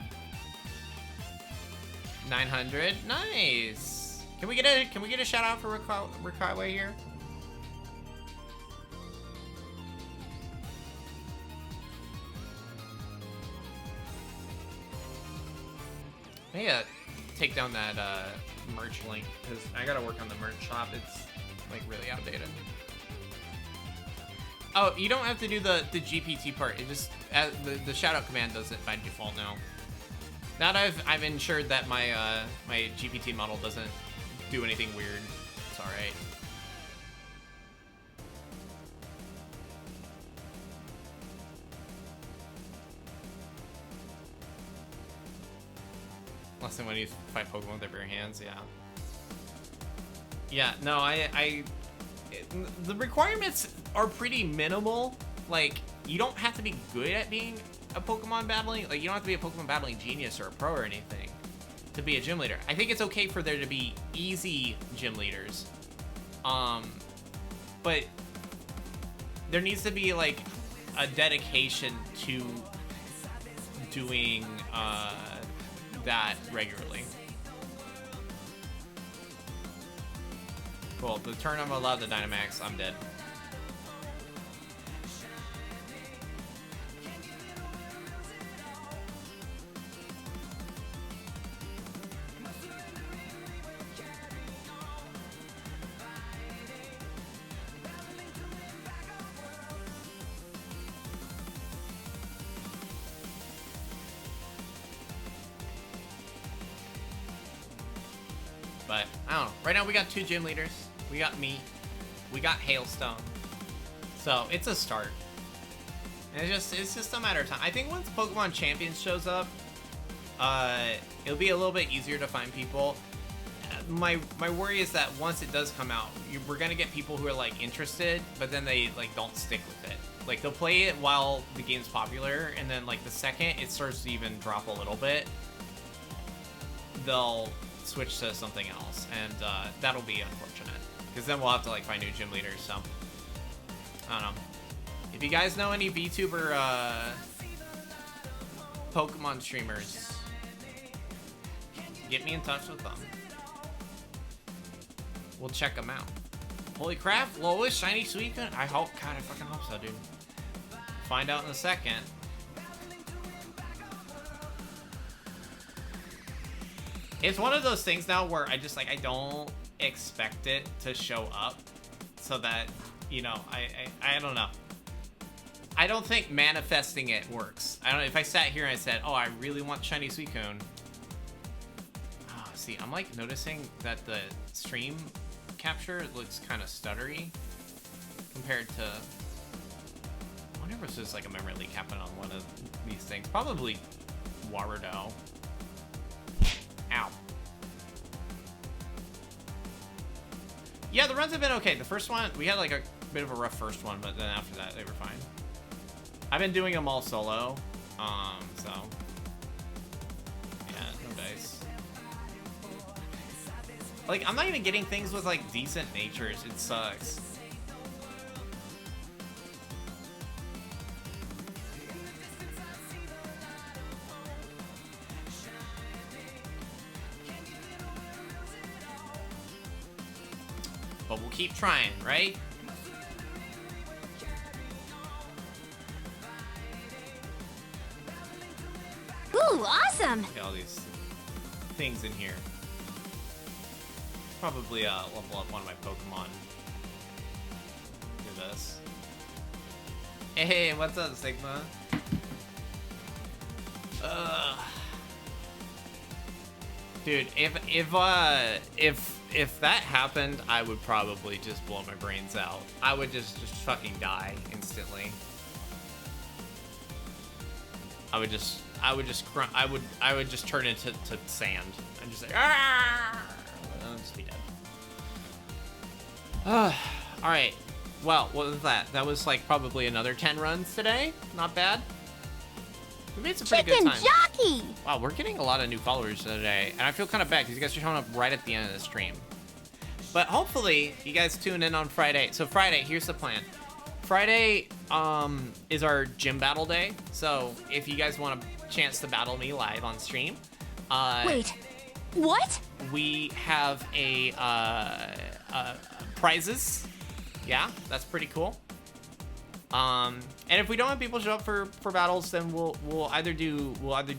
900, nice. Can we get a shout out for Rikaiwe here? Yeah, take down that merch link because I gotta work on the merch shop. It's like really outdated. Oh, you don't have to do the GPT part. It just the shout out command does it by default now. Now that I've ensured that my my GPT model doesn't do anything weird, it's all right. Less than when you fight Pokemon with their bare hands, yeah. Yeah, no, the requirements are pretty minimal. Like, you don't have to be good at being a Pokemon battling. Like, you don't have to be a Pokemon battling genius or a pro or anything to be a gym leader. I think it's okay for there to be easy gym leaders. But there needs to be, like, a dedication to doing, that regularly. Cool. The turn I'm allowed to Dynamax, I'm dead. But I don't know. Right now we got 2 gym leaders. We got me. We got Hailstone. So it's a start. And it's just a matter of time. I think once Pokemon Champions shows up, it'll be a little bit easier to find people. My worry is that once it does come out, we're gonna get people who are like interested, but then they like don't stick with it. Like they'll play it while the game's popular, and then like the second it starts to even drop a little bit, they'll switch to something else, and that'll be unfortunate because then we'll have to like find new gym leaders. So I don't know if you guys know any VTuber Pokemon streamers, get me in touch with them. We'll check them out. Holy crap, Lois, shiny Suicune. I hope, God, I fucking hope so, dude. Find out in a second. It's one of those things now where I just like I don't expect it to show up, so that you know I don't know. I don't think manifesting it works. I don't know if I sat here and I said, oh, I really want shiny Suicune. Oh, see, I'm like noticing that the stream capture looks kind of stuttery compared to. I wonder if this is like a memory leak happened on one of these things. Probably Warudo. Ow. Yeah, the runs have been okay. The first one, we had like a bit of a rough first one, but then after that, they were fine. I've been doing them all solo, so yeah, no dice. Like, I'm not even getting things with like decent natures. It sucks. But we'll keep trying, right? Ooh, awesome! Look at all these things in here. Probably level up one of my Pokemon. Do this. Hey, what's up, Sigma? Dude, if that happened, I would probably just blow my brains out. I would just fucking die instantly. I would just turn into sand. I'm just like, ah! I'll just be dead. All right. Well, what was that? That was like probably another 10 runs today. Not bad. We made some pretty good time. Jockey! Wow, we're getting a lot of new followers today, and I feel kind of bad because you guys are showing up right at the end of the stream. But hopefully, you guys tune in on Friday. So Friday, here's the plan. Friday is our gym battle day. So if you guys want a chance to battle me live on stream, wait, what? We have prizes. Yeah, that's pretty cool. And if we don't have people show up for battles, then we'll either do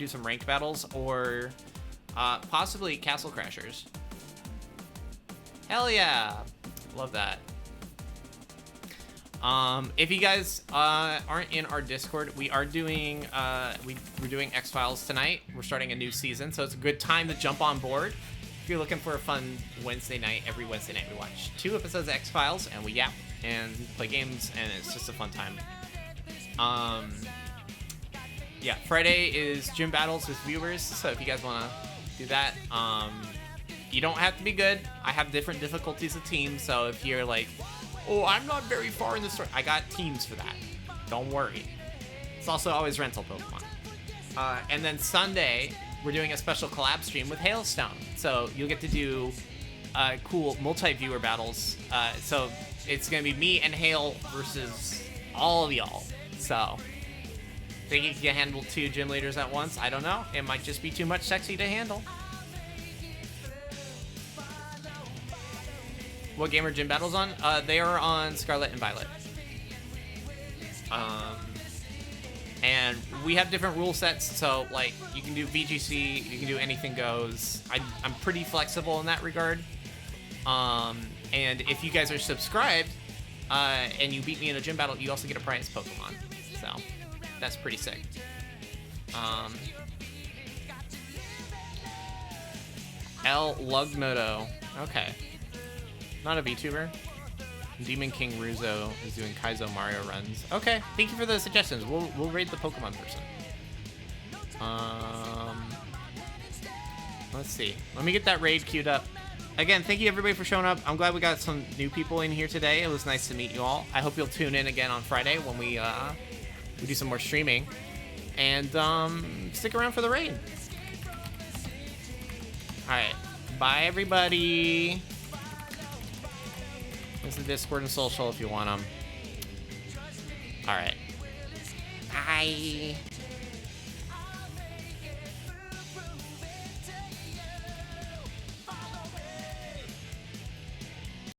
some ranked battles or possibly Castle Crashers. Hell yeah, love that. If you guys aren't in our Discord, we are doing we're doing X-Files tonight. We're starting a new season, so it's a good time to jump on board. If you're looking for a fun Wednesday night, every Wednesday night we watch 2 episodes of X-Files and we yap and play games, and it's just a fun time. Yeah, Friday is gym battles with viewers, so if you guys want to do that, you don't have to be good. I have different difficulties of teams, so if you're like, oh, I'm not very far in the story, I got teams for that. Don't worry. It's also always rental Pokemon. And then Sunday, we're doing a special collab stream with Hailstone, so you'll get to do cool multi-viewer battles. So it's gonna be me and Hail versus all of y'all. So think you can handle 2 gym leaders at once? I don't know. It might just be too much sexy to handle. What game are gym battles on? They are on Scarlet and Violet. And we have different rule sets, so like you can do VGC, you can do anything goes. I'm pretty flexible in that regard. And if you guys are subscribed and you beat me in a gym battle, you also get a prize Pokemon. So that's pretty sick. L Lugnoto. Okay. Not a VTuber. Demon King Ruzo is doing Kaizo Mario runs. Okay, thank you for the suggestions. We'll raid the Pokemon person. Let's see. Let me get that raid queued up. Again, thank you everybody for showing up. I'm glad we got some new people in here today. It was nice to meet you all. I hope you'll tune in again on Friday when we do some more streaming. And stick around for the raid. Alright. Bye everybody. There's the Discord and social if you want them. Alright. Bye.